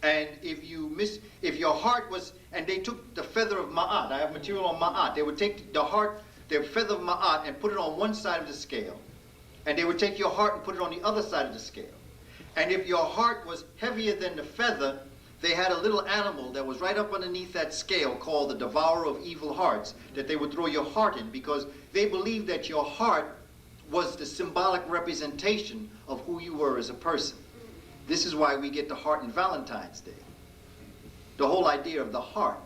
And if your heart was, and they took the feather of Ma'at, I have material on Ma'at, they would take the feather of Ma'at and put it on one side of the scale. And they would take your heart and put it on the other side of the scale. And if your heart was heavier than the feather, they had a little animal that was right up underneath that scale called the devourer of evil hearts that they would throw your heart in, because they believed that your heart was the symbolic representation of who you were as a person. This is why we get the heart in Valentine's Day. The whole idea of the heart,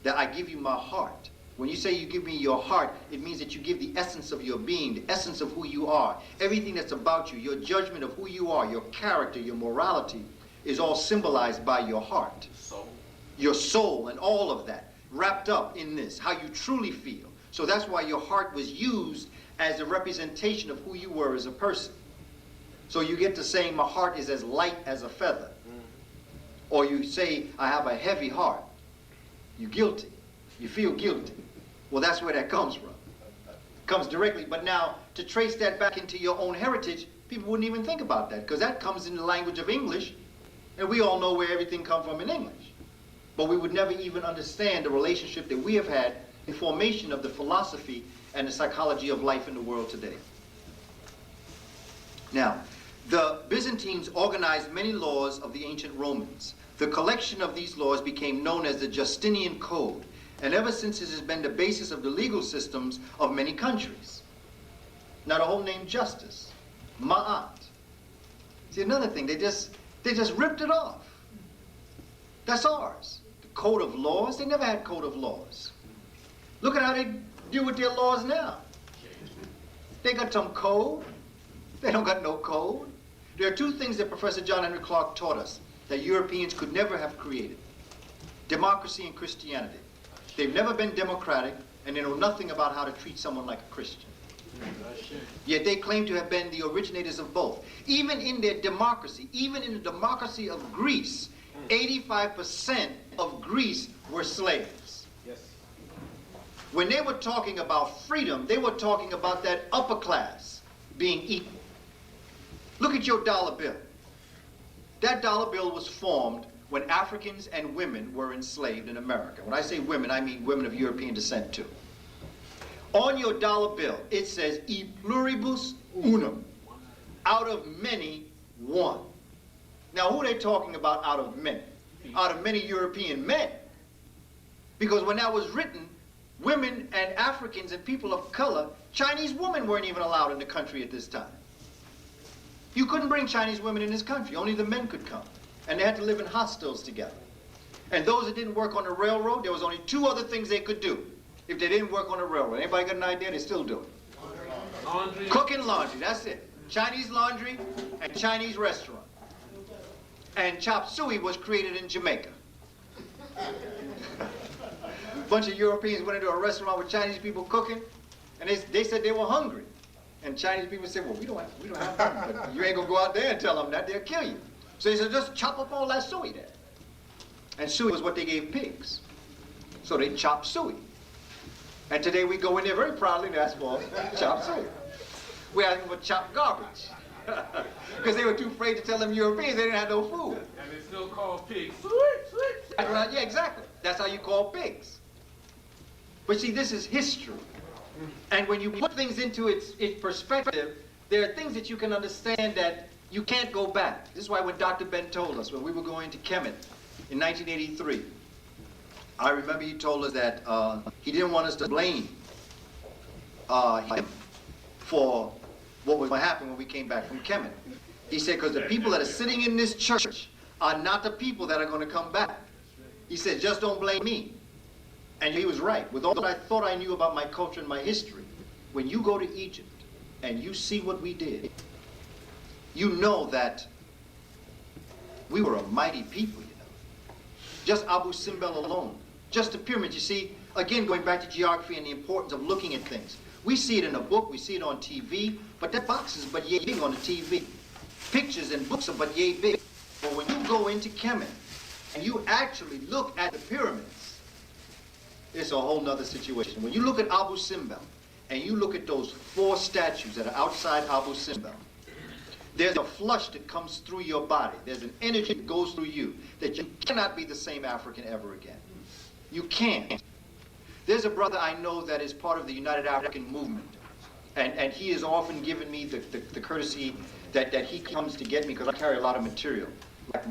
that I give you my heart. When you say you give me your heart, it means that you give the essence of your being, the essence of who you are. Everything that's about you, your judgment of who you are, your character, your morality, is all symbolized by your heart. Your soul and all of that wrapped up in this, how you truly feel. So that's why your heart was used as a representation of who you were as a person. So you get to saying my heart is as light as a feather. Or you say I have a heavy heart. You're guilty. You feel guilty. Well, that's where that comes from. It comes directly. But now to trace that back into your own heritage, people wouldn't even think about that, because that comes in the language of English. And we all know where everything comes from in English. But we would never even understand the relationship that we have had in formation of the philosophy and the psychology of life in the world today. Now, the Byzantines organized many laws of the ancient Romans. The collection of these laws became known as the Justinian Code, and ever since it has been the basis of the legal systems of many countries. Now the whole name justice, Ma'at. See, another thing, they just ripped it off. That's ours. The code of laws, they never had code of laws. Look at how they deal with their laws now. They got some code. They don't got no code. There are two things that Professor John Henry Clarke taught us that Europeans could never have created: democracy and Christianity. They've never been democratic, and they know nothing about how to treat someone like a Christian. Yet they claim to have been the originators of both. Even in their democracy, even in the democracy of Greece, 85% of Greece were slaves. Yes. When they were talking about freedom, they were talking about that upper class being equal. Look at your dollar bill. That dollar bill was formed when Africans and women were enslaved in America. When I say women, I mean women of European descent too. On your dollar bill, it says, e pluribus unum, out of many, one. Now, who are they talking about out of many? Out of many European men. Because when that was written, women and Africans and people of color, Chinese women weren't even allowed in the country at this time. You couldn't bring Chinese women in this country. Only the men could come. And they had to live in hostels together. And those that didn't work on the railroad, there was only two other things they could do if they didn't work on the railroad. Anybody got an idea? They still do it. Laundry. Cook and laundry, that's it. Chinese laundry and Chinese restaurant. And chop suey was created in Jamaica. A bunch of Europeans went into a restaurant with Chinese people cooking, and they said they were hungry. And Chinese people said, well, we don't have hunger, but you ain't gonna go out there and tell them that, they'll kill you. So they said, just chop up all that suey there. And suey was what they gave pigs. So they chopped suey. And today we go in there very proudly and ask for chop suey. We ask them for chopped garbage. Because they were too afraid to tell them Europeans they didn't have no food. And it's still called pigs. Yeah, exactly. That's how you call pigs. But see, this is history. And when you put things into its perspective, there are things that you can understand that you can't go back. This is why when Dr. Ben told us, when we were going to Kemet in 1983, I remember he told us that he didn't want us to blame him for what was going to happen when we came back from Kemet. He said, because the people that are sitting in this church are not the people that are going to come back. He said, just don't blame me. And he was right. With all that I thought I knew about my culture and my history, when you go to Egypt and you see what we did, you know that we were a mighty people, you know. Just Abu Simbel alone. Just the pyramids, you see, again, going back to geography and the importance of looking at things. We see it in a book, we see it on TV, but that box is but yay big on the TV. Pictures and books are but yay big. But when you go into Kemet and you actually look at the pyramids, it's a whole nother situation. When you look at Abu Simbel and you look at those 4 statues that are outside Abu Simbel, there's a flush that comes through your body. There's an energy that goes through you that you cannot be the same African ever again. You can't. There's a brother I know that is part of the United African Movement, and he has often given me the courtesy that he comes to get me because I carry a lot of material.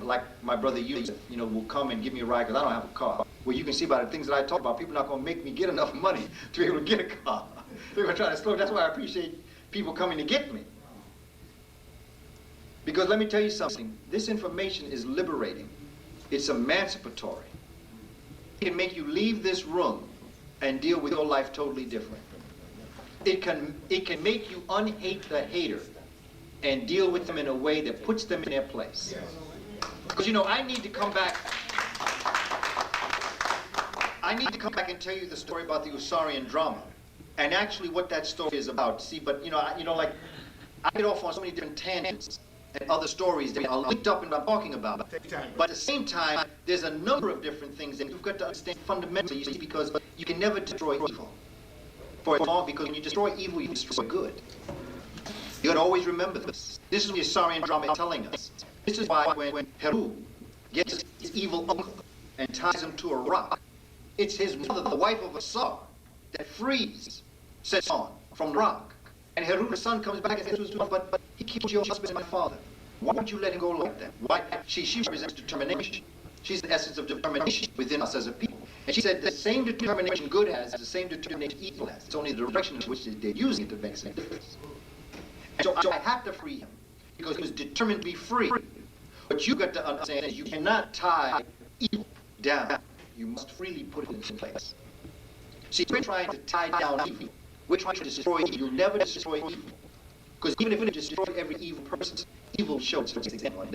Like my brother Yusuf, you know, will come and give me a ride because I don't have a car. Well, you can see by the things that I talk about, people are not going to make me get enough money to be able to get a car. They're going to try to slow. That's why I appreciate people coming to get me. Because let me tell you something, this information is liberating. It's emancipatory. It can make you leave this room and deal with your life totally different. It can make you unhate the hater and deal with them in a way that puts them in their place. Because, you know, I need to come back and tell you the story about the Usarian drama and actually what that story is about. See, but, like, I get off on so many different tangents and other stories that are linked up in what I'm talking about. But at the same time, there's a number of different things that you've got to understand fundamentally, you see, because you can never destroy evil. For as long, because when you destroy evil, you destroy good. You got to always remember this. This is what the Assyrian drama is telling us. This is why when Heru gets his evil uncle and ties him to a rock, it's his mother, the wife of Asar, that frees Seson from the rock. And Heru, the son, comes back and says to his wife, but he keeps your husband my father. Why would you let him go like that? Why? She represents determination. She's the essence of determination within us as a people. And she said the same determination good has is the same determination evil has. It's only the direction in which they're using it that makes a difference. And so I have to free him because he was determined to be free. But you got to understand that you cannot tie evil down. You must freely put it in its place. See, we're trying to tie down evil. We're trying to destroy evil. You'll never destroy evil. Because even if we destroy every evil person, evil shows its example.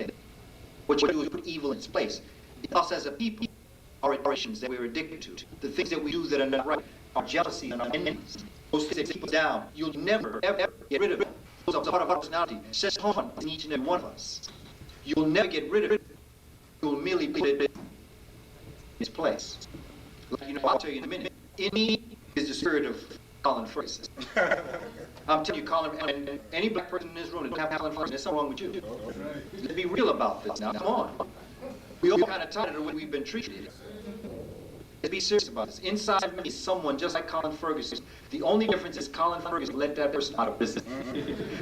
What you do is put evil in its place. Us as a people, our addictions that we're addicted to, the things that we do that are not right, our jealousy and our enemies, those things that keep us down, you'll never, ever get rid of it. Those are part of our personality. Says on in each and every one of us. You'll never get rid of it. You'll merely put it in its place. Like, I'll tell you in a minute. In me is the spirit of Colin Ferguson. I'm telling you, Colin, and any black person in this room that doesn't have Colin Ferguson, there's something wrong with you. Let's be real about this now. Come on. We all kind of tired of the way we've been treated. Let's be serious about this. Inside of me is someone just like Colin Ferguson. The only difference is Colin Ferguson let that person out of prison.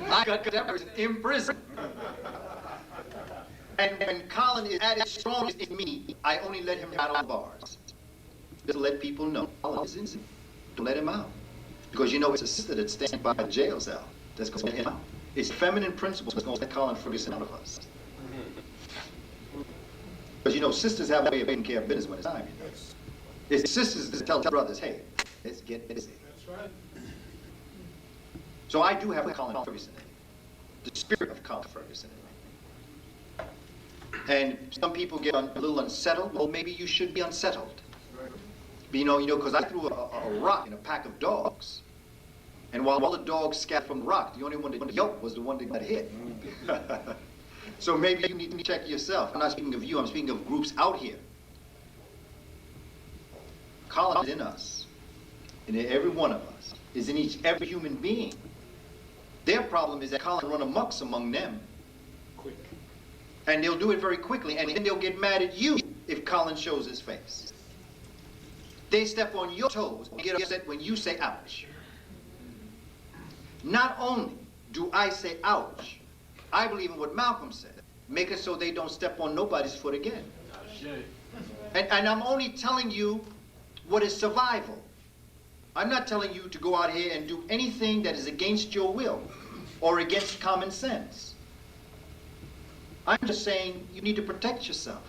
I got that person in prison. And when Colin is at his strongest in me, I only let him out on bars. Just to let people know Colin is innocent. Don't let him out. Because it's a sister that stands by a jail cell that's going to let him out. It's feminine principles that's going to let Colin Ferguson out of us. Because sisters have a way of taking care of business when it's time. It's sisters that tell brothers, hey, let's get busy. That's right. So I do have Colin Ferguson in me. The spirit of Colin Ferguson in me. And some people get a little unsettled. Well, maybe you should be unsettled. But because I threw a rock in a pack of dogs. And while all the dogs scattered from the rock, the only one that yelped was the one that got hit. So maybe you need to check yourself. I'm not speaking of you, I'm speaking of groups out here. Colin is in us. And in every one of us. Is in every human being. Their problem is that Colin run amok among them. Quick. And they'll do it very quickly, and then they'll get mad at you if Colin shows his face. They step on your toes and get upset when you say ouch. Not only do I say ouch, I believe in what Malcolm said. Make it so they don't step on nobody's foot again. And I'm only telling you what is survival. I'm not telling you to go out here and do anything that is against your will or against common sense. I'm just saying you need to protect yourself.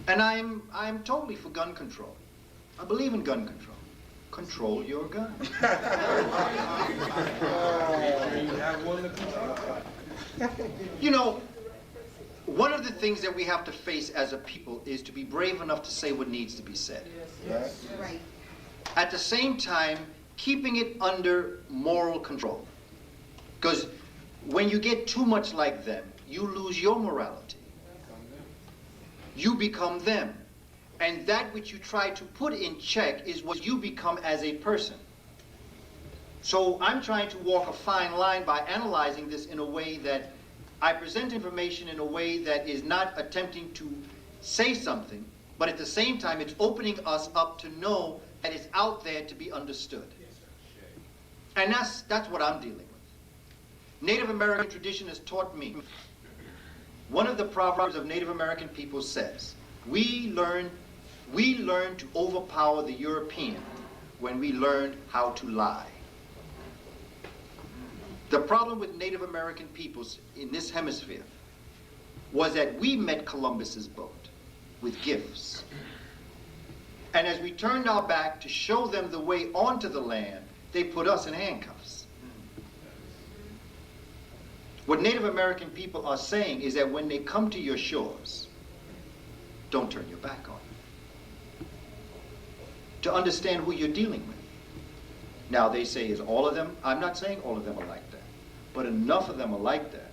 And I'm totally for gun control. I believe in gun control. Control your gun. You know, one of the things that we have to face as a people is to be brave enough to say what needs to be said. Yes. Right. At the same time, keeping it under moral control. Because when you get too much like them, you lose your morality. You become them. And that which you try to put in check is what you become as a person. So I'm trying to walk a fine line by analyzing this in a way that I present information in a way that is not attempting to say something, but at the same time it's opening us up to know that it's out there to be understood. And that's what I'm dealing with. Native American tradition has taught me. One of the proverbs of Native American people says, we learn to overpower the European when we learn how to lie. The problem with Native American peoples in this hemisphere was that we met Columbus's boat with gifts. And as we turned our back to show them the way onto the land, they put us in handcuffs. What Native American people are saying is that when they come to your shores, don't turn your back on them. To understand who you're dealing with. Now they say, is all of them? I'm not saying all of them are like that. But enough of them are like that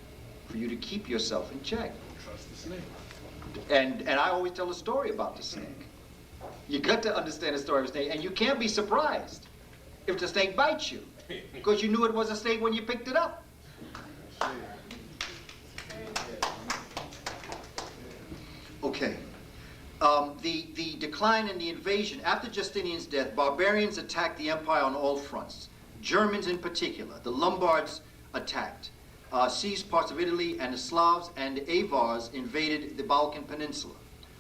for you to keep yourself in check. Trust the snake. And I always tell a story about the snake. You got to understand the story of the snake, and you can't be surprised if the snake bites you, because you knew it was a snake when you picked it up. Okay. The decline and the invasion. After Justinian's death, barbarians attacked the empire on all fronts. Germans in particular. The Lombards attacked, seized parts of Italy, and the Slavs and the Avars invaded the Balkan Peninsula.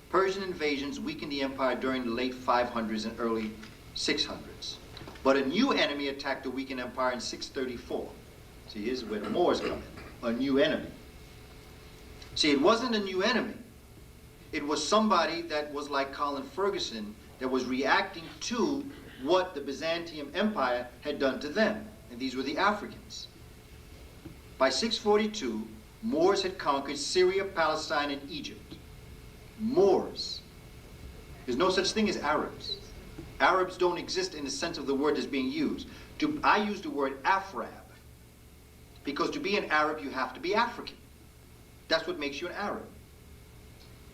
Persian invasions weakened the empire during the late 500s and early 600s. But a new enemy attacked the weakened empire in 634. See, here's where the Moors come in. A new enemy. See, it wasn't a new enemy. It was somebody that was like Colin Ferguson, that was reacting to what the Byzantium Empire had done to them. And these were the Africans. By 642, Moors had conquered Syria, Palestine, and Egypt. Moors. There's no such thing as Arabs. Arabs don't exist in the sense of the word that's being used. I use the word Afrab, because to be an Arab, you have to be African. That's what makes you an Arab.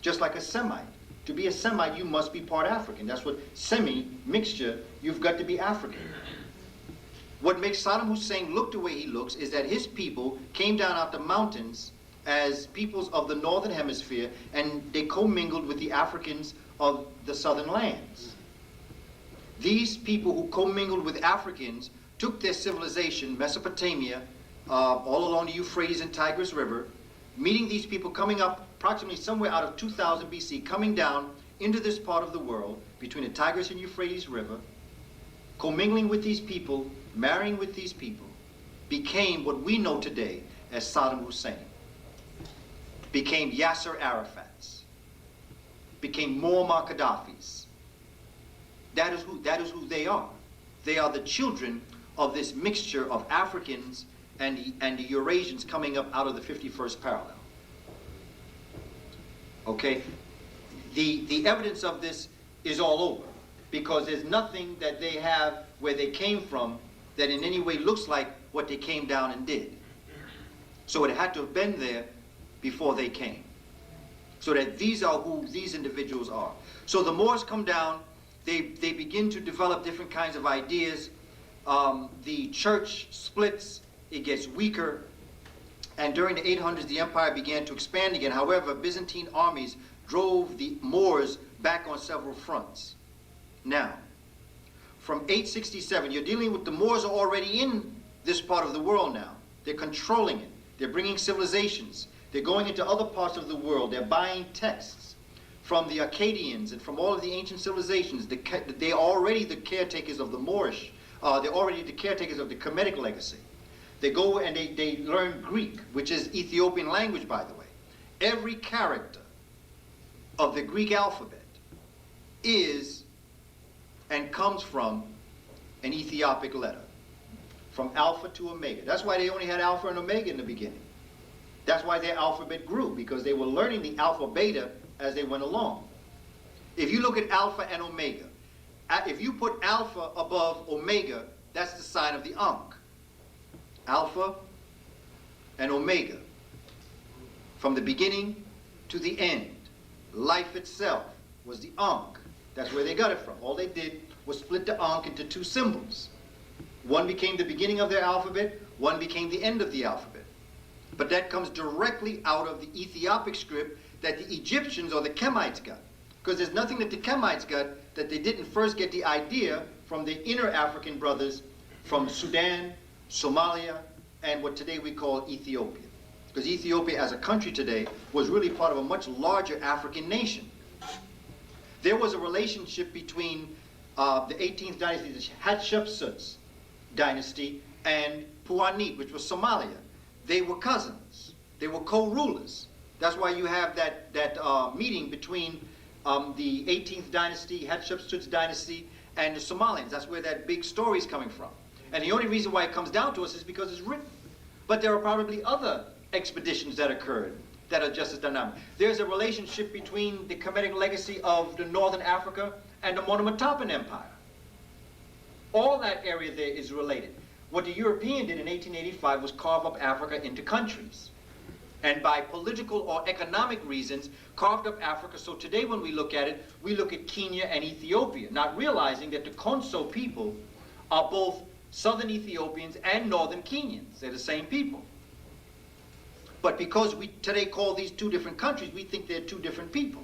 Just like a Semite. To be a Semite, you must be part African. That's what semi-mixture, you've got to be African. What makes Saddam Hussein look the way he looks is that his people came down out the mountains as peoples of the northern hemisphere, and they commingled with the Africans of the southern lands. These people who commingled with Africans took their civilization, Mesopotamia, all along the Euphrates and Tigris River, meeting these people coming up approximately somewhere out of 2000 BC, coming down into this part of the world between the Tigris and Euphrates River, commingling with these people, marrying with these people, became what we know today as Saddam Hussein, became Yasser Arafat's, became Muammar Gaddafi's. That is who they are. They are the children of this mixture of Africans and the Eurasians coming up out of the 51st parallel. Okay? The evidence of this is all over, because there's nothing that they have where they came from that in any way looks like what they came down and did. So it had to have been there before they came. So that these are who these individuals are. So the Moors come down, they begin to develop different kinds of ideas. The church splits, it gets weaker, and during the 800s the empire began to expand again. However, Byzantine armies drove the Moors back on several fronts. Now, from 867, you're dealing with the Moors are already in this part of the world now. They're controlling it. They're bringing civilizations. They're going into other parts of the world. They're buying texts from the Akkadians and from all of the ancient civilizations. They're already the caretakers of the Moorish. They're already the caretakers of the Kemetic legacy. They go and they learn Greek, which is Ethiopian language, by the way. Every character of the Greek alphabet is and comes from an Ethiopic letter, from alpha to omega. That's why they only had alpha and omega in the beginning. That's why their alphabet grew, because they were learning the alpha beta as they went along. If you look at alpha and omega, if you put alpha above omega, that's the sign of the Ankh. Alpha and omega. From the beginning to the end, life itself was the Ankh. That's where they got it from. All they did was split the Ankh into two symbols. One became the beginning of their alphabet, one became the end of the alphabet. But that comes directly out of the Ethiopic script that the Egyptians or the Kemites got. Because there's nothing that the Kemites got that they didn't first get the idea from the inner African brothers from Sudan, Somalia, and what today we call Ethiopia. Because Ethiopia as a country today was really part of a much larger African nation. There was a relationship between the 18th dynasty, the Hatshepsut's dynasty, and Puanit, which was Somalia. They were cousins. They were co-rulers. That's why you have that meeting between the 18th dynasty, Hatshepsut's dynasty, and the Somalians. That's where that big story is coming from. And the only reason why it comes down to us is because it's written. But there are probably other expeditions that occurred that are just as dynamic. There's a relationship between the Kemetic legacy of the Northern Africa and the Monomotapa Empire. All that area there is related. What the European did in 1885 was carve up Africa into countries. And by political or economic reasons, carved up Africa. So today when we look at it, we look at Kenya and Ethiopia, not realizing that the Konso people are both southern Ethiopians and northern Kenyans. They're the same people. But because we today call these two different countries, we think they're two different people.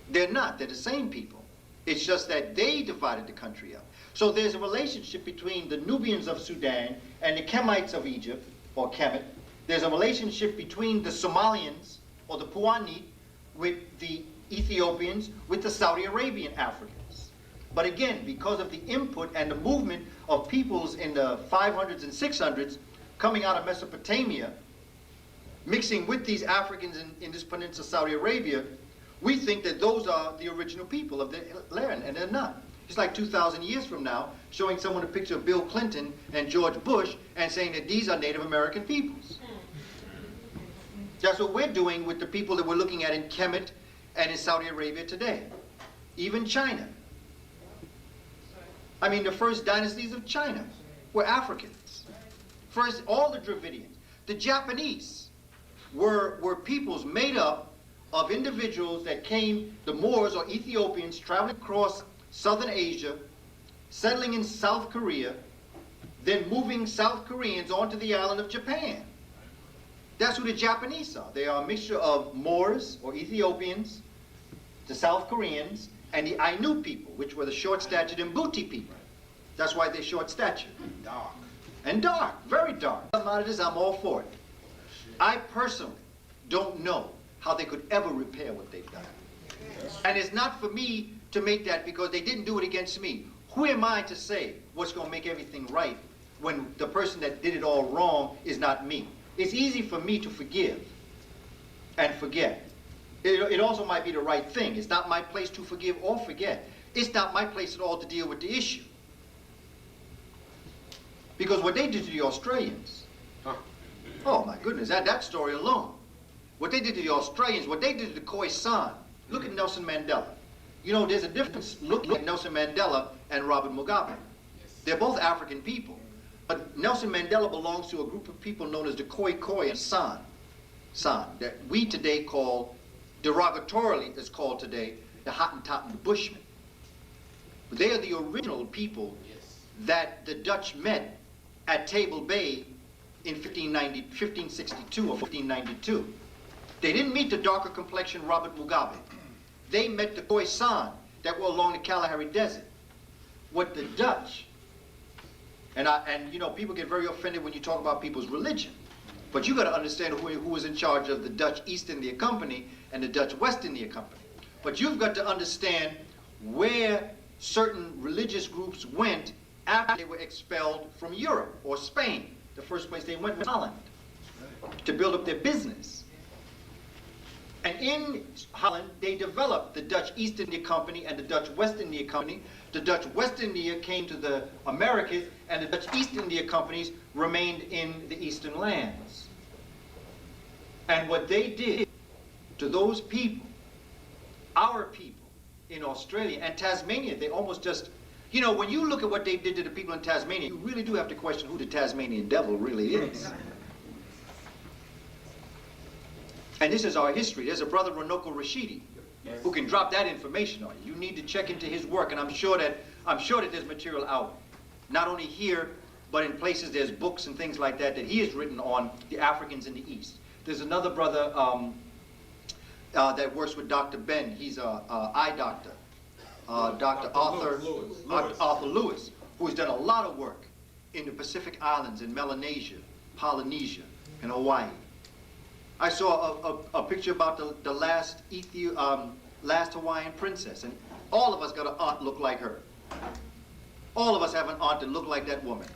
They're not. They're the same people. It's just that they divided the country up. So there's a relationship between the Nubians of Sudan and the Kemites of Egypt, or Kemet. There's a relationship between the Somalians, or the Puanit, with the Ethiopians, with the Saudi Arabian Africans. But again, because of the input and the movement of peoples in the 500s and 600s coming out of Mesopotamia, mixing with these Africans in this peninsula, Saudi Arabia, we think that those are the original people of the land, and they're not. It's like 2,000 years from now, showing someone a picture of Bill Clinton and George Bush and saying that these are Native American peoples. That's what we're doing with the people that we're looking at in Kemet and in Saudi Arabia today. Even China. I mean, the first dynasties of China were Africans. First, all the Dravidians. The Japanese were peoples made up of individuals that came, the Moors or Ethiopians, traveling across Southern Asia, settling in South Korea, then moving South Koreans onto the island of Japan. That's who the Japanese are. They are a mixture of Moors or Ethiopians, the South Koreans, and the Ainu people, which were the short-statured Mbuti people. That's why they're short-statured. Dark. And dark, very dark. I'm all for it. I personally don't know how they could ever repair what they've done. And it's not for me to make that because they didn't do it against me. Who am I to say what's going to make everything right when the person that did it all wrong is not me? It's easy for me to forgive and forget. It also might be the right thing. It's not my place to forgive or forget. It's not my place at all to deal with the issue. Because what they did to the Australians, oh my goodness, that story alone. What they did to the Australians, what they did to the Khoisan, look at Nelson Mandela. You know, there's a difference. Look at Nelson Mandela and Robert Mugabe. They're both African people. But Nelson Mandela belongs to a group of people known as the Khoi and San, that we today call, derogatorily is called today, the Hottentot and the Bushmen. But they are the original people that the Dutch met at Table Bay in 1562 or 1592. They didn't meet the darker complexioned Robert Mugabe. They met the Khoisan that were along the Kalahari Desert. What the Dutch, and you know, people get very offended when you talk about people's religion. But you got to understand who was in charge of the Dutch East India Company and the Dutch West India Company. But you've got to understand where certain religious groups went after they were expelled from Europe or Spain. the first place they went was Holland to build up their business. And in Holland, they developed the Dutch East India Company and the Dutch West India Company. The Dutch West India came to the Americas, and the Dutch East India Companies remained in the eastern lands. And what they did to those people, our people in Australia and Tasmania, they almost just, you know, when you look at what they did to the people in Tasmania, you really do have to question who the Tasmanian devil really is. And this is our history. There's a brother, Ranoko Rashidi, who can drop that information on you. You need to check into his work, and I'm sure that there's material out, not only here, but in places there's books and things like that he has written on the Africans in the East. There's another brother that works with Dr. Ben. He's an eye doctor, Dr. Arthur Lewis, who has done a lot of work in the Pacific Islands, in Melanesia, Polynesia, and Hawaii. I saw a picture about the last Hawaiian princess, and all of us got an aunt look like her. All of us have an aunt that looked like that woman.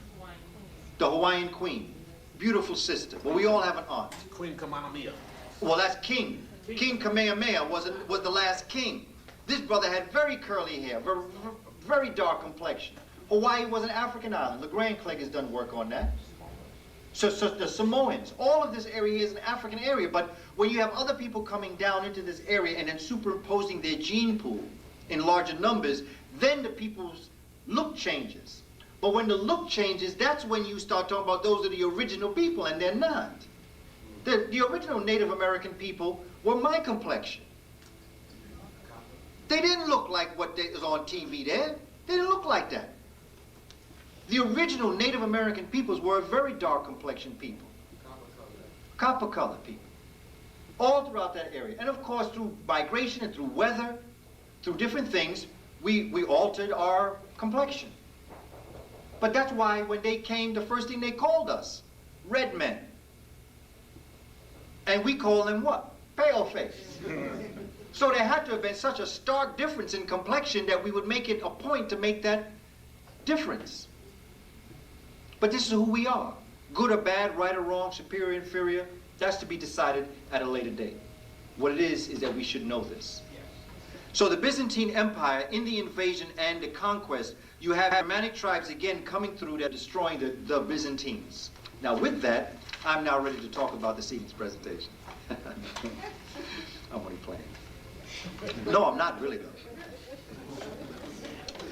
The Hawaiian queen. Beautiful sister. But we all have an aunt. Queen Kamehameha. Well, that's king. King Kamehameha was the last king. This brother had very curly hair, very dark complexion. Hawaii was an African island. LeGrand Clegg has done work on that. So the Samoans, all of this area is an African area, but when you have other people coming down into this area and then superimposing their gene pool in larger numbers, then the people's look changes. But when the look changes, that's when you start talking about those are the original people, and they're not. The original Native American people were my complexion. They didn't look like what was on TV there. They didn't look like that. The original Native American peoples were a very dark complexion people. Copper colored people. All throughout that area. And of course, through migration and through weather, through different things, we altered our complexion. But that's why when they came, the first thing they called us, red men. And we call them what? Pale face. So there had to have been such a stark difference in complexion that we would make it a point to make that difference. But this is who we are. Good or bad, right or wrong, superior, inferior, that's to be decided at a later date. What it is that we should know this. So the Byzantine Empire, in the invasion and the conquest, you have Germanic tribes again coming through that destroying the Byzantines. Now with that, I'm now ready to talk about this evening's presentation. I'm only playing. No, I'm not really though.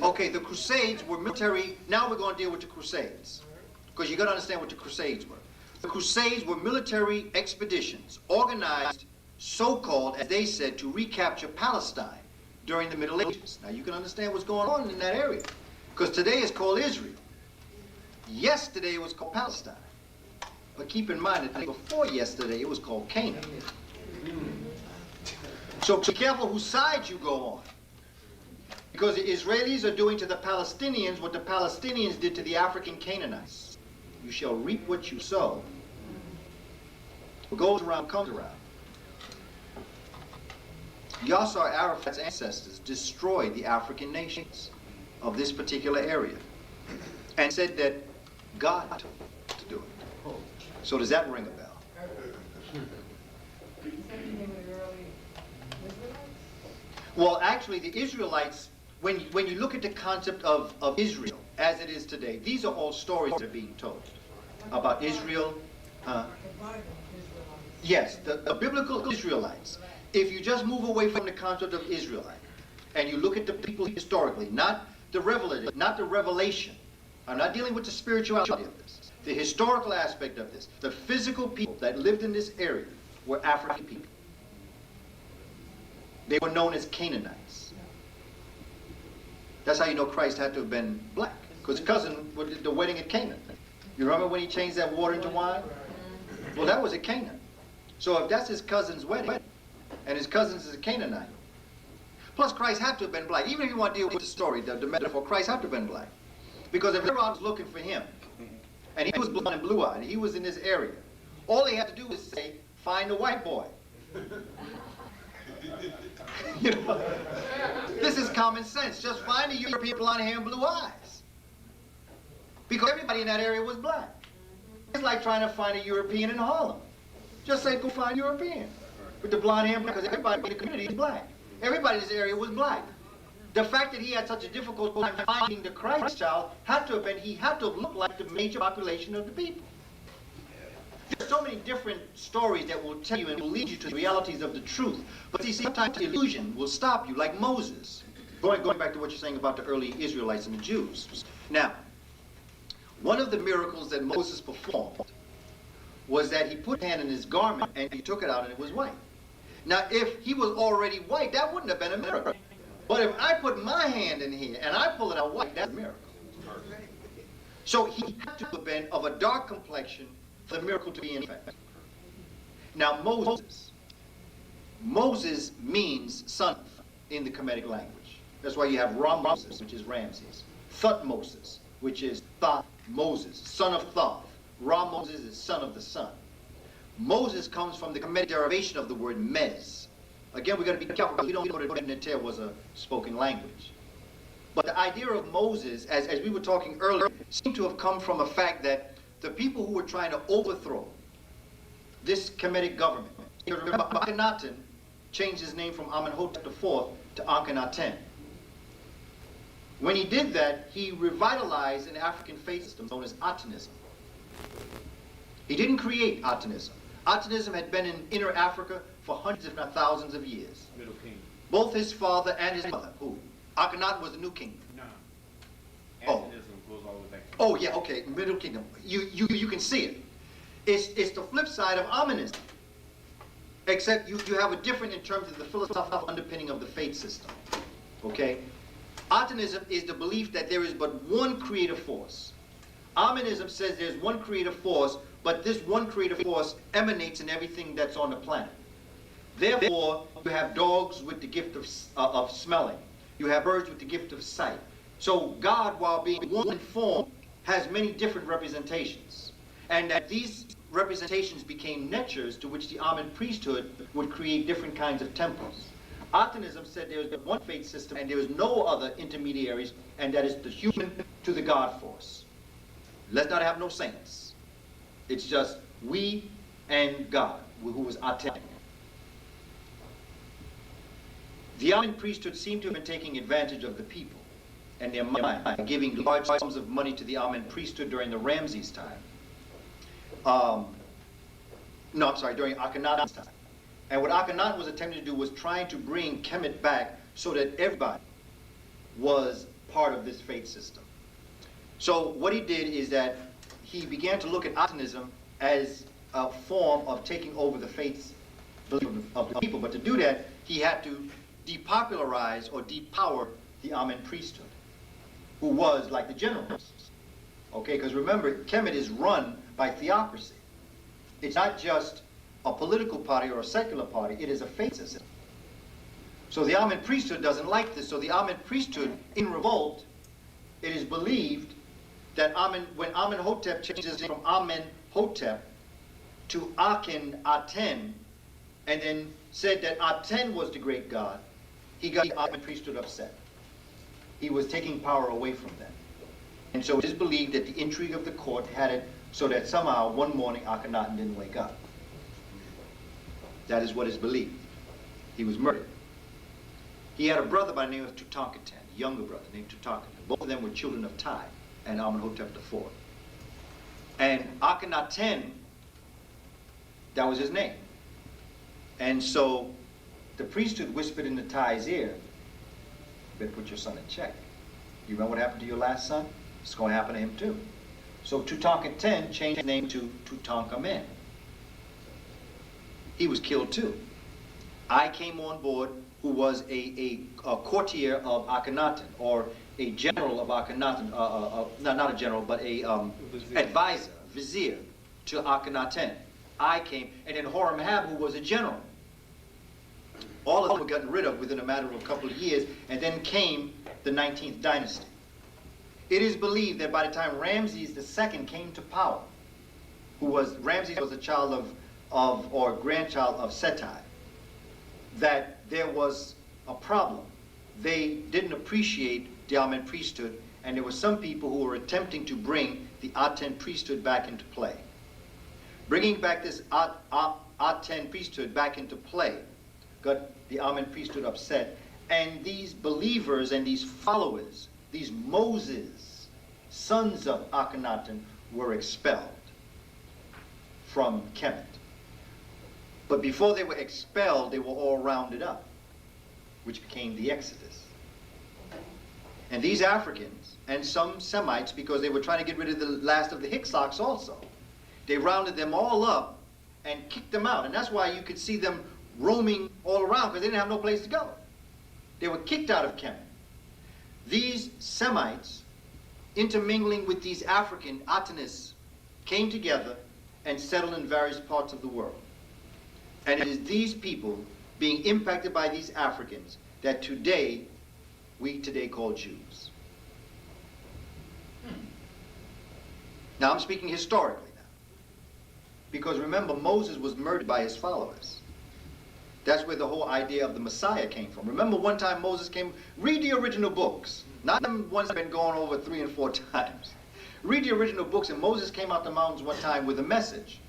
Okay, the Crusades were military. Now we're going to deal with the Crusades, because you got to understand what the Crusades were. The Crusades were military expeditions organized, so-called, as they said, to recapture Palestine during the Middle Ages. Now you can understand what's going on in that area, because today it's called Israel. Yesterday it was called Palestine. But keep in mind that before yesterday it was called Canaan. So be careful whose side you go on. Because the Israelis are doing to the Palestinians what the Palestinians did to the African Canaanites. You shall reap what you sow. What goes around comes around. Yasser Arafat's ancestors destroyed the African nations of this particular area and said that God told them to do it. So does that ring a bell? Well, actually, the Israelites, when you look at the concept of Israel as it is today, these are all stories that are being told about Israel. Yes, the biblical Israelites. If you just move away from the concept of Israelite and you look at the people historically, not the revelation. I'm not dealing with the spirituality of this. The historical aspect of this. The physical people that lived in this area were African people. They were known as Canaanites. That's how you know Christ had to have been black, because his cousin was at the wedding at Canaan. You remember when he changed that water into wine? Well, that was at Canaan. So if that's his cousin's wedding, and his cousin is a Canaanite, plus Christ had to have been black. Even if you want to deal with the story, the metaphor, Christ had to have been black. Because if Herod was looking for him, and he was blonde and blue-eyed, and he was in this area, all he had to do was say, find a white boy. You know, this is common sense. Just find a European blonde hair and blue eyes. Because everybody in that area was black. It's like trying to find a European in Harlem. Just say, go find a European with the blonde hair, because everybody in the community is black. Everybody in this area was black. The fact that he had such a difficult time finding the Christ child had to have been, he had to have looked like the major population of the people. There's so many different stories that will tell you and will lead you to the realities of the truth. But see, sometimes illusion will stop you, like Moses. Going back to what you're saying about the early Israelites and the Jews. Now, one of the miracles that Moses performed was that he put his hand in his garment and he took it out and it was white. Now, if he was already white, that wouldn't have been a miracle. But if I put my hand in here and I pull it out white, that's a miracle. So he had to have been of a dark complexion for the miracle to be in effect. Now, Moses means son in the Kemetic language. That's why you have Moses, which is Ramses. Thutmoses, which is Thoth Moses, son of Thoth. Moses is son of the sun. Moses comes from the Kemetic derivation of the word mez. Again, we've got to be careful because we don't know that Neter was a spoken language. But the idea of Moses, as we were talking earlier, seemed to have come from a fact that the people who were trying to overthrow this Kemetic government, remember, Akhenaten changed his name from Amenhotep IV to Akhenaten. When he did that, he revitalized an African faith system known as Atanism. He didn't create Atanism. Atanism had been in inner Africa for hundreds, if not thousands of years. Middle Kingdom. Both his father and his mother. Who? Akhenaten was the new kingdom. No. Oh. Antinism goes all the way back to Oh yeah, okay, Middle Kingdom. You can see it. It's the flip side of Amenism. Except you have a different in terms of the philosophical underpinning of the faith system. Okay? Atanism is the belief that there is but one creative force. Amenism says there's one creative force, but this one creative force emanates in everything that's on the planet. Therefore, you have dogs with the gift of smelling. You have birds with the gift of sight. So God, while being one in form, has many different representations. And that these representations became netures to which the Amen priesthood would create different kinds of temples. Atanism said there was one faith system and there was no other intermediaries, and that is the human to the God force. Let's not have no saints. It's just we and God, who was Aten. The Amen priesthood seemed to have been taking advantage of the people and their mind by giving large sums of money to the Amen priesthood during the Ramses time. During Akhenaten's time. And what Akhenaten was attempting to do was trying to bring Kemet back so that everybody was part of this faith system. So what he did is that he began to look at Atanism as a form of taking over the faiths of the people. But to do that, he had to depopularize or depower the Amen priesthood, who was like the generals. Okay, because remember, Kemet is run by theocracy. It's not just a political party or a secular party, it is a faith system. So the Amen priesthood doesn't like this. So the Amen priesthood, in revolt, it is believed that when Amenhotep changed his name from Amenhotep to Akhenaten, and then said that Aten was the great god, he got the Amen priesthood upset. He was taking power away from them. And so it is believed that the intrigue of the court had it so that somehow one morning Akhenaten didn't wake up. That is what is believed. He was murdered. He had a brother by the name of Tutankhaten, a younger brother named Tutankhaten. Both of them were children of Tai and Amenhotep IV. And Akhenaten, that was his name. And so the priesthood whispered in the Tai's ear, you better put your son in check. You remember what happened to your last son? It's going to happen to him too. So Tutankhaten changed his name to Tutankhamen. He was killed too. I came on board, who was a courtier of Akhenaten, or a general of Akhenaten, not a general, but a advisor, vizier to Akhenaten. I came, and then Horemheb, who was a general. All of them were gotten rid of within a matter of a couple of years, and then came the 19th dynasty. It is believed that by the time Ramses II came to power, Ramses was a child or grandchild of Setai, that there was a problem. They didn't appreciate the Amen priesthood, and there were some people who were attempting to bring the Aten priesthood back into play. bringing back this Aten priesthood back into play, got the Amen priesthood upset, and these believers and these followers, these Moses, sons of Akhenaten, were expelled from Kemet. But before they were expelled, they were all rounded up, which became the Exodus. And these Africans, and some Semites, because they were trying to get rid of the last of the Hyksoks also, they rounded them all up and kicked them out. And that's why you could see them roaming all around, because they didn't have no place to go. They were kicked out of Kemet. These Semites, intermingling with these African Atenists, came together and settled in various parts of the world. And it is these people being impacted by these Africans that today, we today call Jews. Now I'm speaking historically now. Because remember, Moses was murdered by his followers. That's where the whole idea of the Messiah came from. Remember one time Moses came, read the original books, not the ones that have been gone over 3 and 4 times. Read the original books, and Moses came out the mountains one time with a message.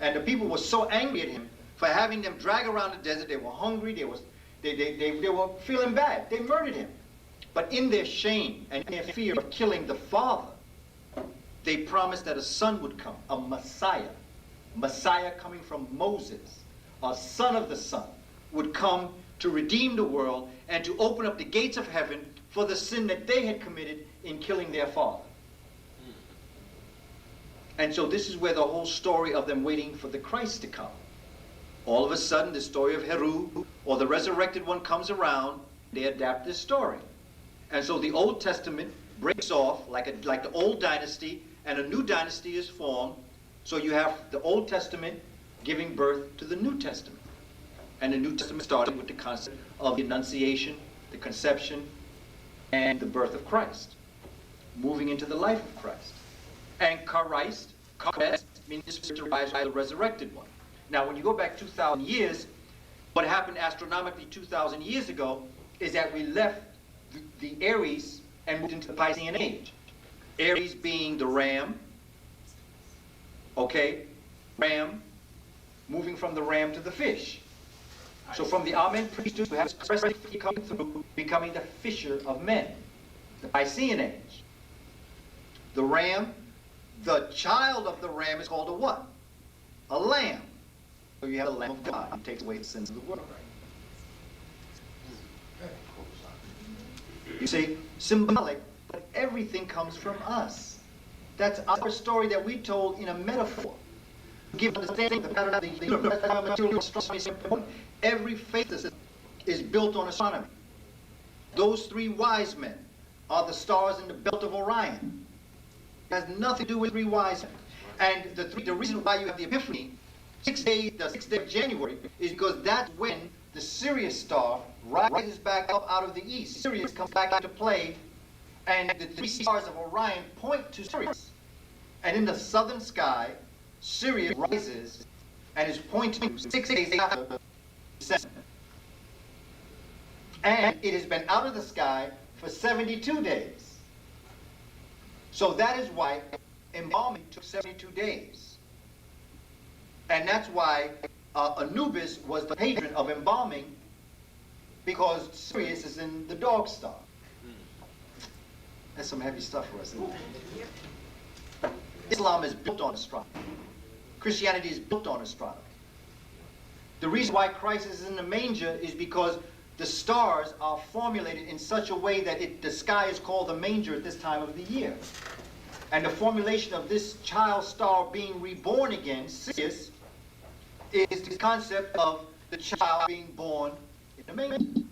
And the people were so angry at him for having them drag around the desert. They were hungry, they were feeling bad. They murdered him. But in their shame and in their fear of killing the father, they promised that a son would come, a Messiah. Messiah coming from Moses, a son of the Son, would come to redeem the world and to open up the gates of heaven for the sin that they had committed in killing their father. And so this is where the whole story of them waiting for the Christ to come. All of a sudden, the story of Heru, or the resurrected one, comes around. They adapt this story. And so the Old Testament breaks off like the old dynasty, and a new dynasty is formed. So you have the Old Testament giving birth to the New Testament. And the New Testament starting with the concept of the Annunciation, the conception, and the birth of Christ, moving into the life of Christ. And Christ means to rise by the resurrected one. Now, when you go back 2,000 years, what happened astronomically 2,000 years ago is that we left the Aries and moved into the Piscean age. Aries being the ram, okay? Ram, moving from the ram to the fish. So from the Amen priesthood, we have expressly coming through, becoming the fisher of men, the Piscean age. The ram, the child of the ram is called a what? A lamb. So you have the Lamb of God who takes away the sins of the world. You see, symbolic, but everything comes from us. That's our story that we told in a metaphor. Give understanding the pattern of the universe. Every faith system is built on astronomy. Those 3 wise men are the stars in the belt of Orion. It has nothing to do with 3 wise men. And the reason why you have the Epiphany, the 6th day of January, is because that's when the Sirius star rises back up out of the east. Sirius comes back into play, and the 3 stars of Orion point to Sirius. And in the southern sky, Sirius rises and is pointing 6 days after the descent. And it has been out of the sky for 72 days. So that is why embalming took 72 days. And that's why Anubis was the patron of embalming, because Sirius is in the dog star. That's some heavy stuff for us, isn't it? Islam is built on astronomy. Christianity is built on astronomy. The reason why Christ is in the manger is because the stars are formulated in such a way that the sky is called the manger at this time of the year. And the formulation of this child star being reborn again, Sirius, is the concept of the child being born in the manger.